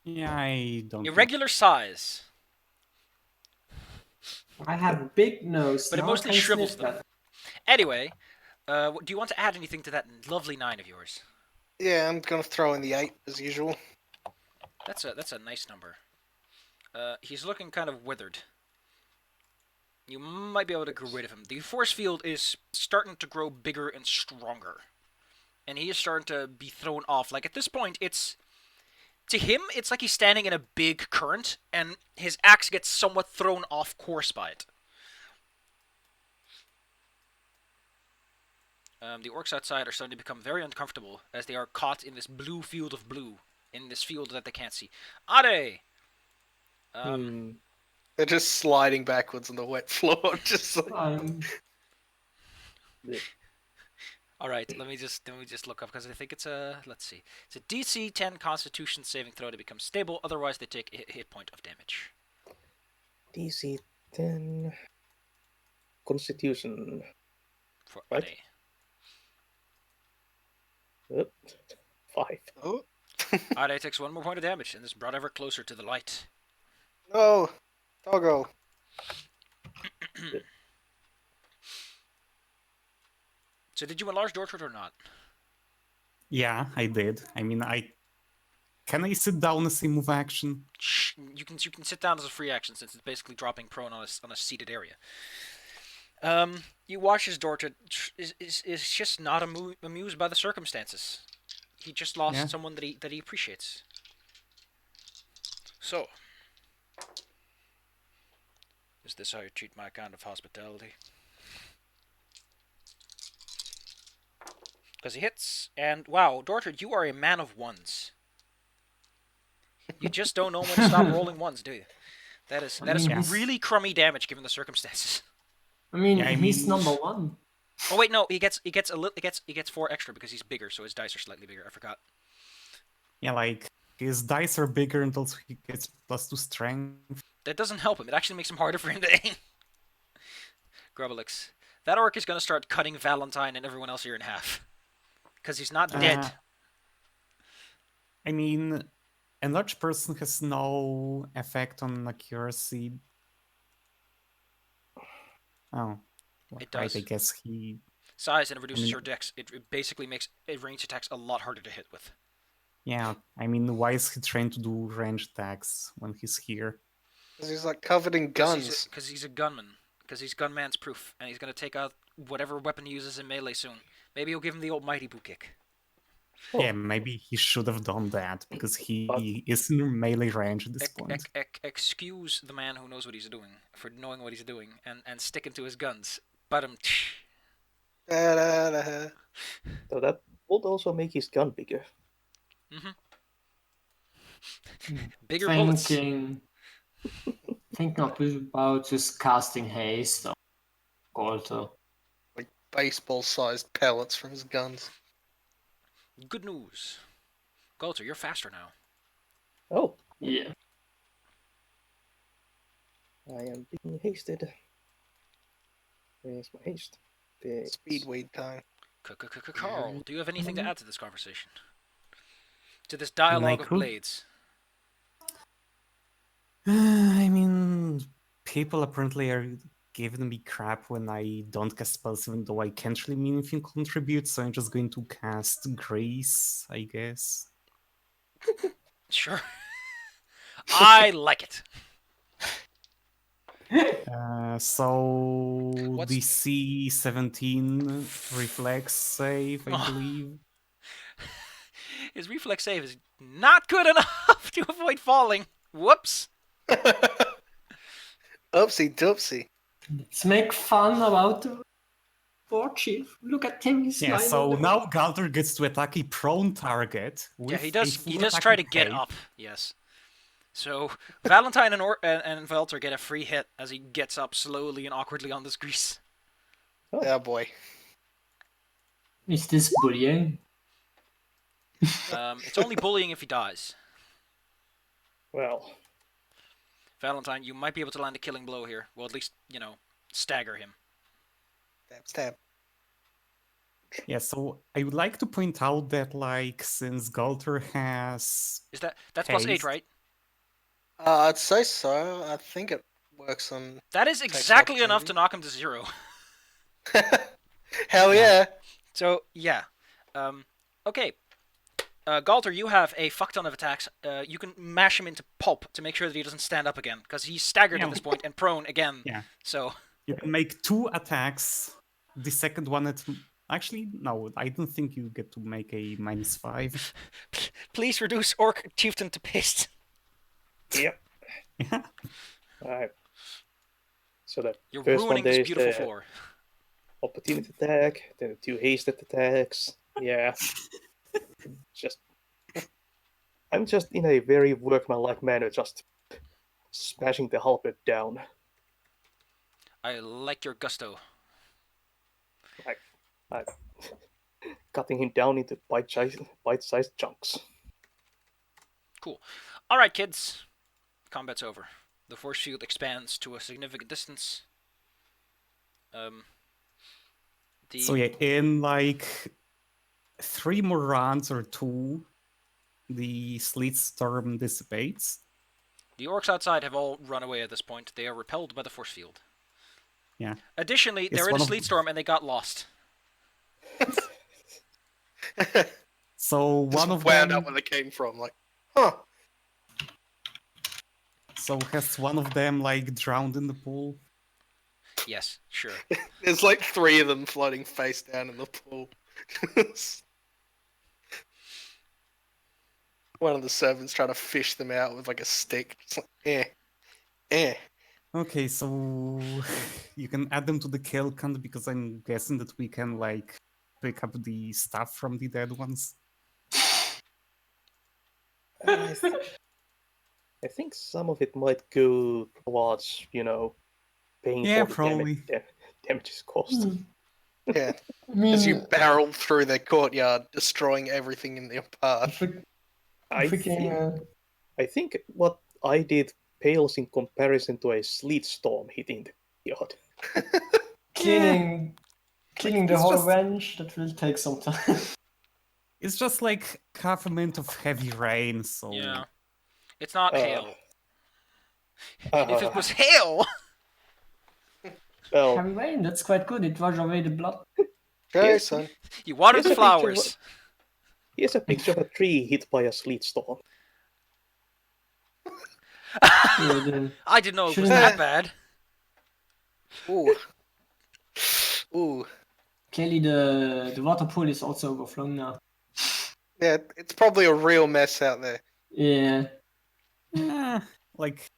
Yeah, I don't. Irregular size. I have a big nose. But it now mostly I can shrivels sniff them. that. Anyway, do you want to add anything to that lovely 9 of yours? Yeah, I'm gonna throw in the 8 as usual. That's a nice number. He's looking kind of withered. You might be able to get rid of him. The force field is starting to grow bigger and stronger. And he is starting to be thrown off. Like, at this point, to him, it's like he's standing in a big current, and his axe gets somewhat thrown off course by it. The orcs outside are starting to become very uncomfortable as they are caught in this blue field of blue, in this field that they can't see. Ade! They're just sliding backwards on the wet floor, just like... All right, let me just look up because I think it's a it's a DC 10 Constitution saving throw to become stable. Otherwise, they take a hit point of damage. DC 10. Constitution. For Right. Ade. Oh, 5. Oh, Ade takes 1 more point of damage and is brought ever closer to the light. no! Doggo! So, did you enlarge Dortrude or not? Yeah, I did. I mean, can I sit down as a move action? Shh, you can sit down as a free action since it's basically dropping prone on a seated area. You watch as Dortrude is just not amused by the circumstances. He just lost someone that he appreciates. So, is this how you treat my kind of hospitality? Because he hits, and wow, Dortrude, you are a man of ones. You just don't know when to stop rolling ones, do you? That is really crummy damage given the circumstances. I mean, he's number 1. Oh wait, no, he gets 4 extra because he's bigger, so his dice are slightly bigger. I forgot. Yeah, like his dice are bigger and also he gets +2 strength. That doesn't help him. It actually makes him harder for him to aim. Grubelix. That orc is going to start cutting Valentine and everyone else here in half. Because he's not dead. I mean, a large person has no effect on accuracy. Oh. It does. Right, I guess he... Size and it reduces your dex. It basically makes ranged attacks a lot harder to hit with. Yeah, I mean, why is he trained to do ranged attacks when he's here? Because he's like covered in guns. Because he's a gunman. Because he's gunman's proof. And he's going to take out whatever weapon he uses in melee soon. Maybe he'll give him the old mighty boot kick. Oh. Yeah, maybe he should have done that, because he is in melee range at this point. Excuse the man who knows what he's doing for knowing what he's doing and sticking to his guns. But So that would also make his gun bigger. Bigger bullets. Thinking about just casting haste on Golter. Like baseball-sized pellets from his guns. Good news. Golter, you're faster now. Oh, Yeah. I am being hasted. Where's my haste? Speedweed time. Carl, do you have anything to add to this conversation? To this dialogue of blades? I mean, people apparently are giving me crap when I don't cast spells, even though I can't really meaningfully contribute, so I'm just going to cast Grace, I guess. Sure. I like it. So What's- DC 17 reflex save, I Oh. believe. His reflex save is not good enough to avoid falling. Whoops. Oopsie doopsie. Let's make fun about the war chief. Look at him, he's Yeah, lying so on the now Galter gets to attack a prone target with Yeah, he a does. full He does attack try of to get haste. up. Yes. So Valentine and Velter get a free hit as he gets up slowly and awkwardly on this grease. Oh boy. Is this bullying? It's only bullying if he dies. Well, Valentine, you might be able to land a killing blow here. Well, at least, stagger him. Stab, stab. Yeah, so I would like to point out that, like, since Galter has... That's plus 8, haste. right? I'd say so. I think it works on. That is Takes exactly enough opportunity. to knock him to 0. Hell yeah. So, yeah. Okay. Galter, you have a fuck ton of attacks. You can mash him into pulp to make sure that he doesn't stand up again, because he's staggered Yeah. at this point and prone again. Yeah. So, You can make 2 attacks. The second one, actually, no, I don't think you get to make a -5. please reduce Orc Chieftain to paste. yep. Yeah. Alright. So the You're first ruining one there this is beautiful the floor. opportunity attack, then the 2 hasted attacks. Yeah. I'm just in a very workmanlike manner, just smashing the halberd down. I like your gusto. I'm cutting him down into bite-sized chunks. Cool. Alright, kids. Combat's over. The force field expands to a significant distance. So yeah, in like 3 more rounds or 2, the sleet storm dissipates. The orcs outside have all run away at this point. They are repelled by the force field. Yeah. Additionally, It's they're in one a of sleet storm and they got lost. So Just one of wound them, up where they came from. Like, huh. so has one of them like drowned in the pool? Yes, sure. There's like 3 of them floating face down in the pool. One of the servants trying to fish them out with like a stick. Just like, eh. Okay, so you can add them to the kill count because I'm guessing that we can like pick up the stuff from the dead ones. I think some of it might go towards, paying Yeah, for the probably. damages caused. Yeah. I mean, As you barrel through their courtyard, destroying everything in their path. I think what I did pales in comparison to a sleet storm hitting the yard. Cleaning the it's whole just- range, that will take some time. It's just like half a minute of heavy rain, so Yeah. It's not Uh, hail. uh, If it was hail! Well, Heavy rain, that's quite good. It wash away the blood. Okay, Yes. son. You watered Here's the a picture of flowers. here's a picture of a tree hit by a sleet storm. Yeah, then I didn't know it was Shouldn't that I- bad. Ooh. Ooh. clearly the water pool is also overflowing now. Yeah, it's probably a real mess out there. Yeah. like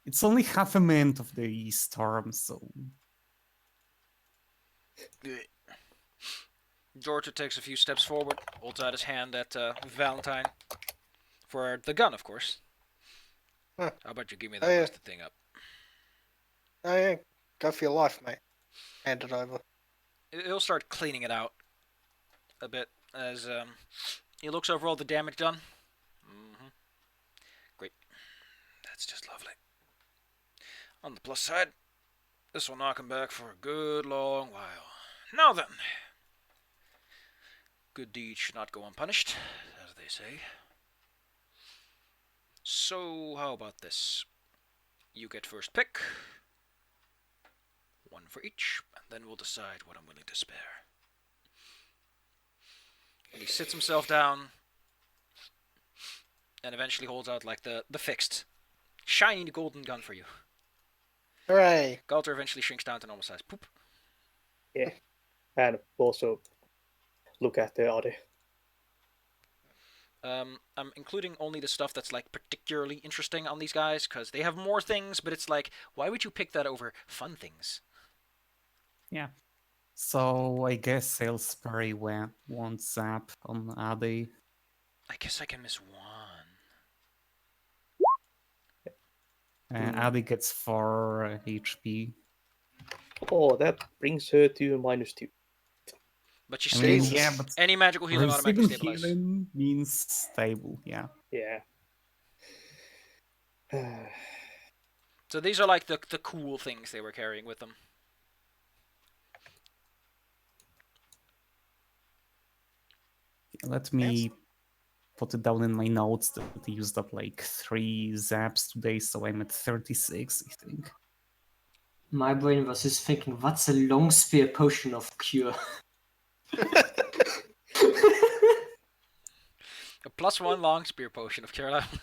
it's only half a minute of the storm, so Georgia takes a few steps forward, holds out his hand at Valentine. For the gun, of course. Huh. How about you give me that Oh, yeah. busted thing up? Oh yeah, go for your life, mate. Hand it over. He'll start cleaning it out a bit as he looks over all the damage done. Great. That's just lovely. On the plus side, this will knock him back for a good long while. Now then. Good deeds should not go unpunished, as they say. So, how about this? You get first pick. 1 for each, and then we'll decide what I'm willing to spare. And he sits himself down and eventually holds out like the fixed shiny golden gun for you. Hooray! Galter eventually shrinks down to normal size. Poop. Yeah. And also look at the other. I'm including only the stuff that's like particularly interesting on these guys because they have more things, but it's like, why would you pick that over fun things? Yeah. So I guess Sales Spray won't zap on Ade. I guess I can miss one. Ade gets 4 HP. Oh, that brings her to -2. But she I mean, stables. yeah, but Any magical healing automatically receiving stabilize. healing means stable, yeah. Yeah. So these are like the cool things they were carrying with them. Let me put it down in my notes that I used up like 3 zaps today, so I'm at 36, I think. My brain was just thinking, what's a long spear potion of cure? A +1 long spear potion of cure level.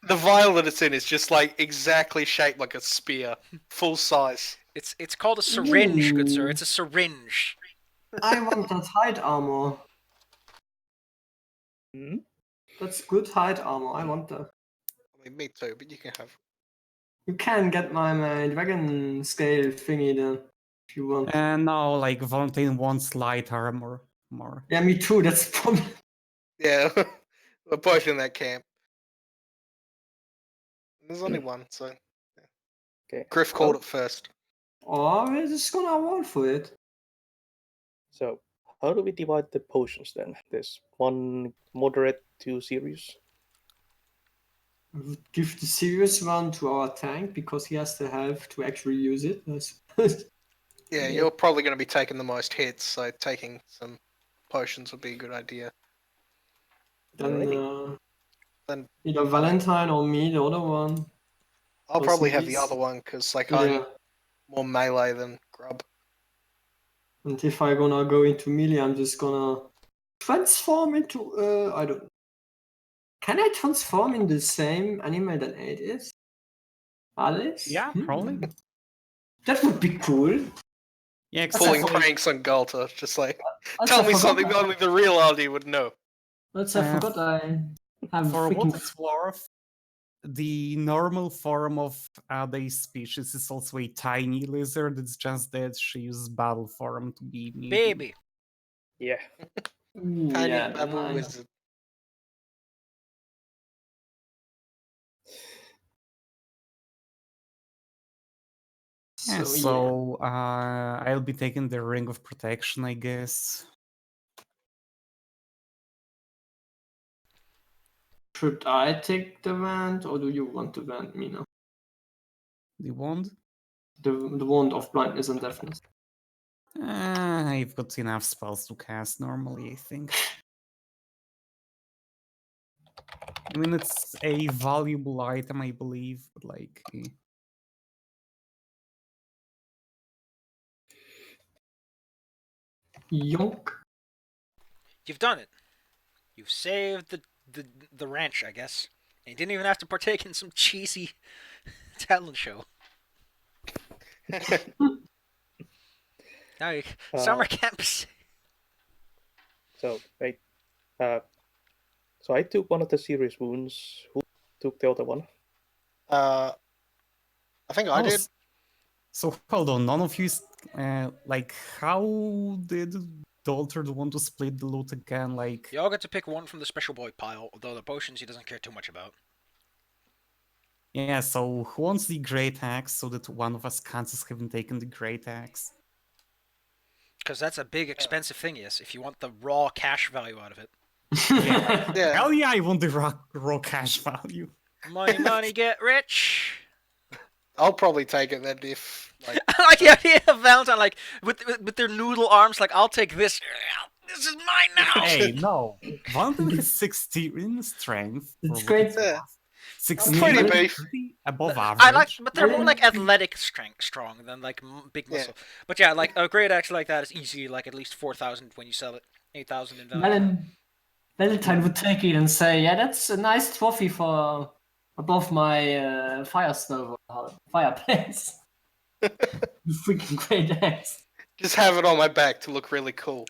The vial that it's in is just like exactly shaped like a spear, full size. It's called a syringe, good sir. Ooh. It's a syringe. I want that hide armor. Hmm? That's good hide armor. I want that. I mean, me too, but you can have. You can get my dragon scale thingy then, if you want. And now, like, Valentine wants light armor more. Yeah, me too. That's the problem. Yeah, we're both in that camp. There's only one, so. Okay. Griff called it first. Or we're just gonna roll for it. So, how do we divide the potions then? There's one moderate, 2 serious. I would give the serious one to our tank because he has the health to actually use it. I suppose. Yeah, Yeah. you're probably going to be taking the most hits, so taking some potions would be a good idea. Then Then either Valentine or me, the other one. I'll Or probably have the Sneeze. other one because like Yeah. I'm more melee than grub. And if I gonna go into melee, I'm just gonna transform into I don't. Can I transform in the same animal that Aid is? Alice? Yeah, probably. That would be cool. Yeah, Pulling exactly. pranks on Galta, just like Also, tell I me forgot something that- that only the real Aldi would know. Also, I forgot I have For freaking. what it's worth, the normal form of Ade's species is also a tiny lizard. It's just that she uses battle form to be medium. Baby. Yeah. Ooh, Tiny yeah, babble nice. wizard. Yeah, So, so I'll be taking the Ring of Protection, I guess. should I take the wand or do you want the wand, Mina? The wand? The wand of blindness and deafness. I've got enough spells to cast normally, I think. I mean, it's a valuable item, I believe, but like... Yonk. You've done it. You've saved the ranch, I guess. And you didn't even have to partake in some cheesy talent show. Now you, summer camp is... So, wait. So I took one of the serious wounds. Who took the other one? I think I did. So hold on, none of you, like, how did Dalter want to split the loot again? Like, You all get to pick one from the special boy pile, although the potions he doesn't care too much about. yeah, so who wants the Great Axe so that one of us cancels having taken the Great Axe? Because that's a big, expensive thing, yes, if you want the raw cash value out of it. Yeah. Hell yeah, I want the raw cash value. Money, money, get rich! I'll probably take it then if like I like the idea of Valentine, like, with their noodle arms, like, I'll take this. This is mine now! Hey, no. Valentine has 16 strength. It's for great. what it's Yeah. worth. 16 pretty is beef. pretty above average. I like, but they're more like athletic strong than like big Yeah. muscle. But yeah, like a great axe like that is easily like at least 4,000 when you sell it, 8,000 in value. Valentine would take it and say, "Yeah, that's a nice trophy for above my fireplace. You freaking great axe. Just have it on my back to look really cool.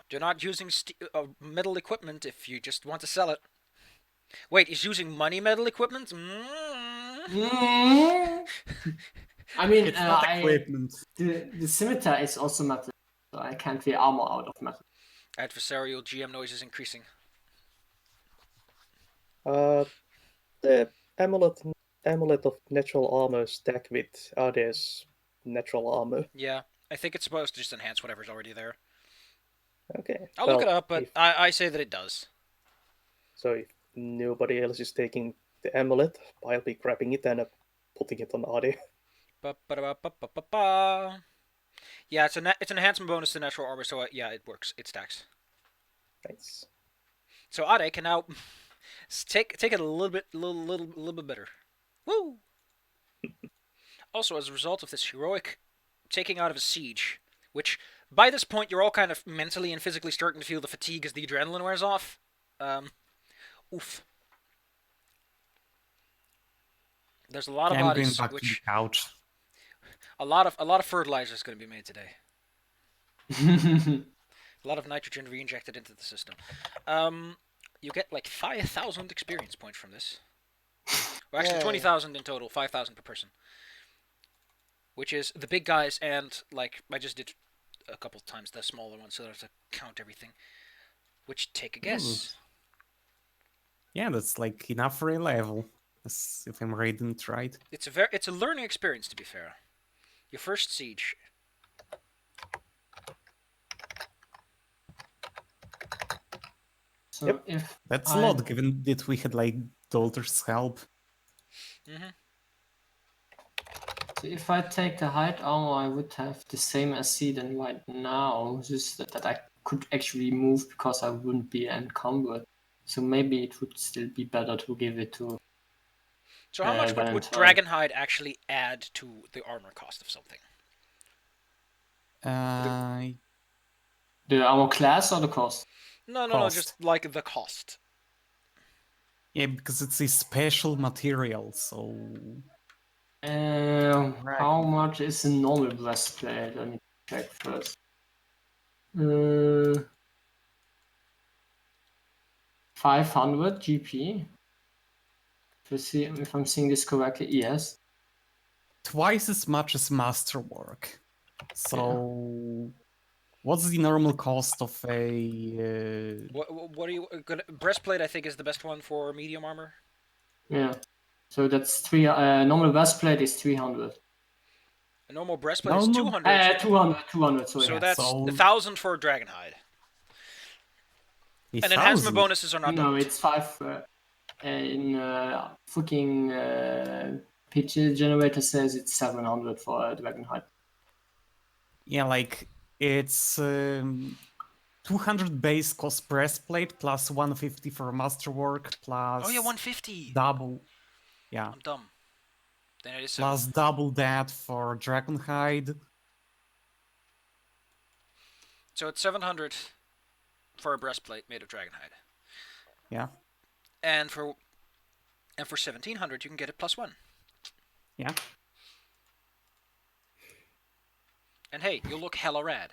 You're not using metal equipment if you just want to sell it. Wait, he's using money metal equipment? I mean, It's not equipment. the scimitar is also metal, so I can't create armor out of metal. Adversarial GM noise is increasing. The amulet of natural armor stacked with others natural armor. Yeah, I think it's supposed to just enhance whatever's already there. Okay. I'll look it up, but if, I say that it does. so if nobody else is taking the amulet, I'll be grabbing it and putting it on Adi. Ba-ba-da-ba-ba-ba-ba. Yeah, it's an enhancement bonus to natural armor, so yeah, it works. It stacks. Nice. So Ade can now take it a little bit better. Woo! Also, as a result of this heroic taking out of a siege, which by this point you're all kind of mentally and physically starting to feel the fatigue as the adrenaline wears off. Oof. There's a lot of I'm going bodies, back to the which couch. a lot of fertilizer is going to be made today. A lot of nitrogen re-injected into the system. You get like 5,000 experience points from this. Well, actually, Yay. 20,000 in total, 5,000 per person. Which is the big guys and, like, I just did a couple times the smaller ones so that I have to count everything. Which, take a guess. Yeah, that's like enough for a level. As if I'm reading it right. It's a learning experience, to be fair. Your first siege. So Yep. if That's a lot, given that we had like Dolter's help. So if I take the height armor, I would have the same AC than right now, just that I could actually move because I wouldn't be encumbered. So maybe it would still be better to give it to. So how much would Valentine. Dragonhide actually add to the armor cost of something? The armor class or the cost? No, Cost. just like the cost. Yeah, because it's a special material, so... How much is a normal breastplate? Let me check first. 500 GP. If I'm seeing this correctly, yes. Twice as much as Masterwork. So... What's the normal cost of a... What are you gonna... Breastplate, I think, is the best one for medium armor. Yeah. So that's three. Normal breastplate is 300. A normal breastplate is 200. 200. Sorry. So that's So- 1,000 for Dragonhide. And enhancement bonuses are not No, doubled. it's 5. In fucking pitch generator says it's 700 for Dragonhide. Yeah, like, it's 200 base cost breastplate plus 150 for Masterwork plus... Oh yeah, 150. Double. Yeah. I'm dumb. Then it is Plus double that for Dragonhide. So it's 700 for a breastplate made of Dragonhide. Yeah. And for 1,700 you can get it +1. Yeah. And hey, you'll look hella rad.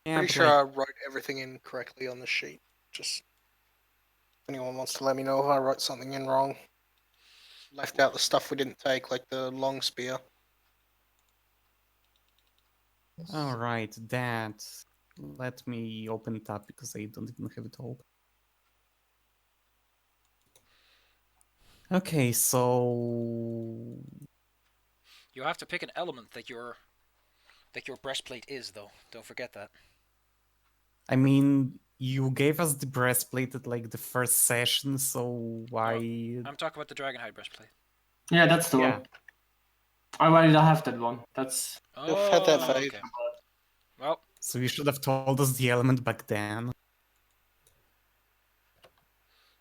Yeah, Pretty but sure like, I wrote everything in correctly on the sheet. Just if anyone wants to let me know if I wrote something in wrong. Left out the stuff we didn't take, like the long spear. alright, that. Let me open it up because I don't even have it open. Okay, so... You have to pick an element that your breastplate is, though. Don't forget that. I mean, you gave us the breastplate at like the first session, so why... I'm talking about the Dragonhide breastplate. Yeah, that's the Yeah. one. I already have that one. That's. Oh, I've had that for okay. ages. Well, So you should have told us the element back then.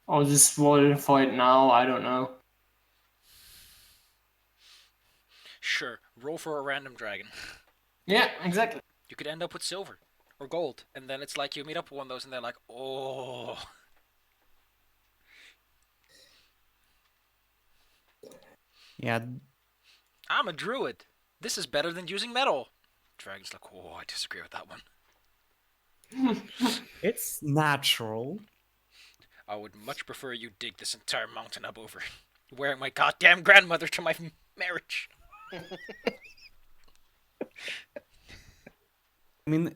Or just roll for it now. I don't know. sure. Roll for a random dragon. Yeah, exactly. You could end up with silver or gold, and then it's like you meet up with one of those, and they're like, "Oh." Yeah, I'm a druid. This is better than using metal. Dragon's like, oh, I disagree with that one. it's natural. I would much prefer you dig this entire mountain up over wearing my goddamn grandmother to my marriage. I mean,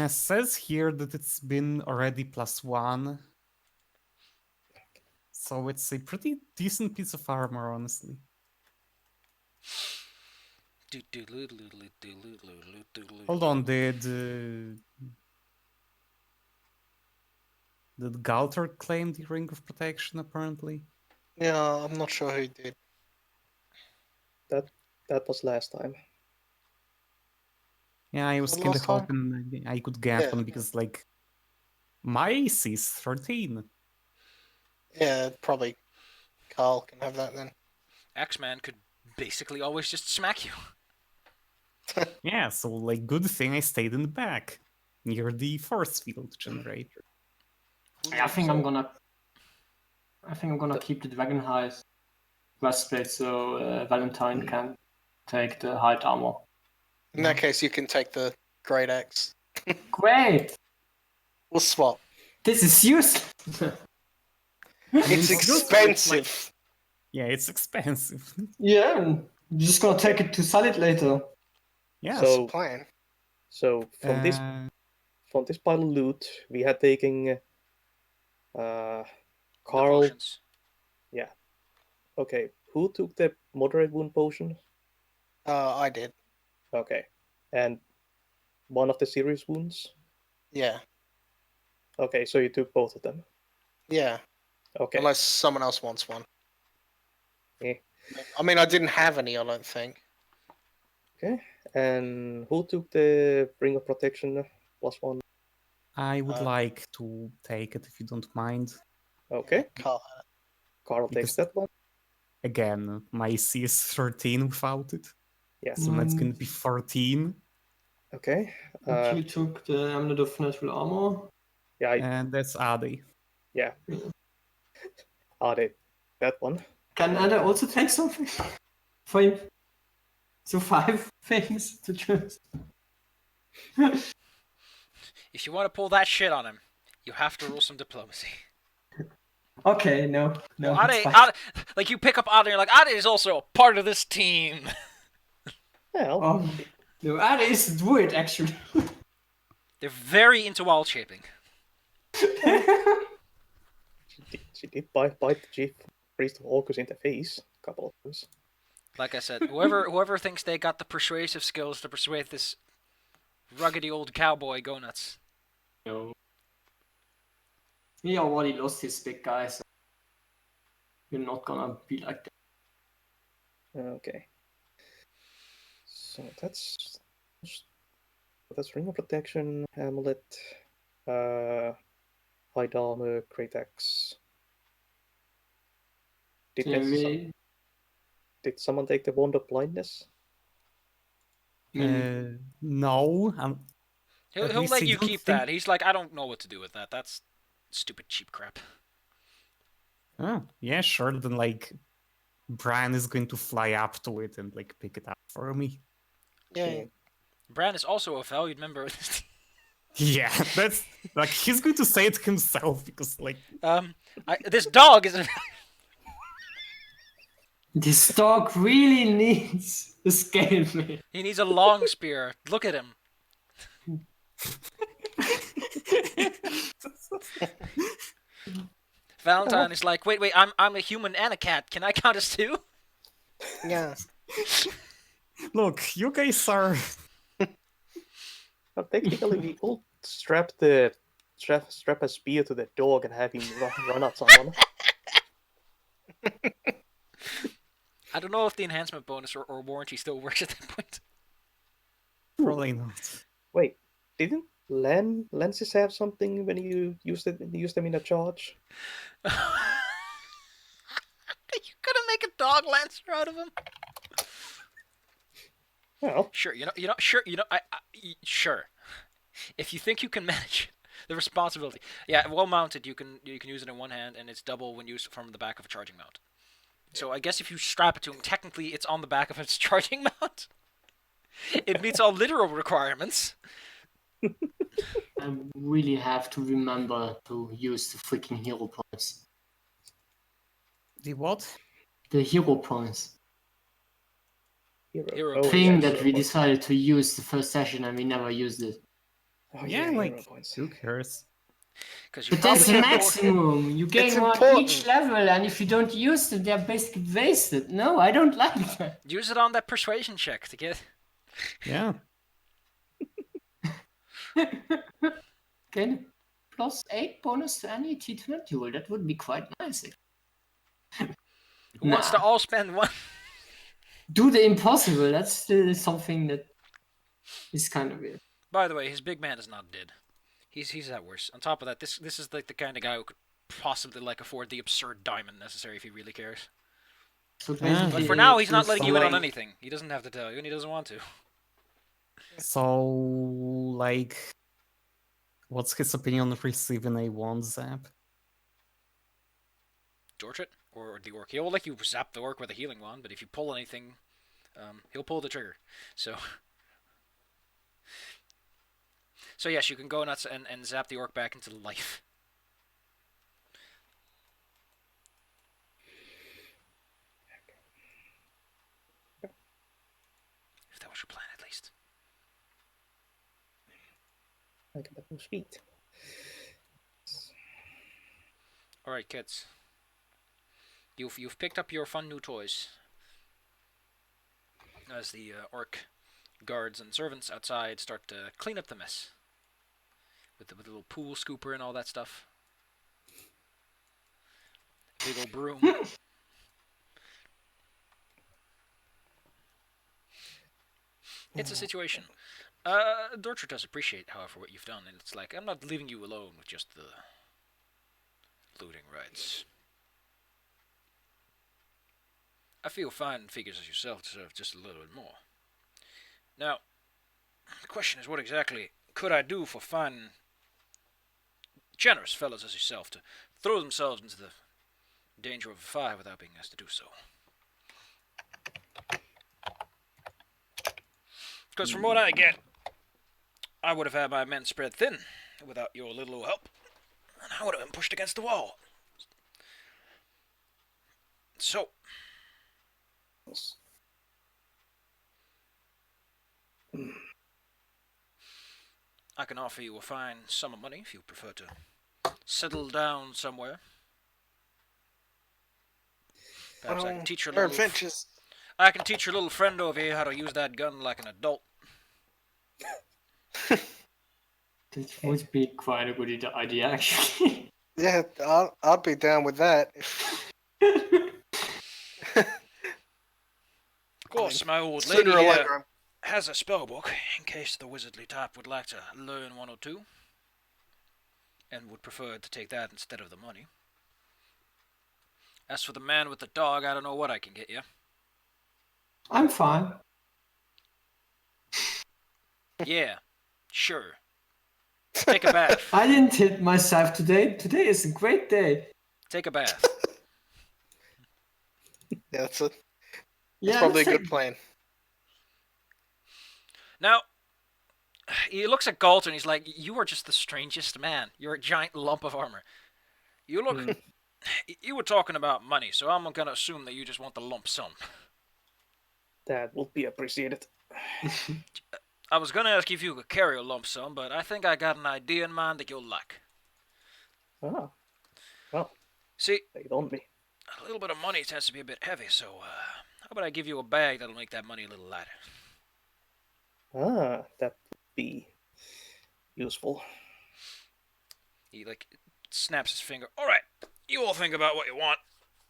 says here that it's been already +1. So it's a pretty decent piece of armor, honestly. Hold on, did Galter claim the Ring of Protection, apparently? Yeah, I'm not sure who did. That was last time. Yeah, I was Was it kind of last time? hoping I could get Yeah. one, because, like, my AC is 13. Yeah, probably Carl can have that then. X-Man could basically always just smack you. Yeah, so, like, good thing I stayed in the back, near the force field generator. I think I'm gonna keep the Dragon High's breastplate so Valentine can take the hide armor. In that case, you can take the Great Axe. Great! We'll swap. This is useless. It's It's good, expensive. Yeah, it's expensive. Yeah, I'm just gonna take it to sell it later. Yeah, So- Plan. So from this pile of loot, we had taken The Carl. potions. Okay, who took the moderate wound potion? I did. Okay, and one of the serious wounds. Yeah. Okay, so you took both of them. Yeah. Okay. Unless someone else wants one. Eh. I mean, I didn't have any, I don't think. Okay, and who took the Ring of Protection +1? I would like to take it if you don't mind. Okay, Carl. Carl takes Because- that one. Again, my AC is 13 without it. Yeah. So that's gonna be 14. Okay. You took the Amulet of Natural Armor. Yeah. And that's Adi. Yeah. They that one. Can Anna also take something? 5. So 5 things to choose. If you want to pull that shit on him, you have to roll some diplomacy. Okay, no. Well, it's Ade, fine. like you pick up Ade and you're like, Ade is also a part of this team. Well, No, Anna is a druid, actually. They're very into wild shaping. she did bite the chief priest of Orcus in the face a couple of times. Like I said, whoever thinks they got the persuasive skills to persuade this ruggedy old cowboy, go nuts. No. He already lost his big guy, so you're not gonna be like that. Okay. So that's Ring of Protection, Amulet, Hide Armor, Great Axe. Did someone take the Wand of Blindness? No. At He'll least let I you don't keep think- that. He's like, I don't know what to do with that. That's stupid cheap crap. Oh, yeah, sure. Then, like, Brian is going to fly up to it and, like, pick it up for me. Yeah. Bran is also a valued member of this team. Yeah, that's like he's going to say it himself because, like, This dog is. This dog really needs a scale man. He needs a long spear. Look at him. Valentine is like, wait, I'm a human and a cat. Can I count as two? Yeah. look, you guys are. Well, technically, we all strap a spear to the dog and have him run at someone. I don't know if the enhancement bonus or warranty still works at that point. Probably not. Wait, didn't lenses have something when you used them in a charge? You gonna make a dog lancer out of him? Well, Sure, sure. If you think you can manage the responsibility, yeah, well mounted, you can use it in one hand, and it's double when used from the back of a charging mount. So I guess if you strap it to him, technically it's on the back of its charging mount. It meets all literal requirements. I really have to remember to use the freaking hero points. The what? The hero points. Hero Oh, Thing yeah, that hero we points. decided to use the first session and we never used it. Oh, Yeah, hero like, points. who cares? Because you But that's probably the have maximum. You gain It's one important. each level, and if you don't use them, they're basically wasted. No, I don't like that. use it on that persuasion check to get. Yeah. Gain +8 bonus to any T20 roll. That would be quite nice. Who wants to all spend one? Do the impossible. That's still something that is kind of weird. By the way, his big man is not dead. He's at worse. On top of that, this is like the kind of guy who could possibly like afford the absurd diamond necessary if he really cares. So Yeah. basically, But for now, he's not plus letting you in on nine. anything. He doesn't have to tell you, and he doesn't want to. So, like, what's his opinion of receiving a wand zap? Torch it or the orc. He'll let you zap the orc with a healing wand, but if you pull anything, he'll pull the trigger. So yes, you can go nuts and zap the orc back into life. If that was your plan, at least. I got that new speed. All right, kids. You've picked up your fun new toys. As the orc guards and servants outside start to clean up the mess with the little pool scooper and all that stuff. Big old broom. It's a situation. Dortcher does appreciate, however, what you've done, and it's like, I'm not leaving you alone with just the looting rights. I feel fine figures as yourself deserve just a little bit more. Now, the question is, what exactly could I do for fine, generous fellows as yourself to throw themselves into the danger of a fire without being asked to do so? Because from what I get, I would have had my men spread thin without your little help, and I would have been pushed against the wall. So, I can offer you a fine sum of money if you prefer to settle down somewhere. Perhaps I can teach your Our little adventures. I can teach your little friend over here how to use that gun like an adult. That would be quite a good idea, actually. Yeah, I'd be down with that. Of course, my old Sooner lady or here later, has a spellbook in case the wizardly type would like to learn one or two, and would prefer to take that instead of the money. As for the man with the dog, I don't know what I can get you. I'm fine. Yeah, sure. Take a bath. I didn't hit myself today. Today is a great day. Take a bath. yeah, that's a Yeah, probably a let's good plan. Now, he looks at Galt and he's like, you are just the strangest man. You're a giant lump of armor. You look... You were talking about money, so I'm gonna assume that you just want the lump sum. That would be appreciated. I was gonna ask if you could carry a lump sum, but I think I got an idea in mind that you'll like. Ah. Well, See, lay it on me. a little bit of money tends to be a bit heavy, so how about I give you a bag that'll make that money a little lighter? Ah, that would be useful. He snaps his finger. All right, you all think about what you want.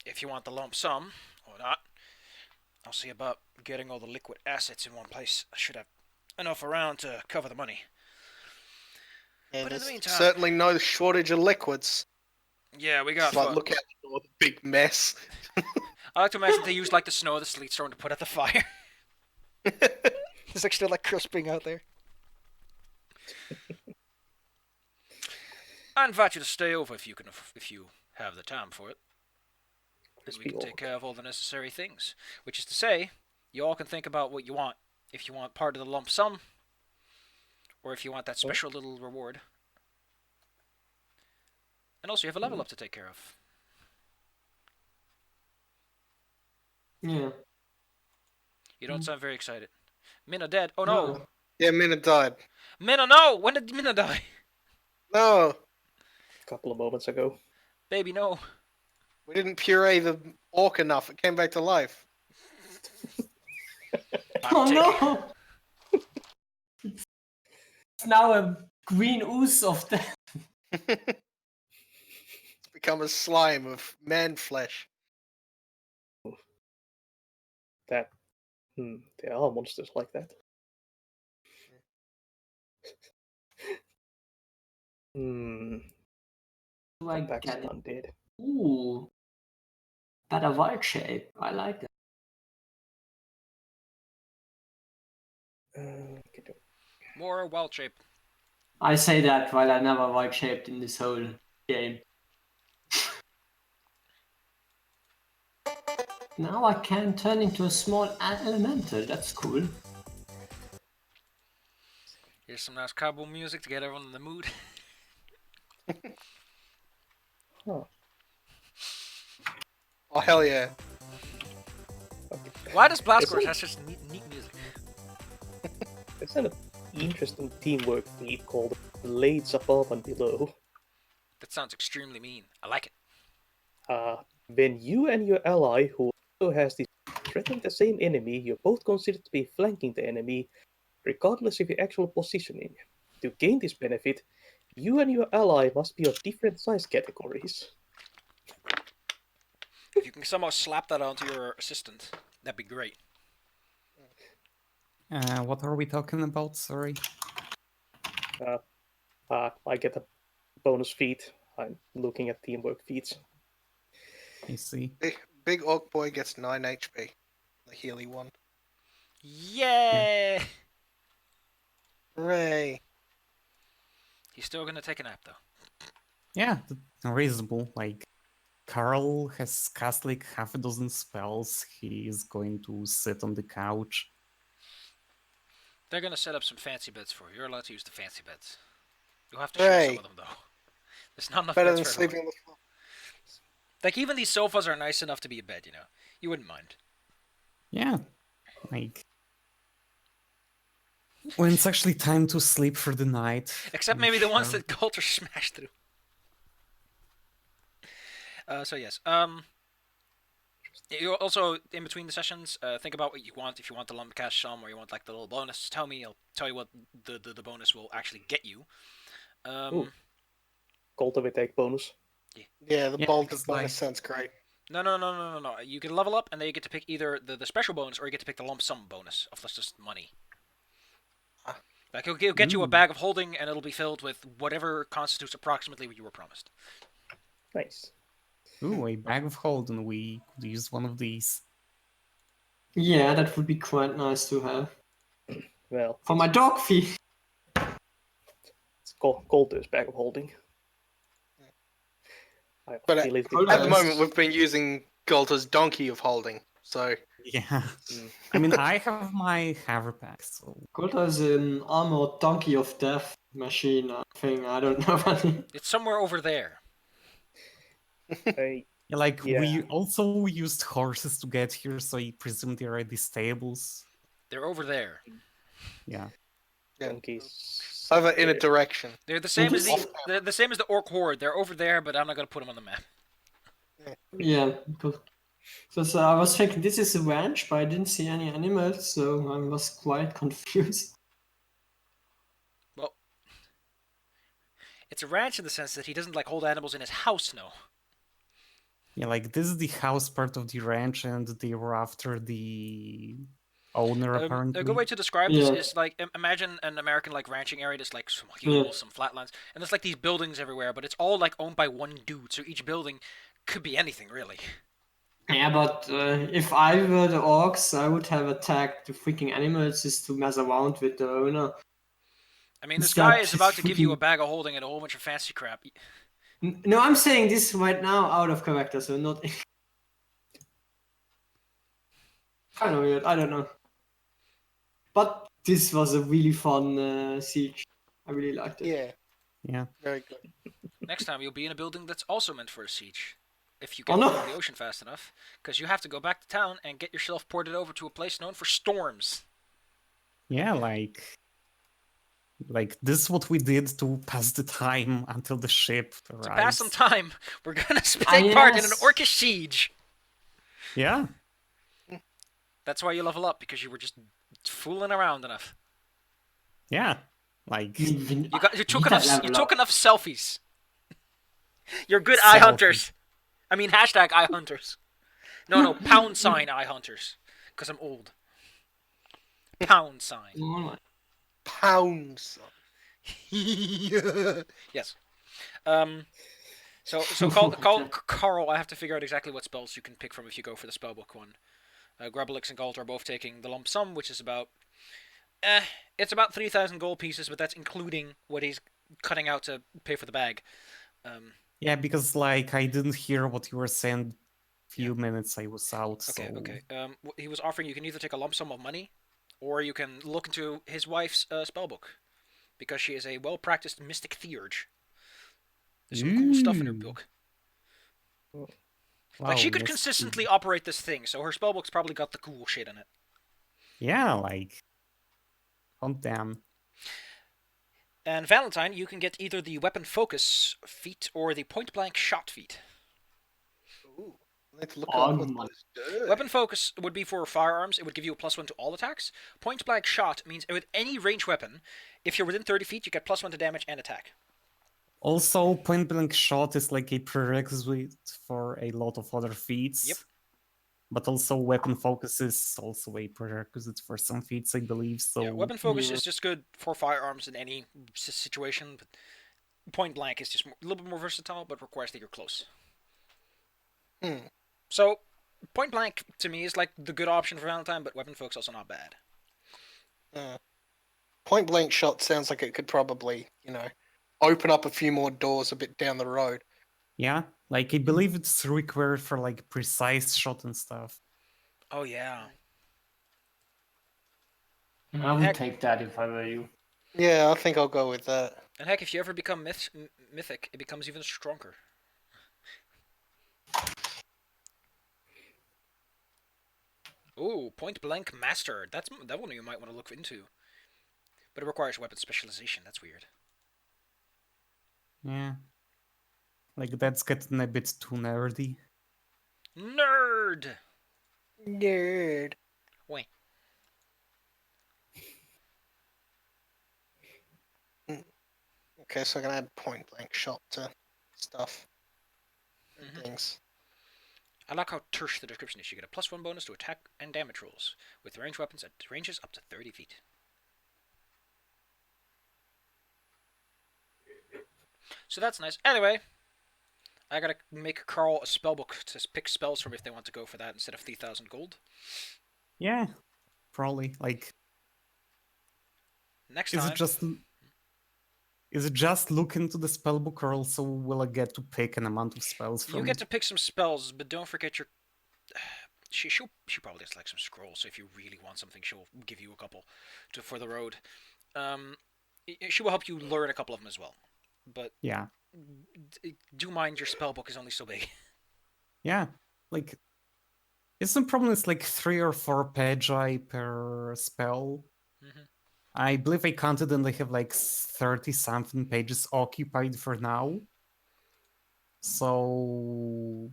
If you want the lump sum or not, I'll see about getting all the liquid assets in one place. I should have enough around to cover the money. And But in the there's meantime, certainly no shortage of liquids. yeah, we got. Like, look out the door, the big mess. I like to imagine they use the snow the sleet's thrown to put out the fire. It's still crisping out there. I invite you to stay over if you have the time for it. and Just we be can take orc. care of all the necessary things. Which is to say, you all can think about what you want. If you want part of the lump sum, or if you want that special little reward. And also, you have a level up to take care of. Yeah. You don't sound very excited. Minna dead. Oh no! No. Yeah, Mina died. Minna, no! When did Minna die? No, A couple of moments ago. Baby, no. we didn't puree the orc enough. It came back to life. I'm Oh taking- no! It's now a green ooze of death. It's become a slime of man flesh. That. There are monsters like that. Do I Back get it? undead. Ooh. Better wild shape. I like it. Okay. More wild shape. I say that while I never wild shaped in this whole game. Now I can turn into a small elemental. That's cool. Here's some nice cowboy music to get everyone in the mood. Huh. Oh hell yeah! Okay. Why does Blastcourse Isn't- have such neat music? There's an interesting teamwork feat called Blades Above and Below. That sounds extremely mean. I like it. When you and your ally, who also has this, threaten the same enemy, you're both considered to be flanking the enemy, regardless of your actual positioning. To gain this benefit, you and your ally must be of different size categories. If you can somehow slap that onto your assistant, that'd be great. What are we talking about? Sorry. I get a bonus feat. I'm looking at teamwork feats. I see. Big orc boy gets 9 HP. The Healy one. Yay! Hooray! He's still gonna take a nap though. Yeah, reasonable. Like, Carl has cast like half a dozen spells. He is going to sit on the couch. They're gonna set up some fancy beds for you. You're allowed to use the fancy beds. You'll have to share some Hooray. of them though. There's not enough Better beds than for everyone. sleeping on the floor. Like even these sofas are nice enough to be a bed, you know. You wouldn't mind. Yeah, like when it's actually time to sleep for the night. Except I'm maybe the ones sure- that Coulter smashed through. So yes. You also in between the sessions, think about what you want. If you want the lump cash sum or you want like the little bonus, tell me. I'll tell you what the bonus will actually get you. Ooh. Cultivate bonus. Yeah, the Yeah, bolt because, bonus like- sounds great. No. You can level up and then you get to pick either the special bonus or you get to pick the lump sum bonus of just money. Ah. Like it'll get you a Ooh. bag of holding and it'll be filled with whatever constitutes approximately what you were promised. Nice. Ooh, a bag of Holden. We could use one of these. Yeah, that would be quite nice to have. Well, For my dog feed. it's Coulter's bag of holding. I But feel it hold At the on. moment, we've been using Galter's donkey of holding. So Yeah. Mm. I mean, I have my Haverpack, so Golda is an armored donkey of death machine thing. I don't know what it- It's somewhere over there. I yeah, like Yeah. we also used horses to get here, so I presume they're at the stables. They're over there. Yeah. yeah, donkeys. over in a direction. They're the same as Off the same as the orc horde. They're over there, but I'm not gonna put them on the map. Yeah, because I was thinking this is a ranch, but I didn't see any animals, so I was quite confused. Well, it's a ranch in the sense that he doesn't like hold animals in his house. No. Yeah, like this is the house part of the ranch, and they were after the owner apparently. A good way to describe this Yeah. is like imagine an American like ranching area that's like some hills, Yeah. some flatlands, and there's like these buildings everywhere, but it's all like owned by one dude. So each building could be anything really. Yeah, but if I were the orcs, I would have attacked the freaking animals just to mess around with the owner. I mean, this It's guy that is about to give you a freaking- bag of holding and a whole bunch of fancy crap. No, I'm saying this right now out of character, so not. kind of weird. I don't know. But this was a really fun siege. I really liked it. Yeah, Yeah. very good. Next time you'll be in a building that's also meant for a siege. If you Oh, get no. over the ocean fast enough. Because you have to go back to town and get yourself ported over to a place known for storms. Yeah, like this is what we did to pass the time until the ship arrives. To pass some time, we're gonna take Ah, part in an yes. orcish siege. Yeah. That's why you level up, because you were just fooling around enough. Yeah. Like You took enough selfies. You're good Selfies. eye hunters. I mean, hashtag eye hunters. No, pound sign eye hunters. Because I'm old. Pound sign. Pounds. Yes. So Carl, I have to figure out exactly what spells you can pick from if you go for the spellbook one. Grubelix and Galt are both taking the lump sum, which is about... it's about 3,000 gold pieces, but that's including what he's cutting out to pay for the bag. yeah, because like I didn't hear what you were saying. Few minutes I was out. Okay, so... okay. He was offering you can either take a lump sum of money, or you can look into his wife's spellbook, because she is a well-practiced mystic theurge. There's some cool stuff in her book. Wow, Like, she could yes. consistently operate this thing, so her spellbook's probably got the cool shit in it. Yeah, like... Oh, damn. And Valentine, you can get either the weapon focus feat or the point-blank shot feat. Ooh, let's look Oh, up what my- this does. Weapon focus would be for firearms. It would give you a +1 to all attacks. Point-blank shot means with any ranged weapon, if you're within 30 feet, you get +1 to damage and attack. Also, point-blank shot is like a prerequisite for a lot of other feats. Yep. But also weapon focus is also a prerequisite for some feats, I believe. So Yeah, weapon focus is just good for firearms in any situation, but point-blank is just a little bit more versatile, but requires that you're close. So, point-blank, to me, is like the good option for Valentine, but weapon focus also not bad. Point blank shot sounds like it could probably, open up a few more doors a bit down the road. yeah, like I believe it's required for like precise shot and stuff. Oh, yeah. I would Heck. take that if I were you. Yeah, I think I'll go with that. And heck, if you ever become mythic, it becomes even stronger. Ooh, point blank master. That one you might want to look into. But it requires weapon specialization. That's weird. Yeah. Like that's getting a bit too nerdy. Nerd! Nerd. Wait. Okay, so I can add point blank shot to stuff and things. I like how terse the description is. You get a +1 bonus to attack and damage rolls with ranged weapons at ranges up to 30 feet. So that's nice. Anyway, I gotta make Carl a spellbook to pick spells from if they want to go for that instead of 3,000 gold. Yeah, probably. Like, Next is time. it just look into the spellbook, or also will I get to pick an amount of spells from You it? get to pick some spells, but don't forget your... She probably has like some scrolls, so if you really want something, she'll give you a couple for the road. She will help you learn a couple of them as well. But Yeah. do mind your spellbook is only so big. Yeah, like it's the problem. It's like 3 or 4 pagi per spell. I believe I counted and I have like 30-something pages occupied for now. So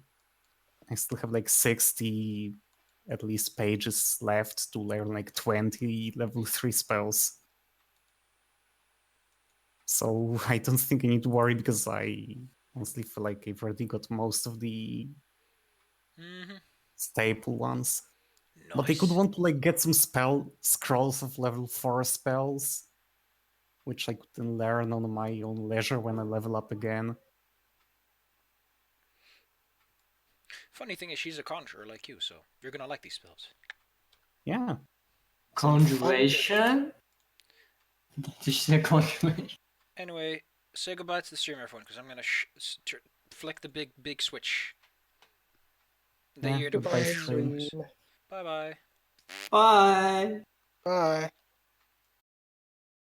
I still have like 60 at least pages left to learn like 20 level 3 spells. So I don't think I need to worry because I honestly feel like I've already got most of the staple ones. Nice. But I could want to like get some spell scrolls of level 4 spells, which I could then learn on my own leisure when I level up again. Funny thing is, she's a conjurer like you, so you're gonna like these spells. Yeah. Conjuration? Did you say conjuration? Anyway, say goodbye to the stream, everyone, because I'm gonna flick the big switch. Yeah, There to goodbye, push. stream. Bye bye. Bye. Bye.